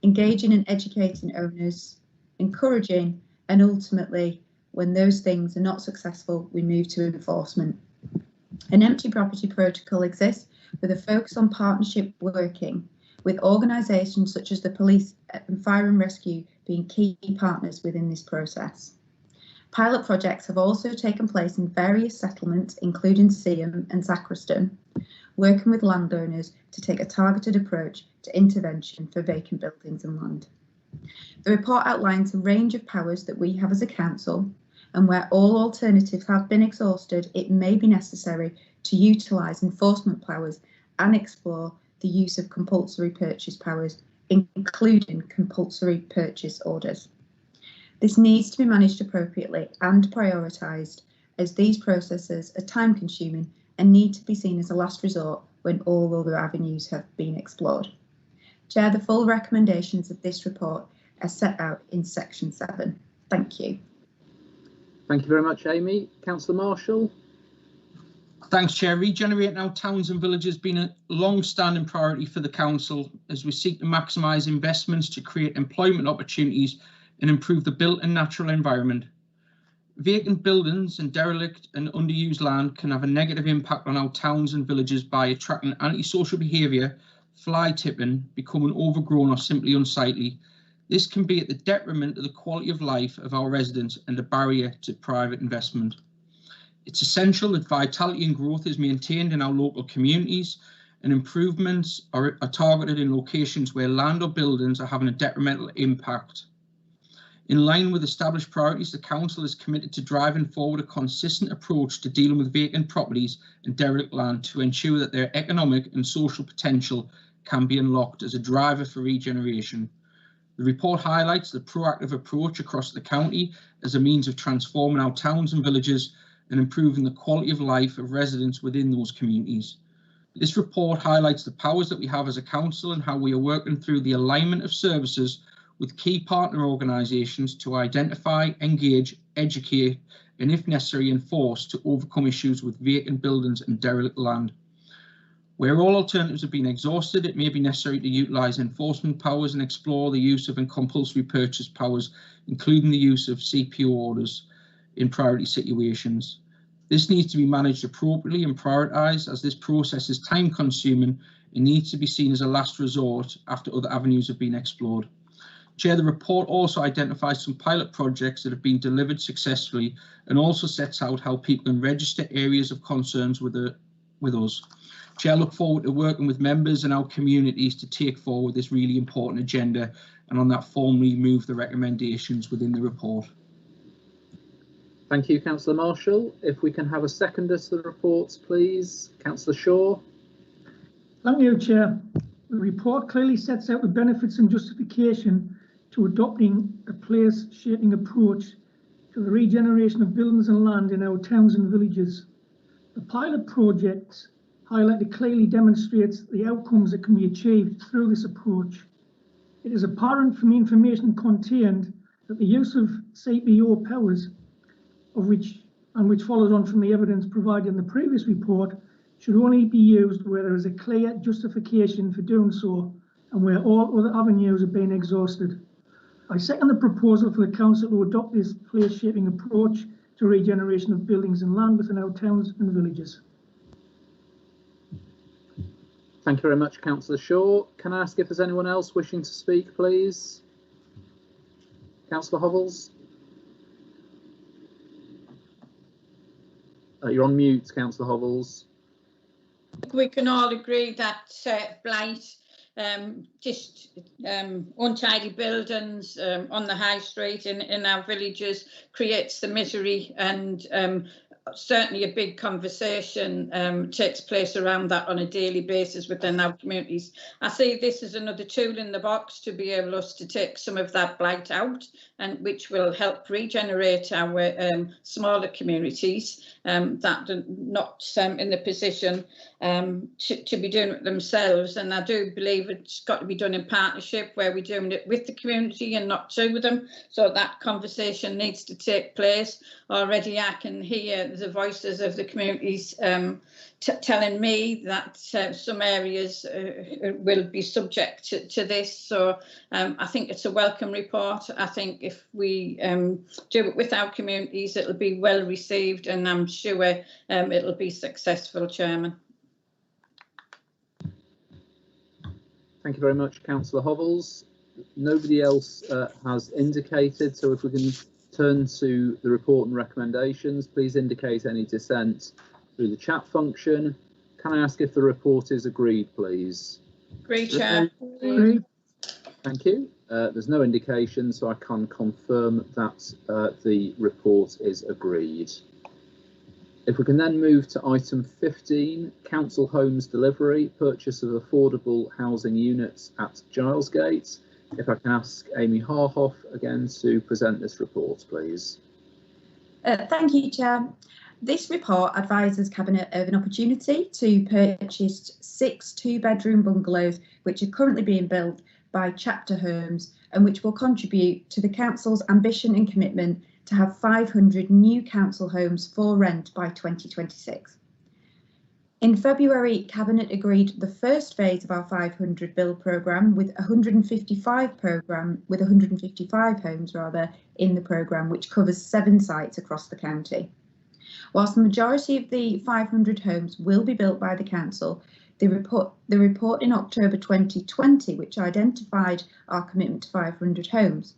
engaging and educating owners, encouraging, and ultimately, when those things are not successful, we move to enforcement. An empty property protocol exists with a focus on partnership working with organisations such as the police and fire and rescue being key partners within this process. Pilot projects have also taken place in various settlements, including Seaham and Sacriston, working with landowners to take a targeted approach to intervention for vacant buildings and land. The report outlines a range of powers that we have as a council, and where all alternatives have been exhausted, it may be necessary to utilise enforcement powers and explore the use of compulsory purchase powers, including compulsory purchase orders. This needs to be managed appropriately and prioritised, as these processes are time consuming and need to be seen as a last resort when all other avenues have been explored. Chair, the full recommendations of this report are set out in section 7. Thank you. Thank you very much, Amy. Councillor Marshall. Thanks, Chair. Regenerating our towns and villages has been a long-standing priority for the Council as we seek to maximise investments to create employment opportunities and improve the built and natural environment. Vacant buildings and derelict and underused land can have a negative impact on our towns and villages by attracting antisocial behaviour, fly tipping, becoming overgrown or simply unsightly. This can be at the detriment of the quality of life of our residents and a barrier to private investment. It's essential that vitality and growth is maintained in our local communities and improvements are targeted in locations where land or buildings are having a detrimental impact. In line with established priorities, the Council is committed to driving forward a consistent approach to dealing with vacant properties and derelict land to ensure that their economic and social potential can be unlocked as a driver for regeneration. The report highlights the proactive approach across the county as a means of transforming our towns and villages and improving the quality of life of residents within those communities. This report highlights the powers that we have as a council and how we are working through the alignment of services with key partner organisations to identify, engage, educate, and if necessary enforce to overcome issues with vacant buildings and derelict land. Where all alternatives have been exhausted, it may be necessary to utilise enforcement powers and explore the use of compulsory purchase powers, including the use of CPO orders in priority situations. This needs to be managed appropriately and prioritised as this process is time consuming and needs to be seen as a last resort after other avenues have been explored. Chair, the report also identifies some pilot projects that have been delivered successfully and also sets out how people can register areas of concerns with us. Chair, I look forward to working with members and our communities to take forward this really important agenda and on that formally move the recommendations within the report. Thank you, Councillor Marshall. If we can have a seconder to the reports, please. Councillor Shaw. Thank you, Chair. The report clearly sets out the benefits and justification to adopting a place-shaping approach to the regeneration of buildings and land in our towns and villages. The pilot projects highlighted clearly demonstrates the outcomes that can be achieved through this approach. It is apparent from the information contained that the use of CPO powers, which follows on from the evidence provided in the previous report, should only be used where there is a clear justification for doing so and where all other avenues have been exhausted. I second the proposal for the Council to adopt this place-shaping approach to regeneration of buildings and land within our towns and villages. Thank you very much, Councillor Shaw. Can I ask if there's anyone else wishing to speak, please? Councillor Hovels. You're on mute, Councillor Hovels. We can all agree that blight, untidy buildings on the high street in our villages creates the misery, and certainly a big conversation takes place around that on a daily basis within our communities. I see this as another tool in the box to be able to take some of that blight out, and which will help regenerate our smaller communities that are not in the position to be doing it themselves. And I do believe it's got to be done in partnership, where we're doing it with the community and not to them. So that conversation needs to take place. Already I can hear the voices of the communities telling me that some areas will be subject to this. So I think it's a welcome report. I think if we do it with our communities, it'll be well received, and I'm sure it'll be successful, Chairman. Thank you very much, Councillor Hovels. Nobody else has indicated, so if we can turn to the report and recommendations, please indicate any dissent through the chat function. Can I ask if the report is agreed, please? Agreed, Chair. Agreed. Thank you. There's no indication, so I can confirm that the report is agreed. If we can then move to item 15, Council Homes Delivery, purchase of affordable housing units at Giles Gate. If I can ask Amy Harhoff again to present this report, please. Thank you, Chair. This report advises Cabinet of an opportunity to purchase 6 two-bedroom bungalows which are currently being built by Chapter Homes and which will contribute to the Council's ambition and commitment to have 500 new council homes for rent by 2026. In February, Cabinet agreed the first phase of our 500 build programme with 155 homes in the programme, which covers 7 sites across the county. Whilst the majority of the 500 homes will be built by the council, the report in October 2020, which identified our commitment to 500 homes,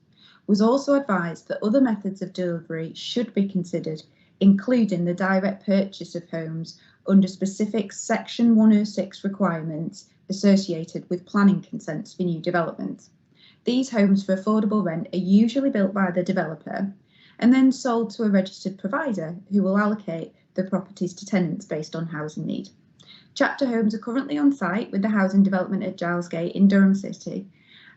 was also advised that other methods of delivery should be considered, including the direct purchase of homes under specific Section 106 requirements associated with planning consents for new developments. These homes for affordable rent are usually built by the developer and then sold to a registered provider who will allocate the properties to tenants based on housing need. Chapter Homes are currently on site with the housing development at Giles in Durham City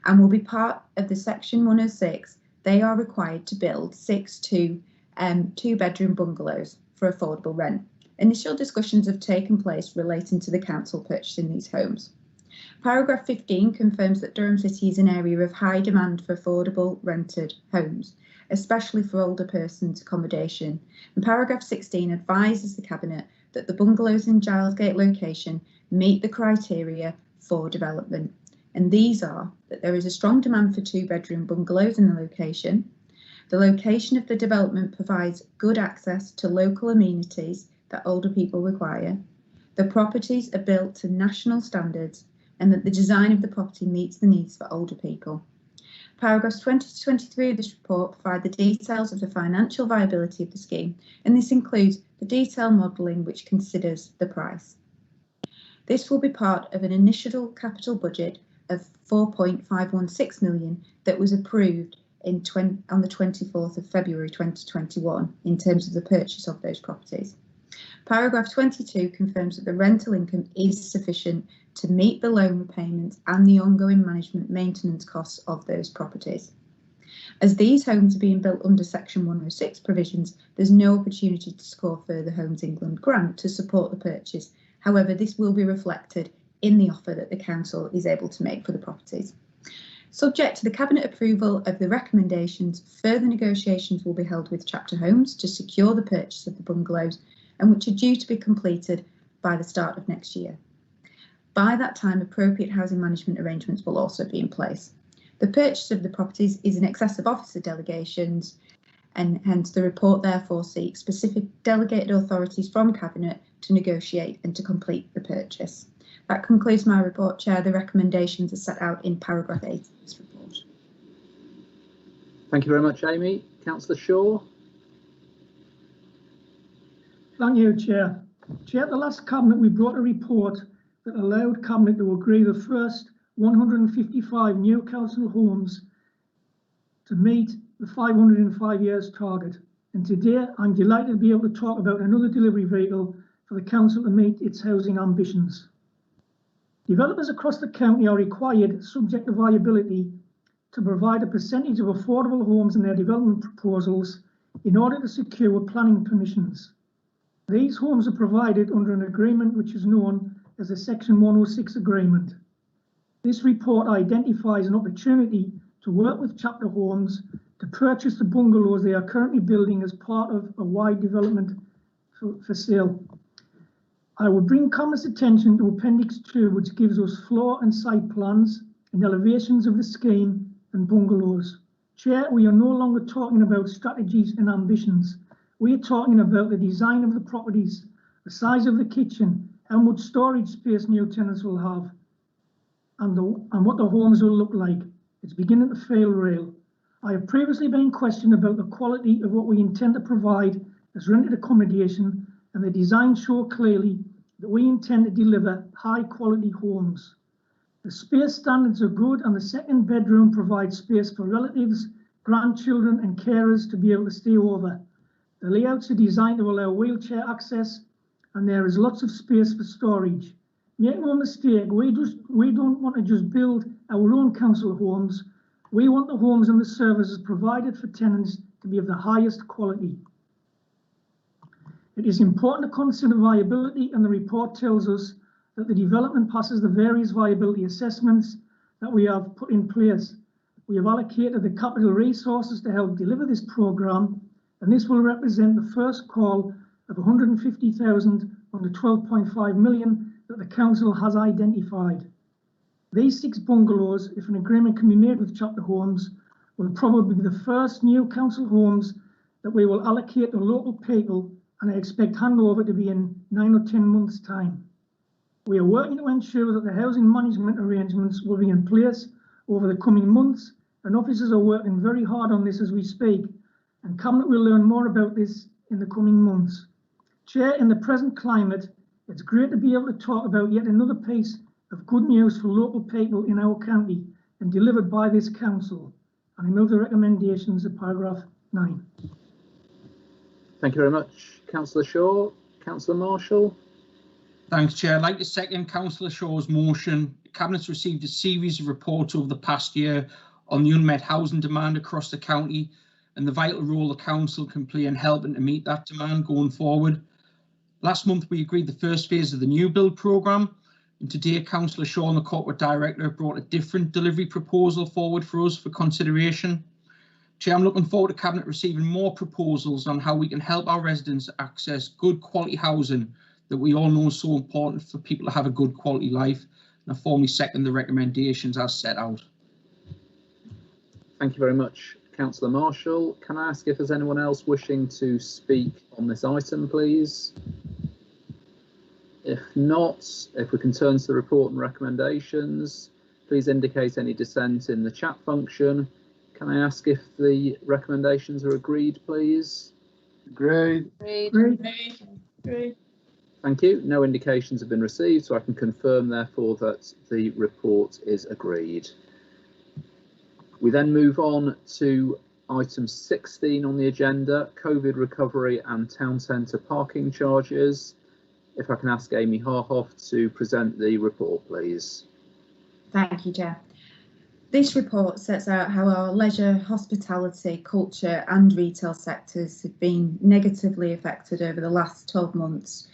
and will be part of the Section 106. They are required to build 6 two-bedroom bungalows for affordable rent. Initial discussions have taken place relating to the council purchasing these homes. Paragraph 15 confirms that Durham City is an area of high demand for affordable rented homes, especially for older persons accommodation. And paragraph 16 advises the Cabinet that the bungalows in Gilesgate location meet the criteria for development. And these are that there is a strong demand for two-bedroom bungalows in the location of the development provides good access to local amenities that older people require, the properties are built to national standards, and that the design of the property meets the needs for older people. Paragraphs 20 to 23 of this report provide the details of the financial viability of the scheme, and this includes the detailed modelling which considers the price. This will be part of an initial capital budget of 4.516 million that was approved on the 24th of February 2021 in terms of the purchase of those properties. Paragraph 22 confirms that the rental income is sufficient to meet the loan repayments and the ongoing management maintenance costs of those properties. As these homes are being built under Section 106 provisions, there's no opportunity to score further Homes England grant to support the purchase. However, this will be reflected in the offer that the council is able to make for the properties. Subject to the Cabinet approval of the recommendations, further negotiations will be held with Chapter Homes to secure the purchase of the bungalows, and which are due to be completed by the start of next year. By that time, appropriate housing management arrangements will also be in place. The purchase of the properties is in excess of officer delegations, and hence the report therefore seeks specific delegated authorities from Cabinet to negotiate and to complete the purchase. That concludes my report, Chair. The recommendations are set out in paragraph 8 of this report. Thank you very much, Amy. Councillor Shaw. Thank you, Chair. Chair, at the last Cabinet, we brought a report that allowed Cabinet to agree the first 155 new council homes to meet the 500 in 5 years target. And today, I'm delighted to be able to talk about another delivery vehicle for the council to meet its housing ambitions. Developers across the county are required, subject to viability, to provide a percentage of affordable homes in their development proposals in order to secure planning permissions. These homes are provided under an agreement which is known as a Section 106 agreement. This report identifies an opportunity to work with Chapter Homes to purchase the bungalows they are currently building as part of a wide development for sale. I will bring Cabine's attention to Appendix 2, which gives us floor and site plans and elevations of the scheme and bungalows. Chair, we are no longer talking about strategies and ambitions. We are talking about the design of the properties, the size of the kitchen, how much storage space new tenants will have, and what the homes will look like. It's beginning to feel real. I have previously been questioned about the quality of what we intend to provide as rented accommodation, and the designs show clearly that we intend to deliver high quality homes. The space standards are good, and the second bedroom provides space for relatives, grandchildren and carers to be able to stay over. The layouts are designed to allow wheelchair access, and there is lots of space for storage. Make no mistake, we don't want to just build our own council homes. We want the homes and the services provided for tenants to be of the highest quality. It is important to consider viability, and the report tells us that the development passes the various viability assessments that we have put in place. We have allocated the capital resources to help deliver this programme, and this will represent the first call of 150,000 on the 12.5 million that the council has identified. These 6 bungalows, if an agreement can be made with Chapter Homes, will probably be the first new council homes that we will allocate to local people, and I expect handover to be in 9 or 10 months' time. We are working to ensure that the housing management arrangements will be in place over the coming months, and officers are working very hard on this as we speak, and Cabinet will learn more about this in the coming months. Chair, in the present climate, it's great to be able to talk about yet another piece of good news for local people in our county and delivered by this council. And I move the recommendations of paragraph 9. Thank you very much, Councillor Shaw. Councillor Marshall. Thanks, Chair. I'd like to second Councillor Shaw's motion. Cabinet's received a series of reports over the past year on the unmet housing demand across the county and the vital role the council can play in helping to meet that demand going forward. Last month, we agreed the first phase of the new build programme, and today Councillor Shaw and the Corporate Director brought a different delivery proposal forward for us for consideration. Chair, I'm looking forward to Cabinet receiving more proposals on how we can help our residents access good quality housing that we all know is so important for people to have a good quality life. And I formally second the recommendations as set out. Thank you very much, Councillor Marshall. Can I ask if there's anyone else wishing to speak on this item, please? If not, if we can turn to the report and recommendations, please indicate any dissent in the chat function. Can I ask if the recommendations are agreed, please? Agreed. Agreed. Thank you. No indications have been received, so I can confirm, therefore, that the report is agreed. We then move on to item 16 on the agenda, COVID recovery and town centre parking charges. If I can ask Amy Harhoff to present the report, please. Thank you, Chair. This report sets out how our leisure, hospitality, culture and retail sectors have been negatively affected over the last 12 months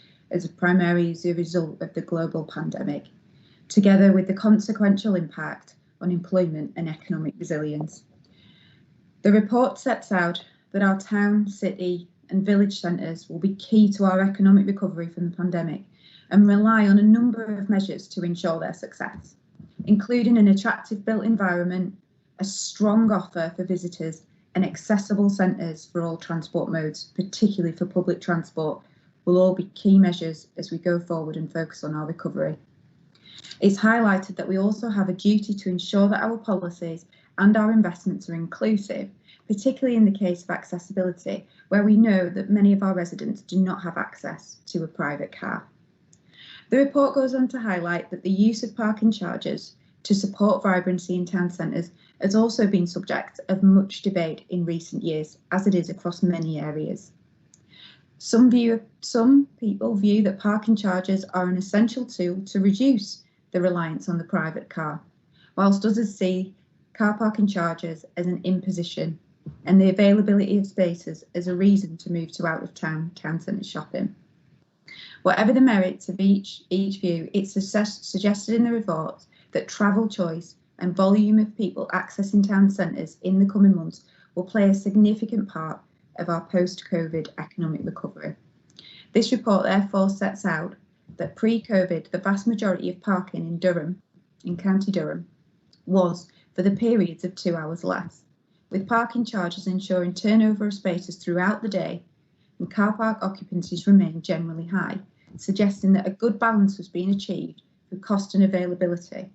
primarily as a result of the global pandemic, together with the consequential impact on employment and economic resilience. The report sets out that our town, city and village centres will be key to our economic recovery from the pandemic and rely on a number of measures to ensure their success, including an attractive built environment, a strong offer for visitors and accessible centres for all transport modes, particularly for public transport, will all be key measures as we go forward and focus on our recovery. It's highlighted that we also have a duty to ensure that our policies and our investments are inclusive, particularly in the case of accessibility, where we know that many of our residents do not have access to a private car. The report goes on to highlight that the use of parking charges to support vibrancy in town centres has also been subject of much debate in recent years, as it is across many areas. Some people view that parking charges are an essential tool to reduce the reliance on the private car, whilst others see car parking charges as an imposition and the availability of spaces as a reason to move to out-of-town town centre shopping. Whatever the merits of each view, it's suggested in the report that travel choice and volume of people accessing town centres in the coming months will play a significant part of our post-COVID economic recovery. This report therefore sets out that pre-COVID, the vast majority of parking in Durham, in County Durham, was for the periods of 2 hours less, with parking charges ensuring turnover of spaces throughout the day and car park occupancies remained generally high, suggesting that a good balance was being achieved for cost and availability.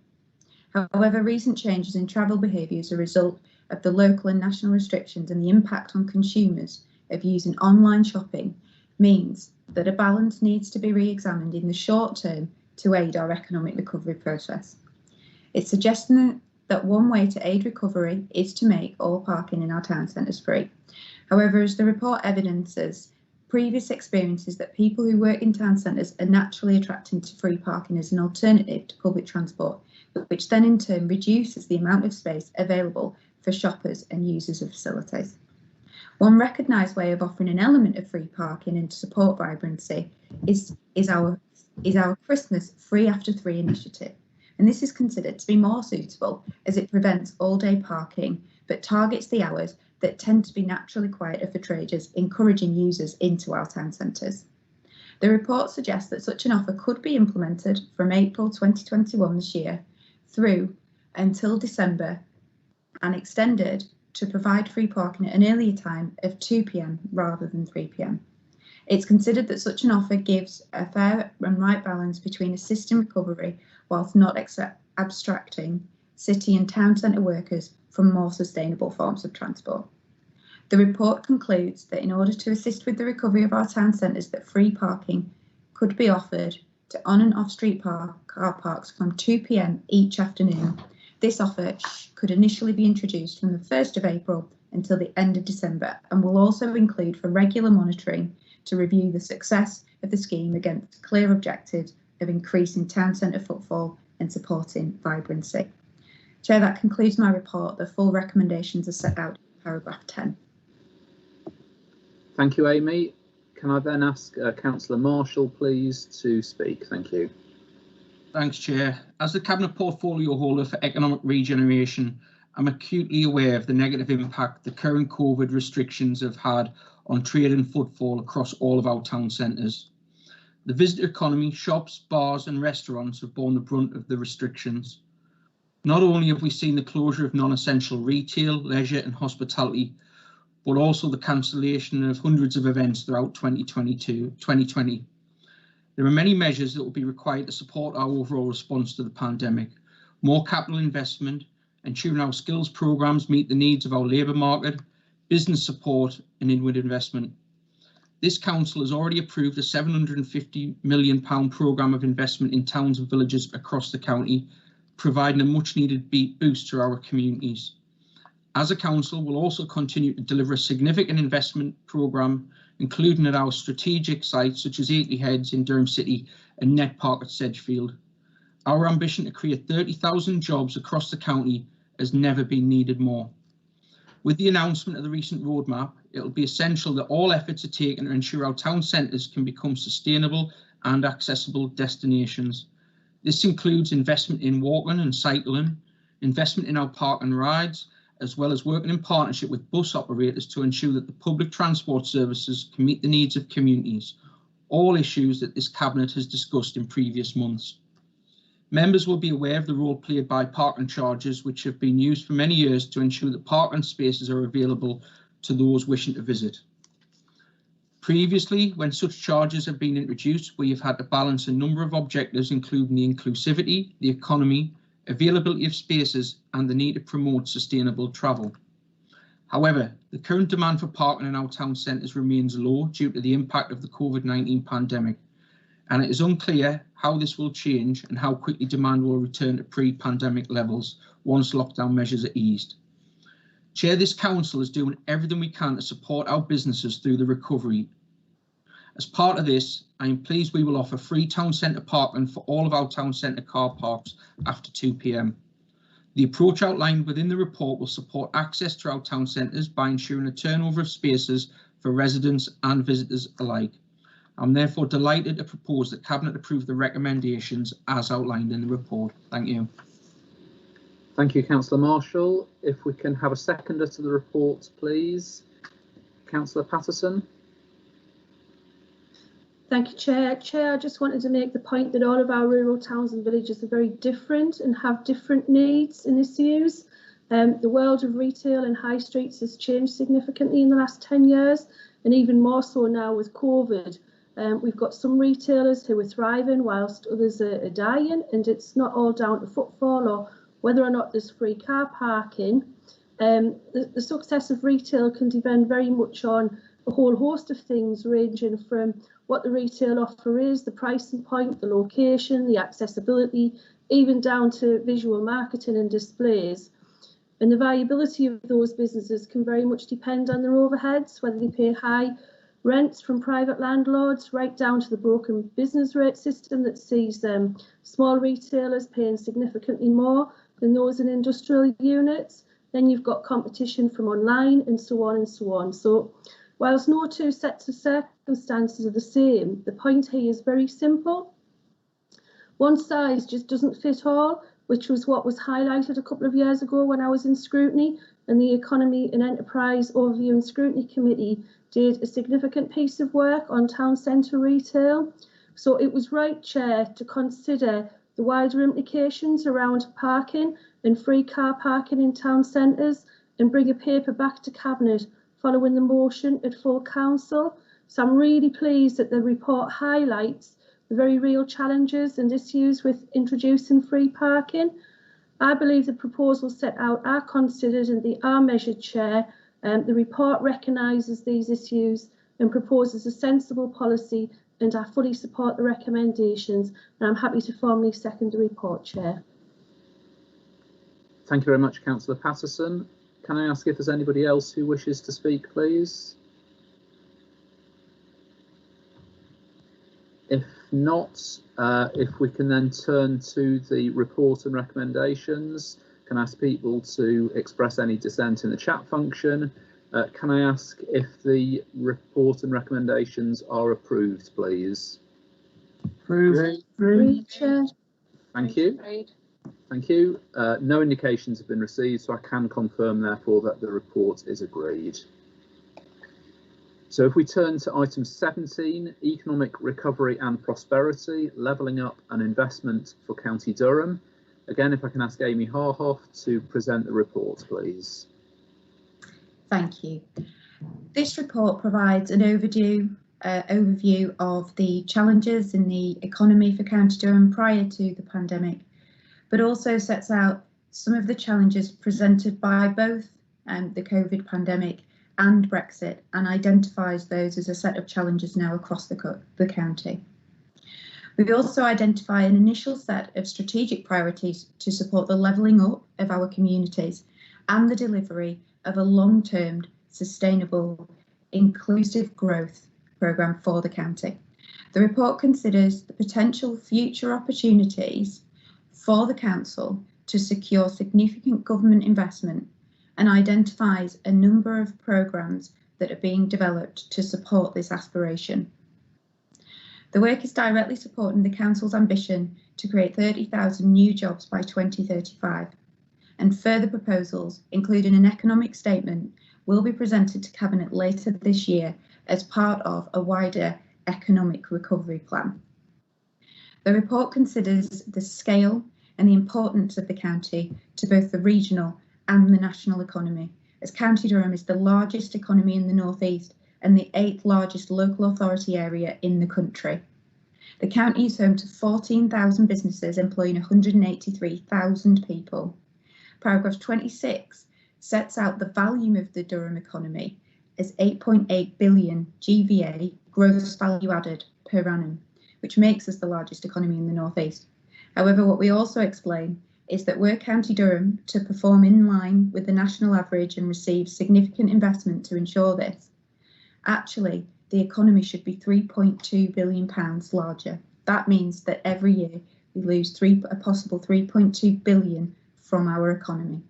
However, recent changes in travel behaviour as a result of the local and national restrictions and the impact on consumers of using online shopping means that a balance needs to be re-examined in the short term to aid our economic recovery process. It's suggesting that one way to aid recovery is to make all parking in our town centres free. However, as the report evidences, previous experiences that people who work in town centres are naturally attracted to free parking as an alternative to public transport, which then in turn reduces the amount of space available for shoppers and users of facilities. One recognised way of offering an element of free parking and to support vibrancy is our Christmas Free After 3 initiative. And this is considered to be more suitable as it prevents all-day parking, but targets the hours that tend to be naturally quieter for traders, encouraging users into our town centres. The report suggests that such an offer could be implemented from April 2021 this year through until December and extended to provide free parking at an earlier time of 2 p.m. rather than 3 p.m. It's considered that such an offer gives a fair and right balance between assisting recovery whilst not abstracting city and town centre workers from more sustainable forms of transport. The report concludes that in order to assist with the recovery of our town centres, that free parking could be offered to on and off street car parks from 2 p.m. each afternoon. This offer could initially be introduced from the 1st of April until the end of December and will also include for regular monitoring to review the success of the scheme against clear objectives of increasing town centre footfall and supporting vibrancy. Chair, that concludes my report. The full recommendations are set out in paragraph 10. Thank you, Amy. Can I then ask Councillor Marshall, please, to speak? Thank you. Thanks, Chair. As the Cabinet Portfolio Holder for Economic Regeneration, I'm acutely aware of the negative impact the current COVID restrictions have had on trade and footfall across all of our town centres. The visitor economy, shops, bars and restaurants have borne the brunt of the restrictions. Not only have we seen the closure of non-essential retail, leisure and hospitality, but also the cancellation of hundreds of events throughout 2020. There are many measures that will be required to support our overall response to the pandemic. More capital investment, ensuring our skills programmes meet the needs of our labour market, business support and inward investment. This council has already approved a £750 million programme of investment in towns and villages across the county, providing a much needed boost to our communities. As a council, we'll also continue to deliver a significant investment programme, including at our strategic sites such as Akeley Heads in Durham City and Net Park at Sedgefield. Our ambition to create 30,000 jobs across the county has never been needed more. With the announcement of the recent roadmap, it will be essential that all efforts are taken to ensure our town centres can become sustainable and accessible destinations. This includes investment in walking and cycling, investment in our park and rides, as well as working in partnership with bus operators to ensure that the public transport services can meet the needs of communities, all issues that this Cabinet has discussed in previous months. Members will be aware of the role played by parking charges, which have been used for many years to ensure that parking spaces are available to those wishing to visit. Previously, when such charges have been introduced, we have had to balance a number of objectives, including the inclusivity, the economy, availability of spaces and the need to promote sustainable travel. However, the current demand for parking in our town centres remains low due to the impact of the COVID-19 pandemic, and it is unclear how this will change and how quickly demand will return to pre-pandemic levels once lockdown measures are eased. Chair, this council is doing everything we can to support our businesses through the recovery. As part of this, I am pleased we will offer free town centre parking for all of our town centre car parks after 2 p.m. The approach outlined within the report will support access to our town centres by ensuring a turnover of spaces for residents and visitors alike. I'm therefore delighted to propose that Cabinet approve the recommendations as outlined in the report. Thank you. Thank you, Councillor Marshall. If we can have a seconder to the report, please. Councillor Patterson. Thank you, Chair. Chair, I just wanted to make the point that all of our rural towns and villages are very different and have different needs and issues. The world of retail and high streets has changed significantly in the last 10 years, and even more so now with COVID. We've got some retailers who are thriving whilst others are dying, and it's not all down to footfall or whether or not there's free car parking. The success of retail can depend very much on a whole host of things, ranging from what the retail offer is, the pricing point, the location, the accessibility, even down to visual marketing and displays. And the viability of those businesses can very much depend on their overheads, whether they pay high rents from private landlords, right down to the broken business rate system that sees small retailers paying significantly more than those in industrial units. Then you've got competition from online and so on and so on. So whilst no two sets of circumstances are the same, the point here is very simple. One size just doesn't fit all, which was what was highlighted a couple of years ago when I was in scrutiny, and the Economy and Enterprise Overview and Scrutiny Committee did a significant piece of work on town centre retail. So it was right, Chair, to consider the wider implications around parking and free car parking in town centres and bring a paper back to Cabinet following the motion at full council. So I'm really pleased that the report highlights the very real challenges and issues with introducing free parking. I believe the proposals set out are considered and they are measured, Chair. The report recognises these issues and proposes a sensible policy, and I fully support the recommendations, and I'm happy to formally second the report, Chair. Thank you very much, Councillor Patterson. Can I ask if there's anybody else who wishes to speak, please? If not, if we can then turn to the report and recommendations, can I ask people to express any dissent in the chat function? Can I ask if the report and recommendations are approved, please? Approved. Approved, Chair. Thank you. Thank you. No indications have been received, so I can confirm, therefore, that the report is agreed. So if we turn to item 17, economic recovery and prosperity, levelling up and investment for County Durham. Again, if I can ask Amy Harhoff to present the report, please. Thank you. This report provides an overview of the challenges in the economy for County Durham prior to the pandemic, but also sets out some of the challenges presented by both the COVID pandemic and Brexit, and identifies those as a set of challenges now across the county. We also identify an initial set of strategic priorities to support the levelling up of our communities and the delivery of a long-term, sustainable, inclusive growth programme for the county. The report considers the potential future opportunities for the council to secure significant government investment and identifies a number of programmes that are being developed to support this aspiration. The work is directly supporting the council's ambition to create 30,000 new jobs by 2035, and further proposals, including an economic statement, will be presented to Cabinet later this year as part of a wider economic recovery plan. The report considers the scale and the importance of the county to both the regional and the national economy, as County Durham is the largest economy in the North East and the 8th largest local authority area in the country. The county is home to 14,000 businesses employing 183,000 people. Paragraph 26 sets out the value of the Durham economy as 8.8 billion GVA, gross value added, per annum, which makes us the largest economy in the North East. However, what we also explain is that were County Durham to perform in line with the national average and receive significant investment to ensure this, actually the economy should be £3.2 billion larger. That means that every year we lose a possible 3.2 billion from our economy.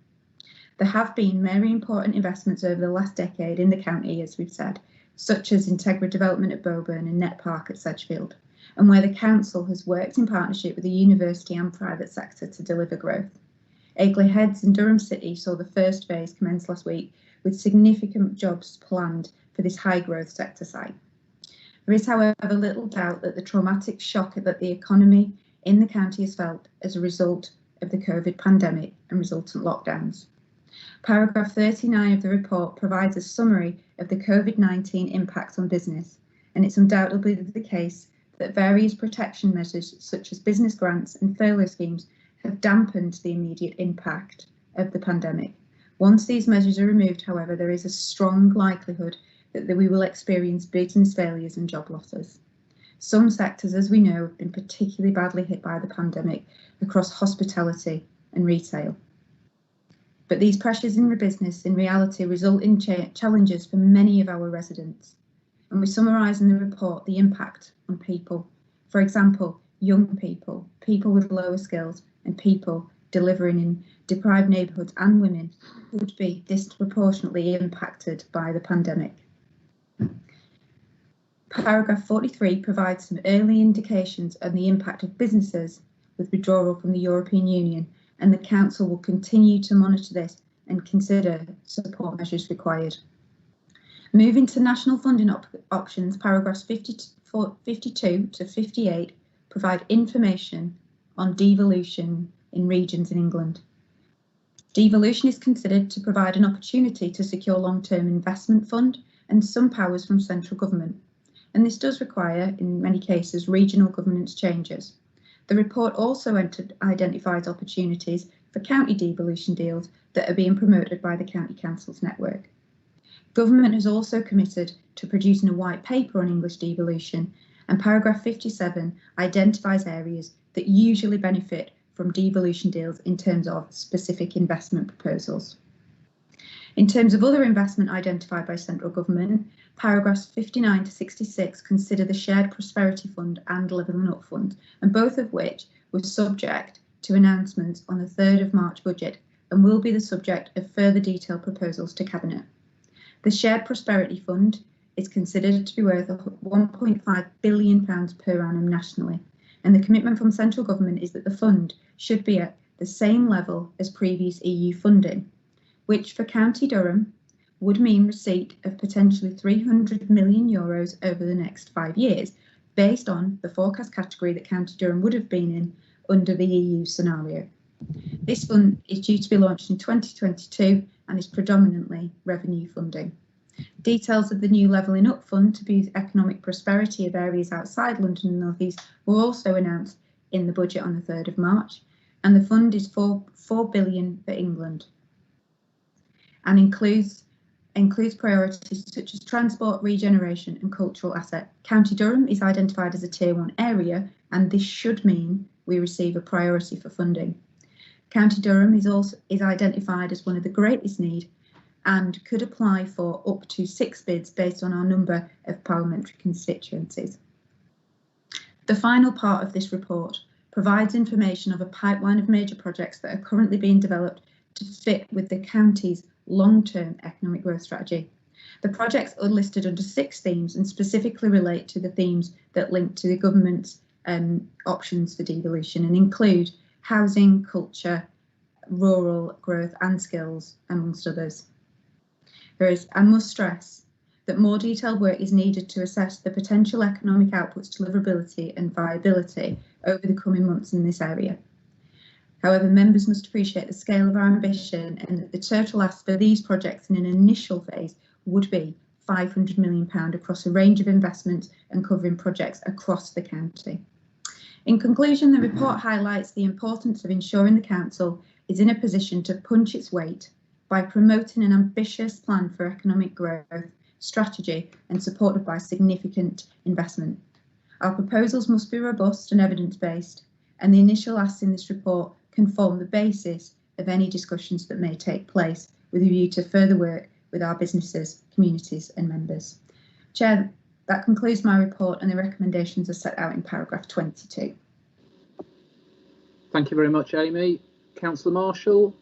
There have been very important investments over the last decade in the county, as we've said, such as Integra Development at Boburn and Net Park at Sedgefield, and where the council has worked in partnership with the university and private sector to deliver growth. Agley Heads in Durham City saw the first phase commence last week, with significant jobs planned for this high growth sector site. There is, however, little doubt that the traumatic shock that the economy in the county has felt as a result of the COVID pandemic and resultant lockdowns. Paragraph 39 of the report provides a summary of the COVID-19 impact on business, and it's undoubtedly the case that various protection measures such as business grants and furlough schemes have dampened the immediate impact of the pandemic. Once these measures are removed, however, there is a strong likelihood that we will experience business failures and job losses. Some sectors, as we know, have been particularly badly hit by the pandemic across hospitality and retail. But these pressures in the business in reality result in challenges for many of our residents. And we summarise in the report the impact on people. For example, young people, people with lower skills and people delivering in deprived neighbourhoods and women would be disproportionately impacted by the pandemic. Paragraph 43 provides some early indications on the impact of businesses with withdrawal from the European Union, and the Council will continue to monitor this and consider support measures required. Moving to national funding options, paragraphs 52 to 58 provide information on devolution in regions in England. Devolution is considered to provide an opportunity to secure long-term investment fund and some powers from central government, and this does require, in many cases, regional governance changes. The report also identifies opportunities for county devolution deals that are being promoted by the County Councils network. Government has also committed to producing a white paper on English devolution, and paragraph 57 identifies areas that usually benefit from devolution deals in terms of specific investment proposals. In terms of other investment identified by central government, paragraphs 59 to 66 consider the Shared Prosperity Fund and Levelling Up Fund, and both of which were subject to announcements on the 3rd of March budget and will be the subject of further detailed proposals to Cabinet. The Shared Prosperity Fund is considered to be worth £1.5 billion per annum nationally, and the commitment from central government is that the fund should be at the same level as previous EU funding, which for County Durham would mean receipt of potentially €300 million over the next 5 years, based on the forecast category that County Durham would have been in under the EU scenario. This fund is due to be launched in 2022 and is predominantly revenue funding. Details of the new Levelling Up Fund to boost economic prosperity of areas outside London and the North East were also announced in the budget on the 3rd of March, and the fund is £4 billion for England and includes priorities such as transport, regeneration and cultural asset. County Durham is identified as a Tier 1 area, and this should mean we receive a priority for funding. County Durham is identified as one of the greatest need and could apply for up to 6 bids based on our number of parliamentary constituencies. The final part of this report provides information of a pipeline of major projects that are currently being developed to fit with the county's long-term economic growth strategy. The projects are listed under 6 themes and specifically relate to the themes that link to the government's options for devolution and include housing, culture, rural growth and skills, amongst others. I must stress that more detailed work is needed to assess the potential economic outputs, deliverability and viability over the coming months in this area. However, members must appreciate the scale of our ambition and that the total ask for these projects in an initial phase would be £500 million across a range of investments and covering projects across the county. In conclusion, the report highlights the importance of ensuring the Council is in a position to punch its weight by promoting an ambitious plan for economic growth, strategy and supported by significant investment. Our proposals must be robust and evidence-based, and the initial asks in this report can form the basis of any discussions that may take place with a view to further work with our businesses, communities and members. Chair, that concludes my report and the recommendations are set out in paragraph 22. Thank you very much, Amy. Councillor Marshall.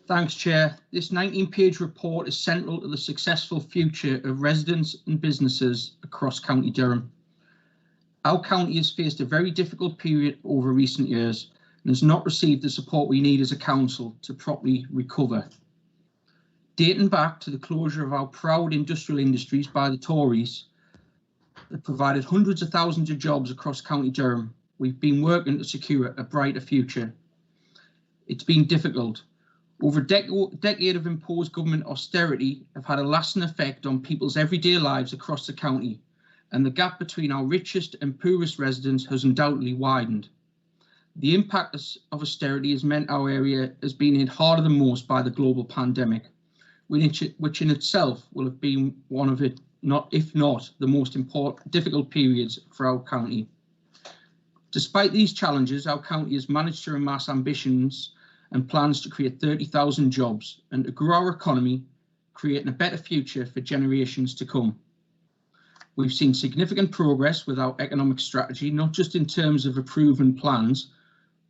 Thanks, Chair. This 19-page report is central to the successful future of residents and businesses across County Durham. Our county has faced a very difficult period over recent years and has not received the support we need as a council to properly recover. Dating back to the closure of our proud industrial industries by the Tories that provided hundreds of thousands of jobs across County Durham, we've been working to secure a brighter future. It's been difficult. Over a decade of imposed government austerity have had a lasting effect on people's everyday lives across the county, and the gap between our richest and poorest residents has undoubtedly widened. The impact of austerity has meant our area has been hit harder than most by the global pandemic, which in itself will have been one of it, if not the most difficult periods for our county. Despite these challenges, our county has managed to amass ambitions and plans to create 30,000 jobs and to grow our economy, creating a better future for generations to come. We've seen significant progress with our economic strategy, not just in terms of approving plans,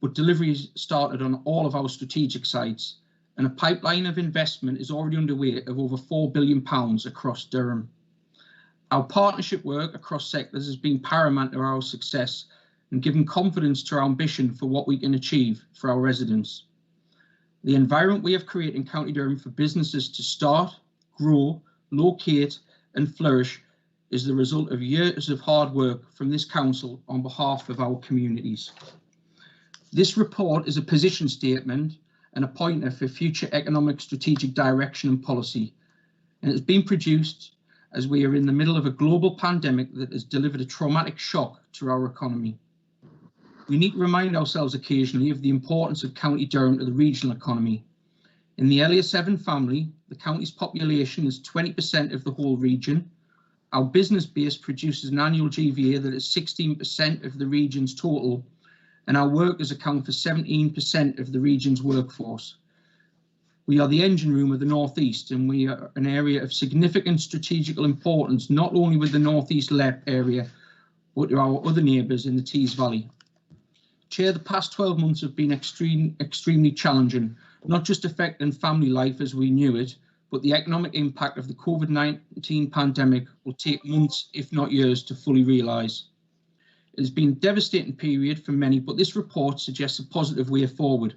but delivery has started on all of our strategic sites, and a pipeline of investment is already underway of over £4 billion across Durham. Our partnership work across sectors has been paramount to our success and given confidence to our ambition for what we can achieve for our residents. The environment we have created in County Durham for businesses to start, grow, locate and flourish is the result of years of hard work from this council on behalf of our communities. This report is a position statement and a pointer for future economic strategic direction and policy, and it has been produced as we are in the middle of a global pandemic that has delivered a traumatic shock to our economy. We need to remind ourselves occasionally of the importance of County Durham to the regional economy. In the LA7 family, the county's population is 20% of the whole region. Our business base produces an annual GVA that is 16% of the region's total, and our workers account for 17% of the region's workforce. We are the engine room of the North East, and we are an area of significant strategical importance, not only with the North East area, but to our other neighbours in the Tees Valley. Chair, the past 12 months have been extremely challenging, not just affecting family life as we knew it, but the economic impact of the COVID-19 pandemic will take months, if not years, to fully realise. It has been a devastating period for many, but this report suggests a positive way forward.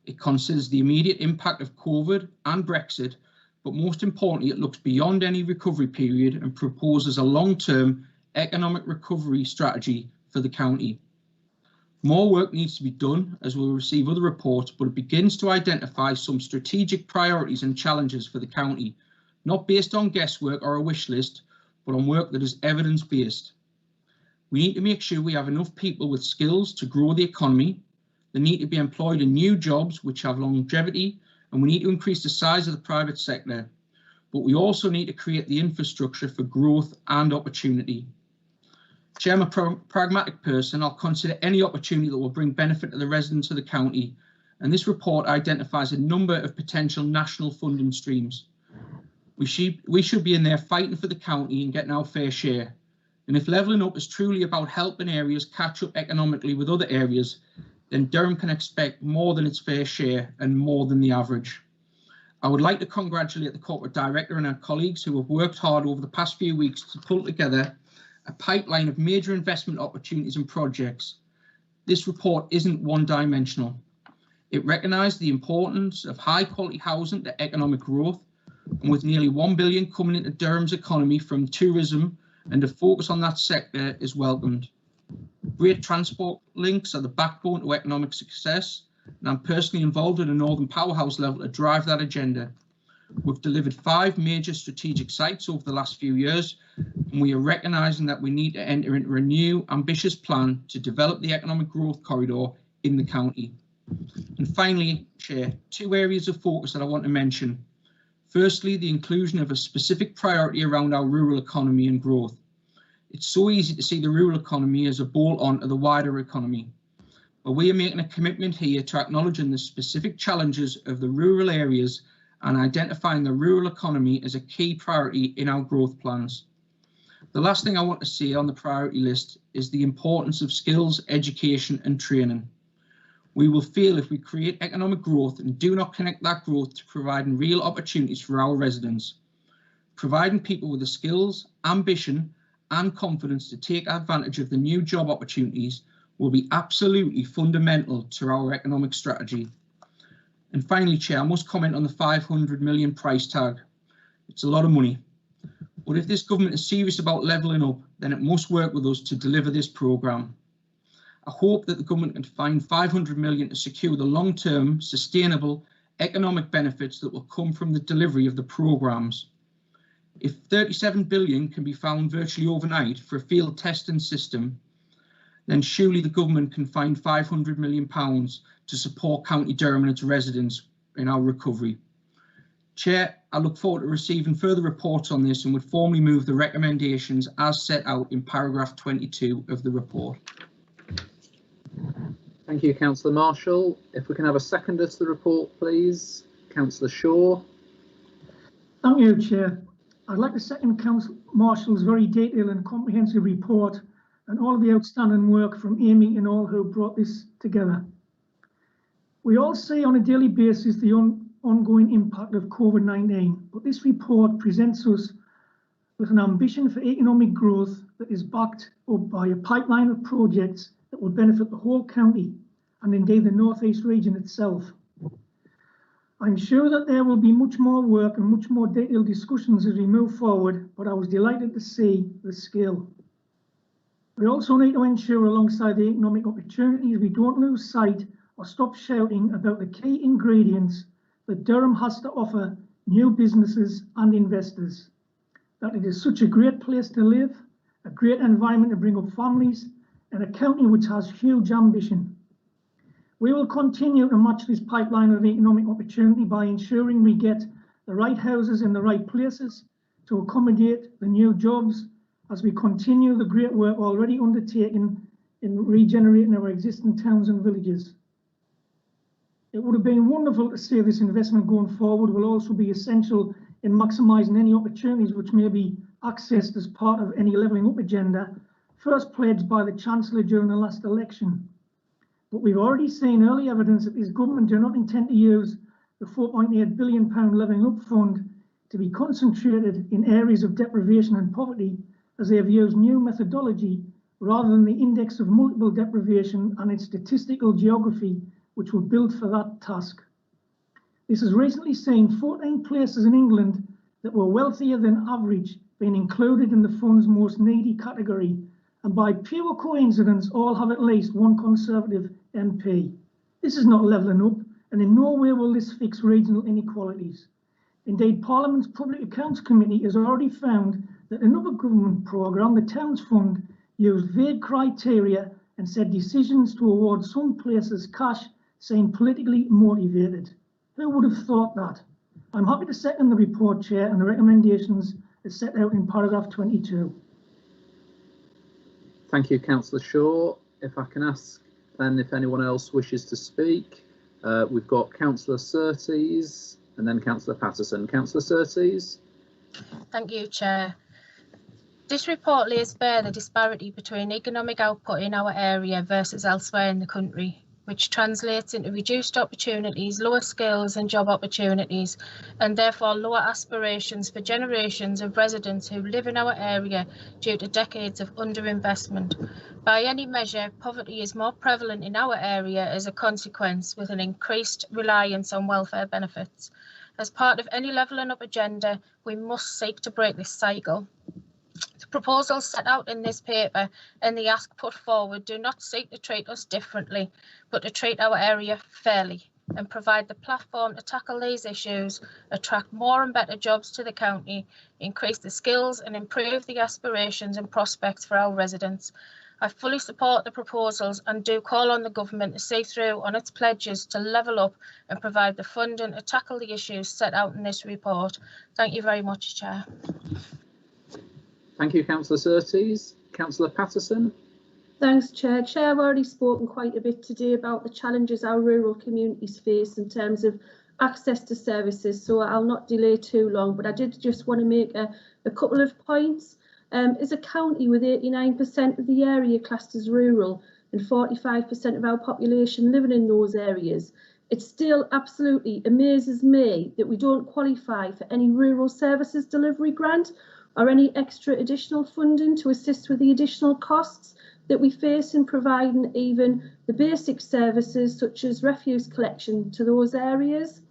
It considers the immediate impact of COVID and Brexit, but most importantly, it looks beyond any recovery period and proposes a long-term economic recovery strategy for the county. More work needs to be done as we'll receive other reports, but it begins to identify some strategic priorities and challenges for the county, not based on guesswork or a wish list, but on work that is evidence-based. We need to make sure we have enough people with skills to grow the economy. They need to be employed in new jobs which have longevity, and we need to increase the size of the private sector. But we also need to create the infrastructure for growth and opportunity. Chair, I'm a pragmatic person. I'll consider any opportunity that will bring benefit to the residents of the county, and this report identifies a number of potential national funding streams. We should be in there fighting for the county and getting our fair share. And if levelling up is truly about helping areas catch up economically with other areas, then Durham can expect more than its fair share and more than the average. I would like to congratulate the Corporate Director and our colleagues who have worked hard over the past few weeks to pull together a pipeline of major investment opportunities and projects. This report isn't one-dimensional. It recognised the importance of high-quality housing to economic growth, and with nearly £1 billion coming into Durham's economy from tourism, and a focus on that sector is welcomed. Great transport links are the backbone to economic success, and I'm personally involved at a Northern Powerhouse level to drive that agenda. We've delivered 5 major strategic sites over the last few years, and we are recognising that we need to enter into a new, ambitious plan to develop the economic growth corridor in the county. And finally, Chair, 2 areas of focus that I want to mention. Firstly, the inclusion of a specific priority around our rural economy and growth. It's so easy to see the rural economy as a bolt-on to the wider economy, but we are making a commitment here to acknowledging the specific challenges of the rural areas and identifying the rural economy as a key priority in our growth plans. The last thing I want to say on the priority list is the importance of skills, education and training. We will fail if we create economic growth and do not connect that growth to providing real opportunities for our residents. Providing people with the skills, ambition and confidence to take advantage of the new job opportunities will be absolutely fundamental to our economic strategy. And finally, Chair, I must comment on the 500 million price tag. It's a lot of money. But if this government is serious about levelling up, then it must work with us to deliver this programme. I hope that the government can find 500 million to secure the long-term, sustainable economic benefits that will come from the delivery of the programmes. If 37 billion can be found virtually overnight for a field testing system, then surely the government can find £500 million to support County Durham and its residents in our recovery. Chair, I look forward to receiving further reports on this and would formally move the recommendations as set out in paragraph 22 of the report. Thank you, Councillor Marshall. If we can have a seconder to the report, please. Councillor Shaw. Thank you, Chair. I'd like to second Councillor Marshall's very detailed and comprehensive report and all of the outstanding work from Amy and all who brought this together. We all see on a daily basis the ongoing impact of COVID-19, but this report presents us with an ambition for economic growth that is backed up by a pipeline of projects that will benefit the whole county and indeed the North East region itself. I'm sure that there will be much more work and much more detailed discussions as we move forward, but I was delighted to see the scale. We also need to ensure, alongside the economic opportunities, we don't lose sight or stop shouting about the key ingredients that Durham has to offer new businesses and investors. That it is such a great place to live, a great environment to bring up families, and a county which has huge ambition. We will continue to match this pipeline of economic opportunity by ensuring we get the right houses in the right places to accommodate the new jobs as we continue the great work already undertaken in regenerating our existing towns and villages. It would have been wonderful to see this investment going forward will also be essential in maximising any opportunities which may be accessed as part of any levelling up agenda, first pledged by the Chancellor during the last election. But we've already seen early evidence that this government do not intend to use the £4.8 billion levelling up fund to be concentrated in areas of deprivation and poverty, as they have used new methodology rather than the index of multiple deprivation and its statistical geography which were built for that task. This has recently seen 14 places in England that were wealthier than average being included in the fund's most needy category, and by pure coincidence all have at least one Conservative MP. This is not levelling up, and in no way will this fix regional inequalities. Indeed, Parliament's Public Accounts Committee has already found that another government programme, the Towns Fund, used vague criteria and said decisions to award some places cash seemed politically motivated. Who would have thought that? I'm happy to second the report, Chair, and the recommendations as set out in paragraph 22. Thank you, Councillor Shaw. If I can ask then if anyone else wishes to speak. We've got Councillor Surtees and then Councillor Patterson. Councillor Surtees. Thank you, Chair. This report lays bare the disparity between economic output in our area versus elsewhere in the country, which translates into reduced opportunities, lower skills and job opportunities, and therefore lower aspirations for generations of residents who live in our area due to decades of underinvestment. By any measure, poverty is more prevalent in our area as a consequence, with an increased reliance on welfare benefits. As part of any levelling up agenda, we must seek to break this cycle. The proposals set out in this paper and the ask put forward do not seek to treat us differently, but to treat our area fairly and provide the platform to tackle these issues, attract more and better jobs to the county, increase the skills and improve the aspirations and prospects for our residents. I fully support the proposals and do call on the government to see through on its pledges to level up and provide the funding to tackle the issues set out in this report. Thank you very much, Chair. Thank you, Councillor Surtees. Councillor Patterson. Thanks, Chair. Chair, I've already spoken quite a bit today about the challenges our rural communities face in terms of access to services, so I'll not delay too long, but I did just want to make a couple of points. As a county with 89% of the area classed as rural and 45% of our population living in those areas, it still absolutely amazes me that we don't qualify for any rural services delivery grant or any extra additional funding to assist with the additional costs that we face in providing even the basic services such as refuse collection to those areas.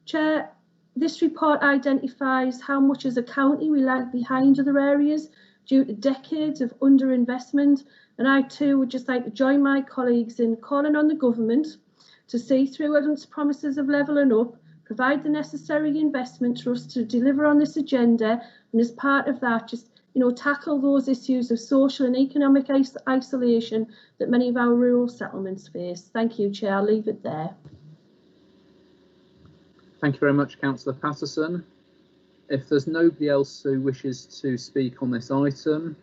Chair, this report identifies how much as a county we lag behind other areas due to decades of underinvestment, and I too would just like to join my colleagues in calling on the government to see through its promises of levelling up, provide the necessary investment for us to deliver on this agenda, and as part of that, just tackle those issues of social and economic isolation that many of our rural settlements face. Thank you, Chair. I'll leave it there. Thank you very much, Councillor Patterson. If there's nobody else who wishes to speak on this item,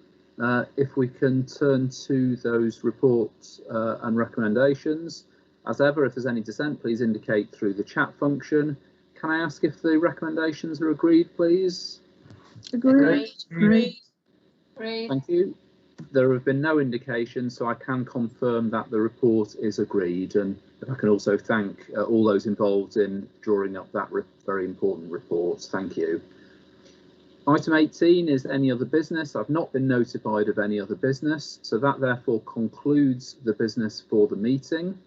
if we can turn to those reports and recommendations. As ever, if there's any dissent, please indicate through the chat function. Can I ask if the recommendations are agreed, please? Agreed. Agreed. Thank you. There have been no indications, so I can confirm that the report is agreed, and I can also thank all those involved in drawing up that very important report. Thank you. Item 18 is any other business. I've not been notified of any other business, so that therefore concludes the business for the meeting.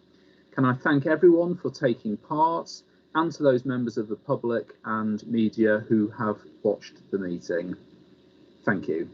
Can I thank everyone for taking part, and to those members of the public and media who have watched the meeting. Thank you.